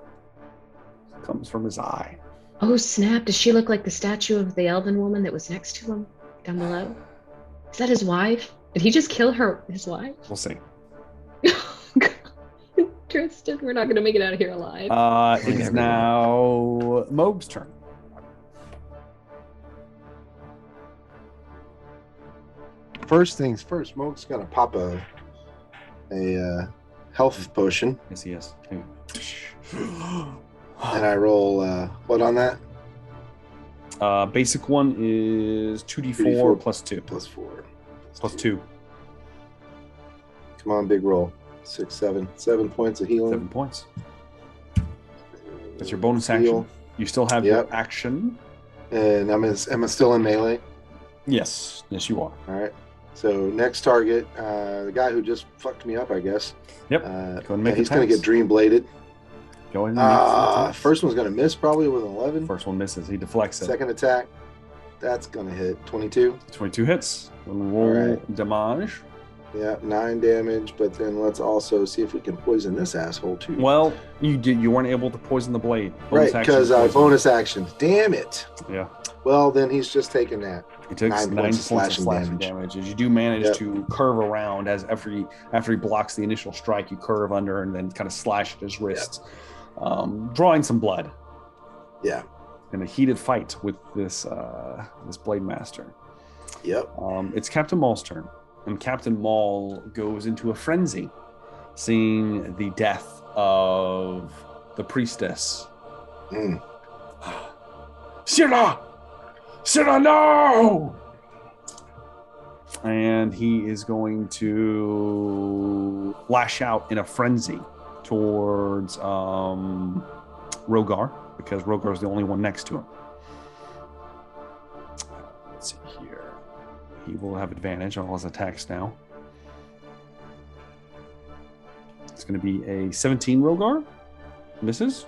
comes from his eye. Oh snap! Does she look like the statue of the elven woman that was next to him down below? Is that his wife? Did he just kill his wife? We'll see. Tristan, we're not gonna make it out of here alive. It is now Moog's turn. First things first, Moog's gonna pop a health potion. Yes, he is. And I roll what on that? Basic one is 2d4 2d4 plus 2. Plus 4. Plus 2. Come on, big roll. 6, 7. 7 points of healing. 7 points. That's your bonus action. You still have your action. And am I still in melee? Yes. Yes, you are. All right. So next target, the guy who just fucked me up, I guess. Yep. Go ahead and make he's going to get dream bladed. Go ahead and make first one's going to miss probably with an 11. First one misses. He deflects it. Second attack, that's going to hit 22. 22 hits. Roll damage. Yeah, 9 damage. But then let's also see if we can poison this asshole too. Well, you weren't able to poison the blade. Right, because bonus action. Damn it. Yeah. Well, then he's just taking that. He takes 9 points of slashing damage. As you do manage to curve around, as after he blocks the initial strike, you curve under and then kind of slash at his wrists, drawing some blood. Yeah. In a heated fight with this Blade Master. Yep. It's Captain Maul's turn, and Captain Maul goes into a frenzy, seeing the death of the priestess. Sira! Sira, no! And he is going to lash out in a frenzy towards Rogar, because Rogar is the only one next to him. Let's see here. He will have advantage on all his attacks now. It's going to be a 17 Rogar. Misses.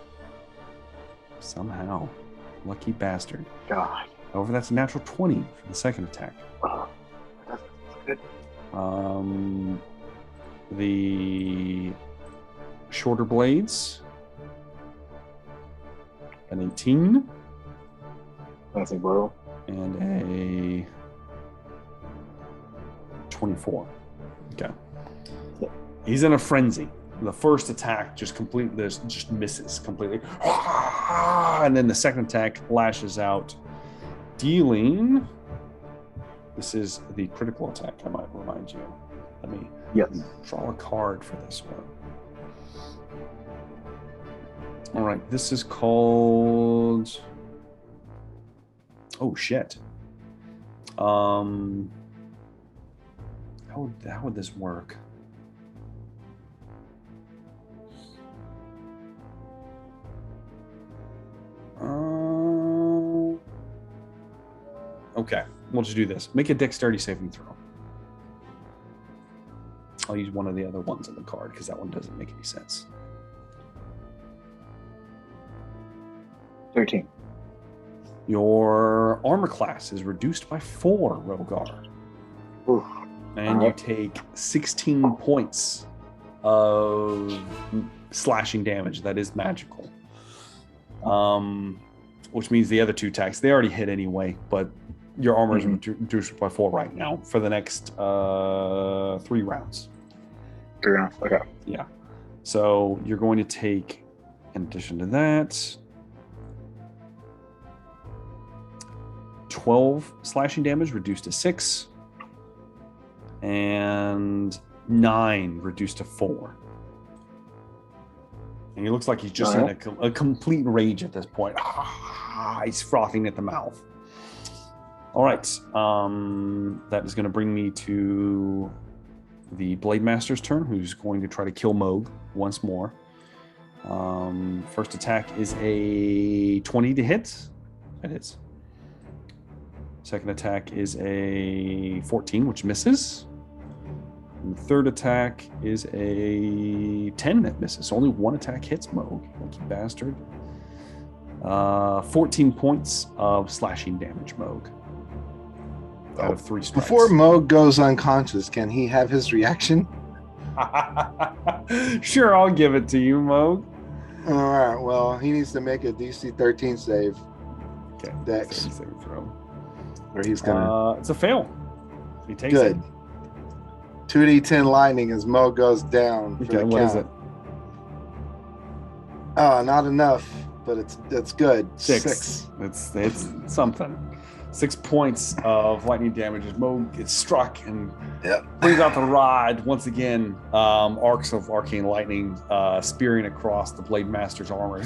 Somehow. Lucky bastard. God. However, that's a natural 20 for the second attack. Oh, that's good. The shorter blades. An 18. That's a blow. And a 24. Okay. He's in a frenzy. The first attack just misses completely. And then the second attack lashes out, dealing. This is the critical attack, I might remind you. Let me draw a card for this one. All right, this is called. Oh shit. How would this work? Okay, we'll just do this. Make a dexterity saving throw. I'll use one of the other ones on the card because that one doesn't make any sense. 13. Your armor class is reduced by 4, Rogar. Oof. And you take 16 points of slashing damage. That is magical. Which means the other 2 attacks, they already hit anyway, but your armor is reduced by 4 right now for the next 3 rounds. 3 rounds, okay. Yeah. So you're going to take, in addition to that, 12 slashing damage reduced to 6, and 9 reduced to 4. And he looks like he's just in a complete rage at this point. He's frothing at the mouth. All right. That is going to bring me to the Blade Master's turn, who's going to try to kill Morag once more. First attack is a 20 to hit. That is. Second attack is a 14, which misses. And the third attack is a 10 that misses. So only 1 attack hits Morag. Lucky bastard. 14 points of slashing damage, Morag. Out of 3 strikes. Before Morag goes unconscious, can he have his reaction? Sure, I'll give it to you, Morag. All right. Well, he needs to make a DC 13 save. Okay. Dex. Saving throw. Or he's gonna. It's a fail. He takes Good. it. 2d10 lightning as Mo goes down. Okay, what is it? Oh, not enough, but it's good. 6. It's something. 6 points of lightning damage as Mo gets struck and brings out the rod once again. Arcs of arcane lightning spearing across the Blade Master's armor.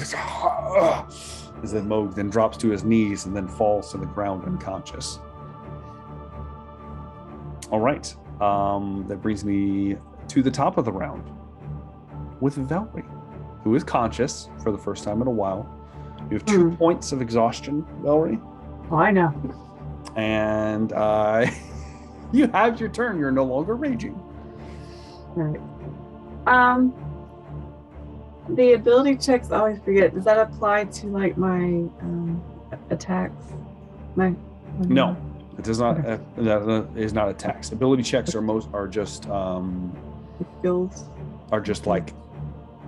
As then Mo then drops to his knees and then falls to the ground unconscious. All right. That brings me to the top of the round with Velree, who is conscious for the first time in a while. You have 2 points of exhaustion, Velree. Oh, I know. And you have your turn. You're no longer raging. Right. The ability checks, I always forget. Does that apply to like my attacks? No, it does not. That is not attacks. Ability checks are just skills. Are just like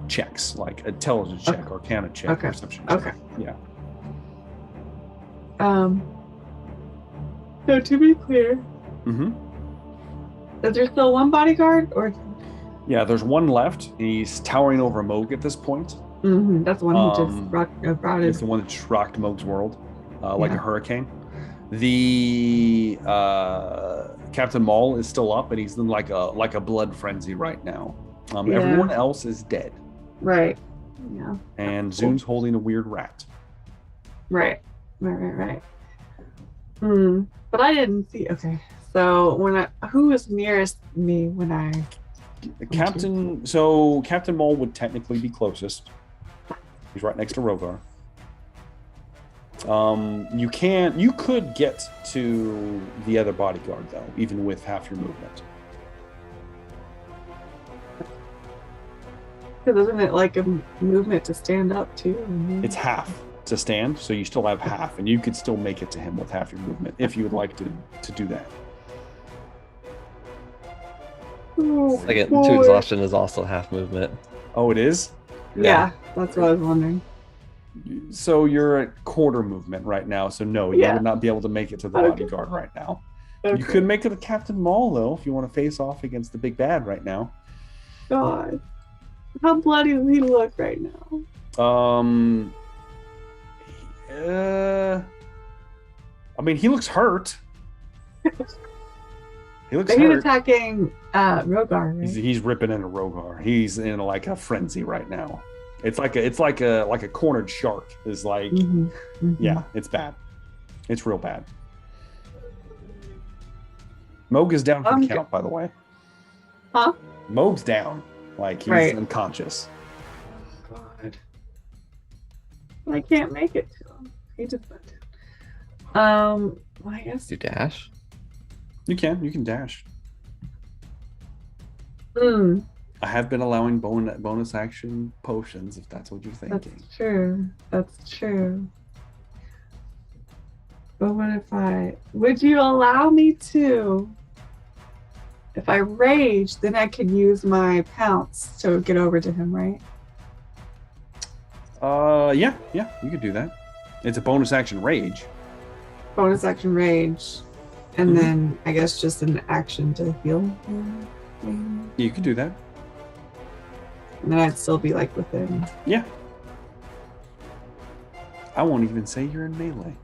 checks, like intelligence check, arcana check, perception check. Okay. Yeah. So to be clear, is there still 1 bodyguard or? Yeah, there's 1 left. He's towering over Morag at this point. That's the one who just brought his. It's the one that just rocked Mog's world like a hurricane. The Captain Maul is still up, and he's in like a blood frenzy right now. Everyone else is dead. Right. Yeah. And Cool. Zune's holding a weird rat. Right. But I didn't see. Okay. So who was nearest me when I? Captain Maul would technically be closest. He's right next to Rogar. You could get to the other bodyguard though, even with half your movement. Because isn't it like a movement to stand up too? It's half to stand, so you still have half, and you could still make it to him with half your movement if you would like to do that. Second, to exhaustion is also half movement. Oh, it is? Yeah, that's what I was wondering. So you're at quarter movement right now, so no, you would not be able to make it to the bodyguard right now. Okay. You could make it to Captain Maul, though, if you want to face off against the big bad right now. God. How bloody does he look right now? I mean, he looks hurt. He looks He's hurt. attacking Rogar, right? He's ripping into Rogar. He's in like a frenzy right now. It's like a cornered shark. Is like, yeah, it's bad. It's real bad. Moog is down for the count, by the way. Huh? Moog's down. Like, he's unconscious. God. I can't make it to him. He just went down. Well, I guess. You dash? You can dash. I have been allowing bonus action potions, if that's what you're thinking. That's true. But what would you allow me to? If I rage, then I could use my pounce to get over to him, right? Yeah, you could do that. It's a bonus action rage. Bonus action rage. And then I guess just an action to heal him. You could do that. And then I'd still be like within. Yeah. I won't even say you're in melee.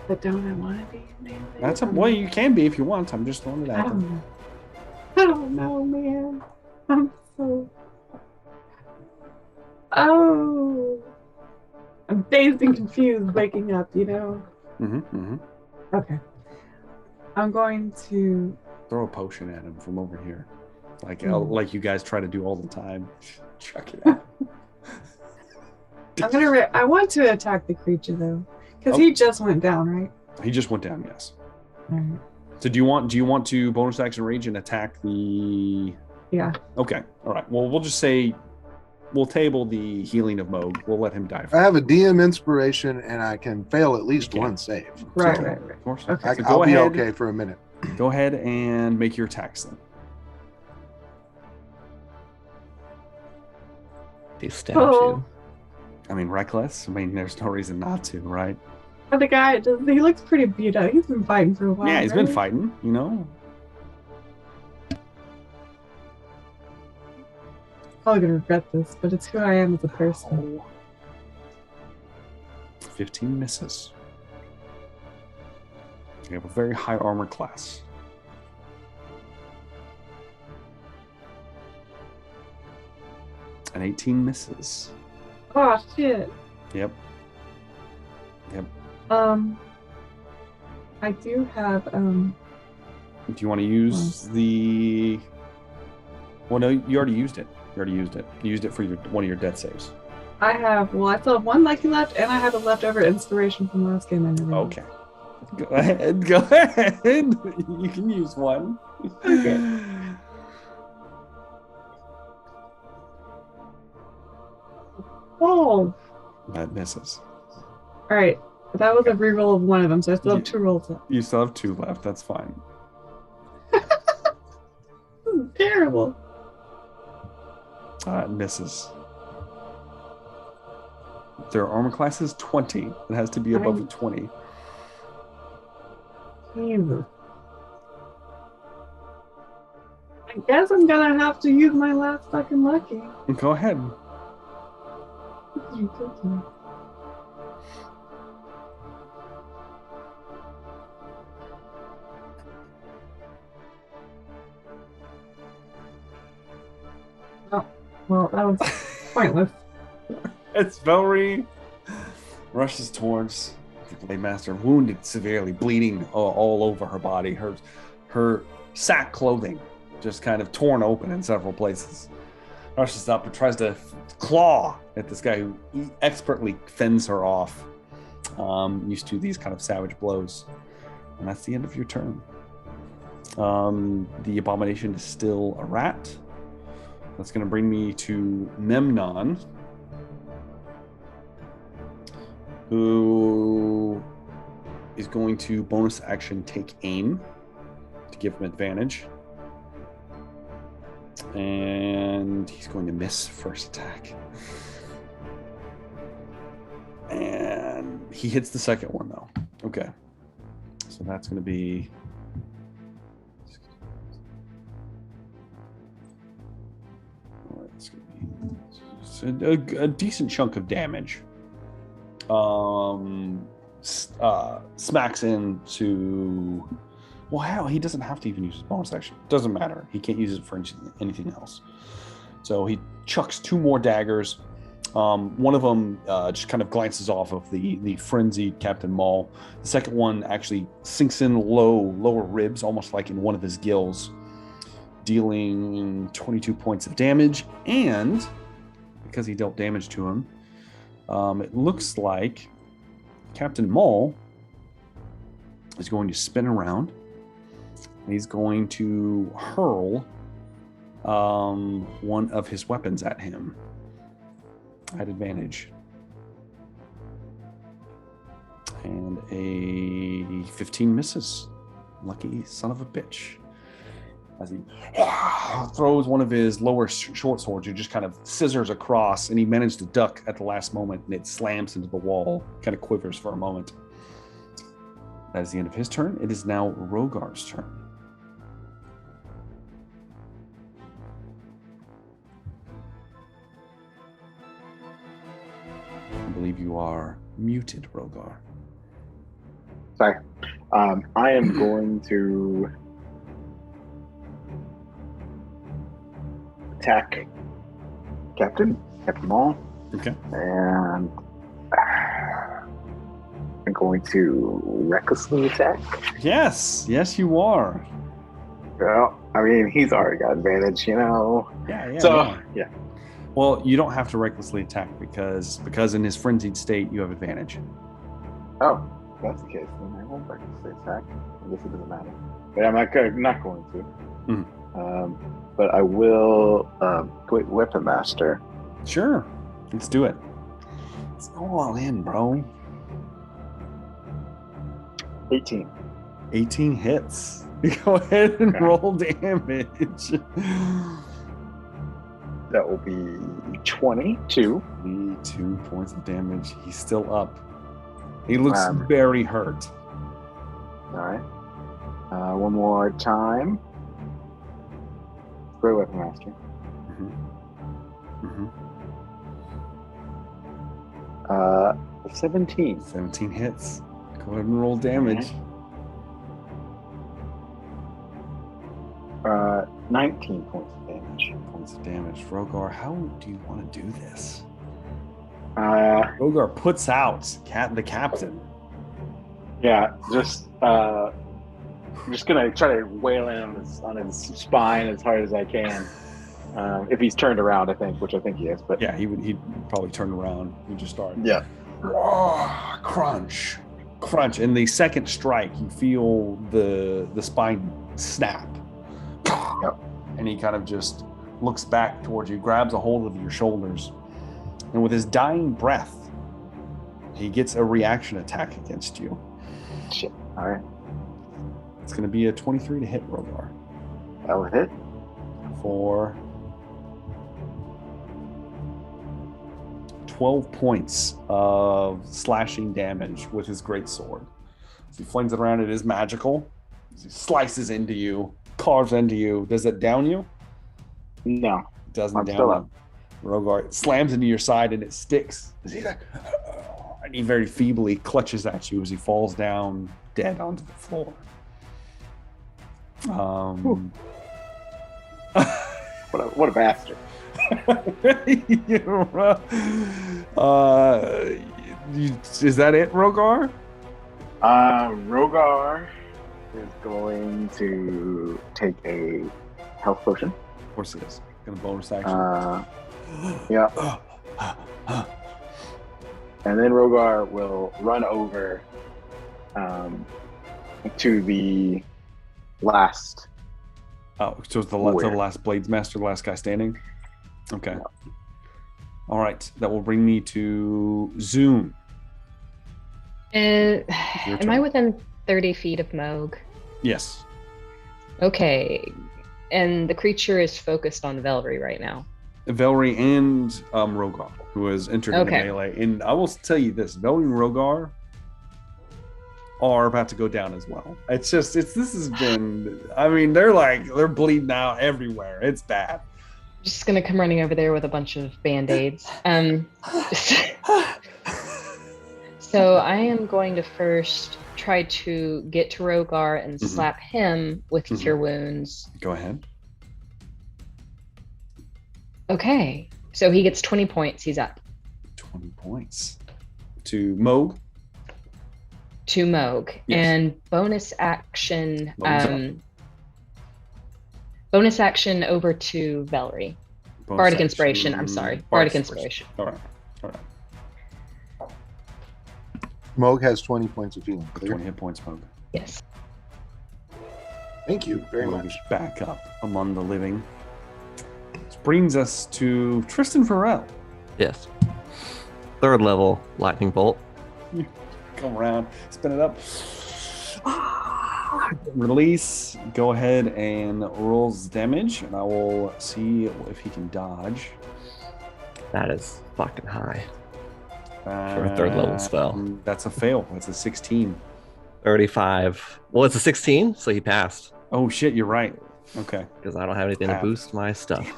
But don't I want to be in melee? That's you can be if you want. I'm just throwing it out there. I don't know, man. I'm so. Oh. I'm dazed and confused waking up, you know? Okay. I'm going to throw a potion at him from over here. Like you guys try to do all the time. Chuck it out. I want to attack the creature though. Because he just went down, right? He just went down, yes. Right. So do you want to bonus action rage and attack the Yeah. Okay. All right. Well, we'll just say we'll table the healing of Moog. We'll let him die. I have a DM inspiration, and I can fail at least one save. Right. Of course. Okay. So I'll be okay for a minute. Go ahead and make your attacks then. He stabbed you. I mean, reckless. I mean, there's no reason not to, right? But the guy, he looks pretty beat up. He's been fighting for a while. Yeah, he's been fighting, you know. Probably gonna regret this, but it's who I am as a person. 15 misses. You have a very high armor class. And 18 misses. Oh shit. Yep. I do have Do you want to use the? Well, no, you already used it. You used it for one of your death saves. I still have one lucky left, and I have a leftover inspiration from last game. Okay. Go ahead. You can use one. Okay. Oh. That misses. All right. That was a reroll of one of them, so I still have 2 rolls left. You still have 2 left. That's fine. This is terrible. It misses. Their armor class is 20. It has to be above 20. Jesus. I guess I'm gonna have to use my last fucking lucky. Go ahead. This is ridiculous. Oh, well, that was pointless. It's Velree rushes towards the Blade Master, wounded severely, bleeding all over her body. Her sack clothing just kind of torn open in several places. Rushes up and tries to claw at this guy who expertly fends her off. Used to these kind of savage blows. And that's the end of your turn. The abomination is still a rat. That's going to bring me to Memnon, who is going to bonus action take aim to give him advantage. And he's going to miss first attack. And he hits the second one, though. Okay. So that's going to be... It's a decent chunk of damage. Smacks into... Well, hell, he doesn't have to even use his bonus action. Doesn't matter. He can't use it for anything else. So he chucks two more daggers. One of them just kind of glances off of the frenzied Captain Maul. The second one actually sinks in lower ribs, almost like in one of his gills, dealing 22 points of damage. And because he dealt damage to him, it looks like Captain Maul is going to spin around. He's going to hurl one of his weapons at him at advantage. And a 15 misses. Lucky son of a bitch. As he throws one of his lower short swords, you just kind of scissors across, and he managed to duck at the last moment, and it slams into the wall, kind of quivers for a moment. That is the end of his turn. It is now Rogar's turn. I believe you are muted, Rogar. Sorry. I am going to attack Captain Maul. Okay. And I'm going to recklessly attack. Yes, you are. Well, I mean, he's already got advantage, you know. Yeah. So, yeah. Well, you don't have to recklessly attack because in his frenzied state, you have advantage. Oh, if that's the case, then I won't recklessly attack. I guess it doesn't matter. But I'm not going to. Mm. But I will quit Weapon Master. Sure. Let's do it. Let's go all in, bro. 18. 18 hits. Go ahead and roll damage. That will be 22. 22 points of damage. He's still up. He looks very hurt. All right. One more time. Great Weapon Master. Mm-hmm. 17. 17 hits. Go ahead and roll damage. 19 points of damage. Points of damage. Rogar, how do you want to do this? Rogar puts out the captain. Yeah, I'm just gonna try to wail in on his spine as hard as I can. If he's turned around, I think, which I think he is. But yeah, he'd probably turn around. He'd just start. Yeah. Crunch. And the second strike, you feel the spine snap. Yep. And he kind of just looks back towards you, grabs a hold of your shoulders, and with his dying breath, he gets a reaction attack against you. Shit. All right. It's going to be a 23 to hit, Rogar. That will hit. For 12 points of slashing damage with his greatsword. As he flings it around, it is magical. As he slices into you, carves into you. Does it down you? No. It doesn't down you. Rogar slams into your side and it sticks. And he very feebly clutches at you as he falls down dead onto the floor. What a bastard. Is that it, Rogar? Rogar is going to take a health potion. Of course it is. Gonna bonus action. Yeah. And then Rogar will run over to the last. Oh, so it's the last Blades Master, the last guy standing? Okay. Yeah. All right. That will bring me to Zoom. Am turn. I within 30 feet of Morag? Yes. Okay. And the creature is focused on Velree right now. Velree and Rogar, who has entered into melee. And I will tell you this, Velree and Rogar are about to go down as well. This has been, I mean, they're bleeding out everywhere. It's bad. Just gonna come running over there with a bunch of band-aids. So I am going to first try to get to Rogar and slap him with Cure Wounds. Go ahead. Okay, so he gets 20 points. He's up. 20 points. To Morag? To Morag. Yes. And bonus action over to Velree. Bardic Inspiration, I'm sorry. Bardic Inspiration. All right. Morag has 20 points of healing. 20 hit points, Morag. Yes. Thank you very Morag much. is back up among the living. This brings us to Tristan Farrell. Yes. 3rd level lightning bolt. Come around, spin it up. Release. Go ahead and rolls damage, and I will see if he can dodge. That is fucking high for a 3rd level spell. That's a fail. That's a 16. 35. Well, it's a 16, so he passed. Oh shit, you're right. Okay. Because I don't have anything to boost my stuff.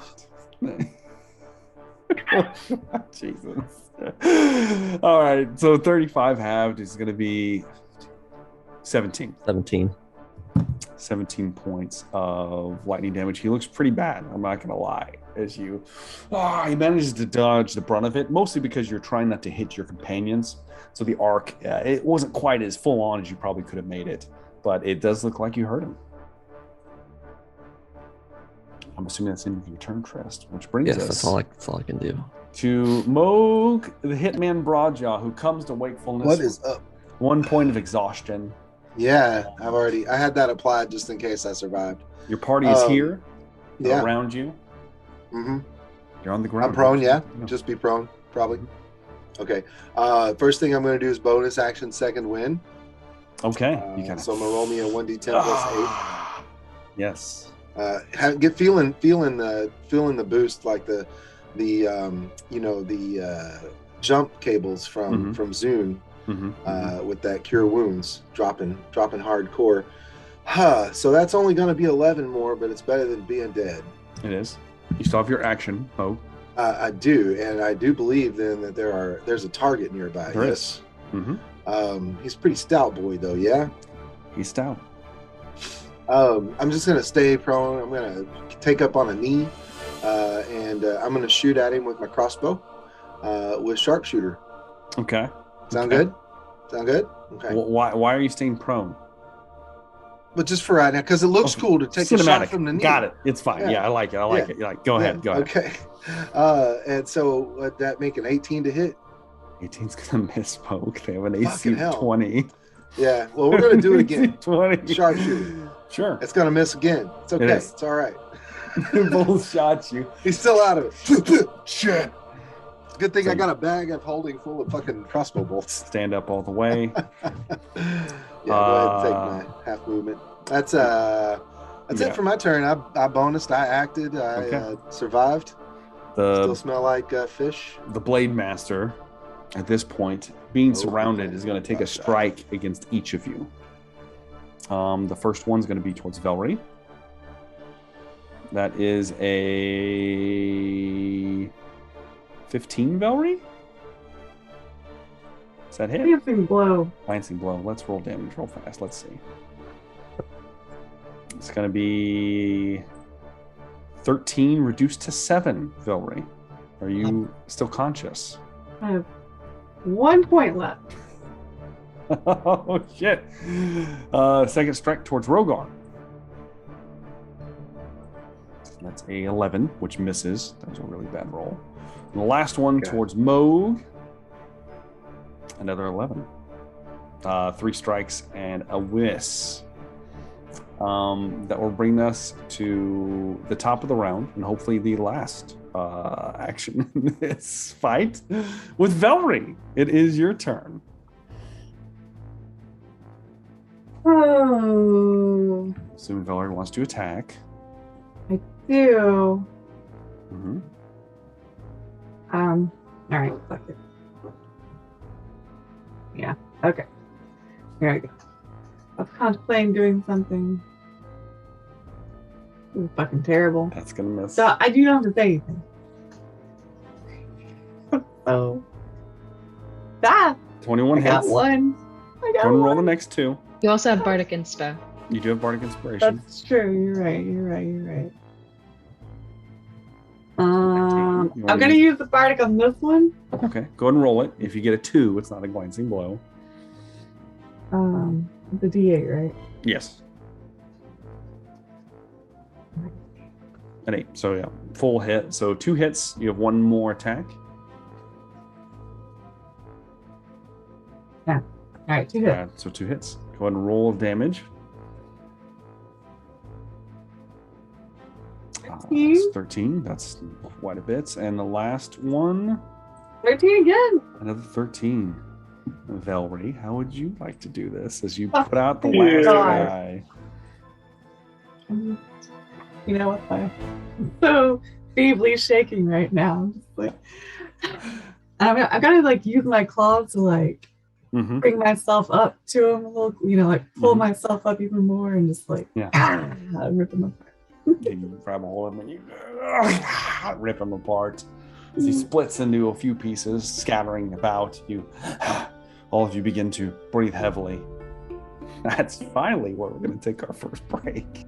Jesus. All right, so 35 halved is going to be 17. 17 points of lightning damage. He looks pretty bad, I'm not going to lie. He manages to dodge the brunt of it, mostly because you're trying not to hit your companions. So the arc, it wasn't quite as full on as you probably could have made it, but it does look like you hurt him. I'm assuming that's in your turn, Trist, which brings us. That's all I can do. To Morag, the Hitman Broadjaw, who comes to wakefulness. What is up? 1 point of exhaustion. Yeah, I had that applied just in case I survived. Your party is here, yeah, around you. Mm-hmm. You're on the ground. I'm prone, yeah. Just be prone, probably. Okay. First thing I'm going to do is bonus action, second win. Okay. So I'm going to roll me a 1d10 plus 8. Yes. Feeling the boost, like the jump cables from Zune. With that Cure Wounds dropping hardcore. So that's only going to be 11 more, but it's better than being dead. It is. You still have your action, Mo. I do, and I do believe then that there's a target nearby. There is. He's a pretty stout boy, though. Yeah. He's stout. I'm just going to stay prone. I'm going to take up on a knee, and I'm going to shoot at him with my crossbow with sharpshooter. Okay. Sound good? Sound good? Okay. Well, why are you staying prone? But just for right now, because it looks cool to take a shot from the knee. Got it. It's fine. Yeah, I like it. I like it. You're like, go ahead. Okay. And so would that make an 18 to hit? 18's gonna miss, Poke. They have an AC of 20. Yeah. Well, we're gonna do it again. 20. Sharpshooter. Sure. It's gonna miss again. It's okay. It's all right. Both shots you. He's still out of it. Shit. Good thing I got a bag of holding full of fucking crossbow bolts. Stand up all the way. Go ahead and take my half movement. That's it for my turn. I bonused. I acted. I survived. Still smell like fish. The Blade Master, at this point, being surrounded, is going to take a strike against each of you. The first one's going to be towards Velree. That is a 15, Velree? Is that hit? Lancing blow. Lancing blow. Let's roll damage real fast. Let's see. It's going to be 13 reduced to 7, Velree. Are you still conscious? I have 1 point left. Oh, shit. Second strike towards Rogar. That's a 11, which misses. That was a really bad roll. And the last one towards Moog. Another 11. 3 strikes and a miss. That will bring us to the top of the round and hopefully the last action in this fight with Velree. It is your turn. Oh, Assuming Velree wants to attack. I do. Mm-hmm. All right, fuck it. Yeah, okay. Here I go. I was contemplating doing something. It was fucking terrible. That's going to miss. So I do not have to say anything. So that 21 I hits. got one. I got Go and roll one. the next 2. You also have Bardic Inspo. You do have Bardic Inspiration. That's true. You're right. You're right. You're right. You I'm wanna gonna use the Bardic on this one. Okay, go ahead and roll it. If you get a 2, it's not a glancing blow. The D8, right? Yes. An 8. So yeah, full hit. So 2 hits. You have 1 more attack. All right, 2 hits. So 2 hits. Go ahead and roll damage. 13. 13. That's quite a bit. And the last one, 13 again. another 13. Velree, how would you like to do this as you put out the Yeah. last guy? You know what? I'm so feebly shaking right now. I'm just like, I gotta like use my claws to like Mm-hmm. bring myself up to him a little, like pull myself up even more and just like rip him apart. You grab a hold of him and you rip him apart. As he splits into a few pieces, scattering about. All of you begin to breathe heavily. That's finally where we're going to take our first break.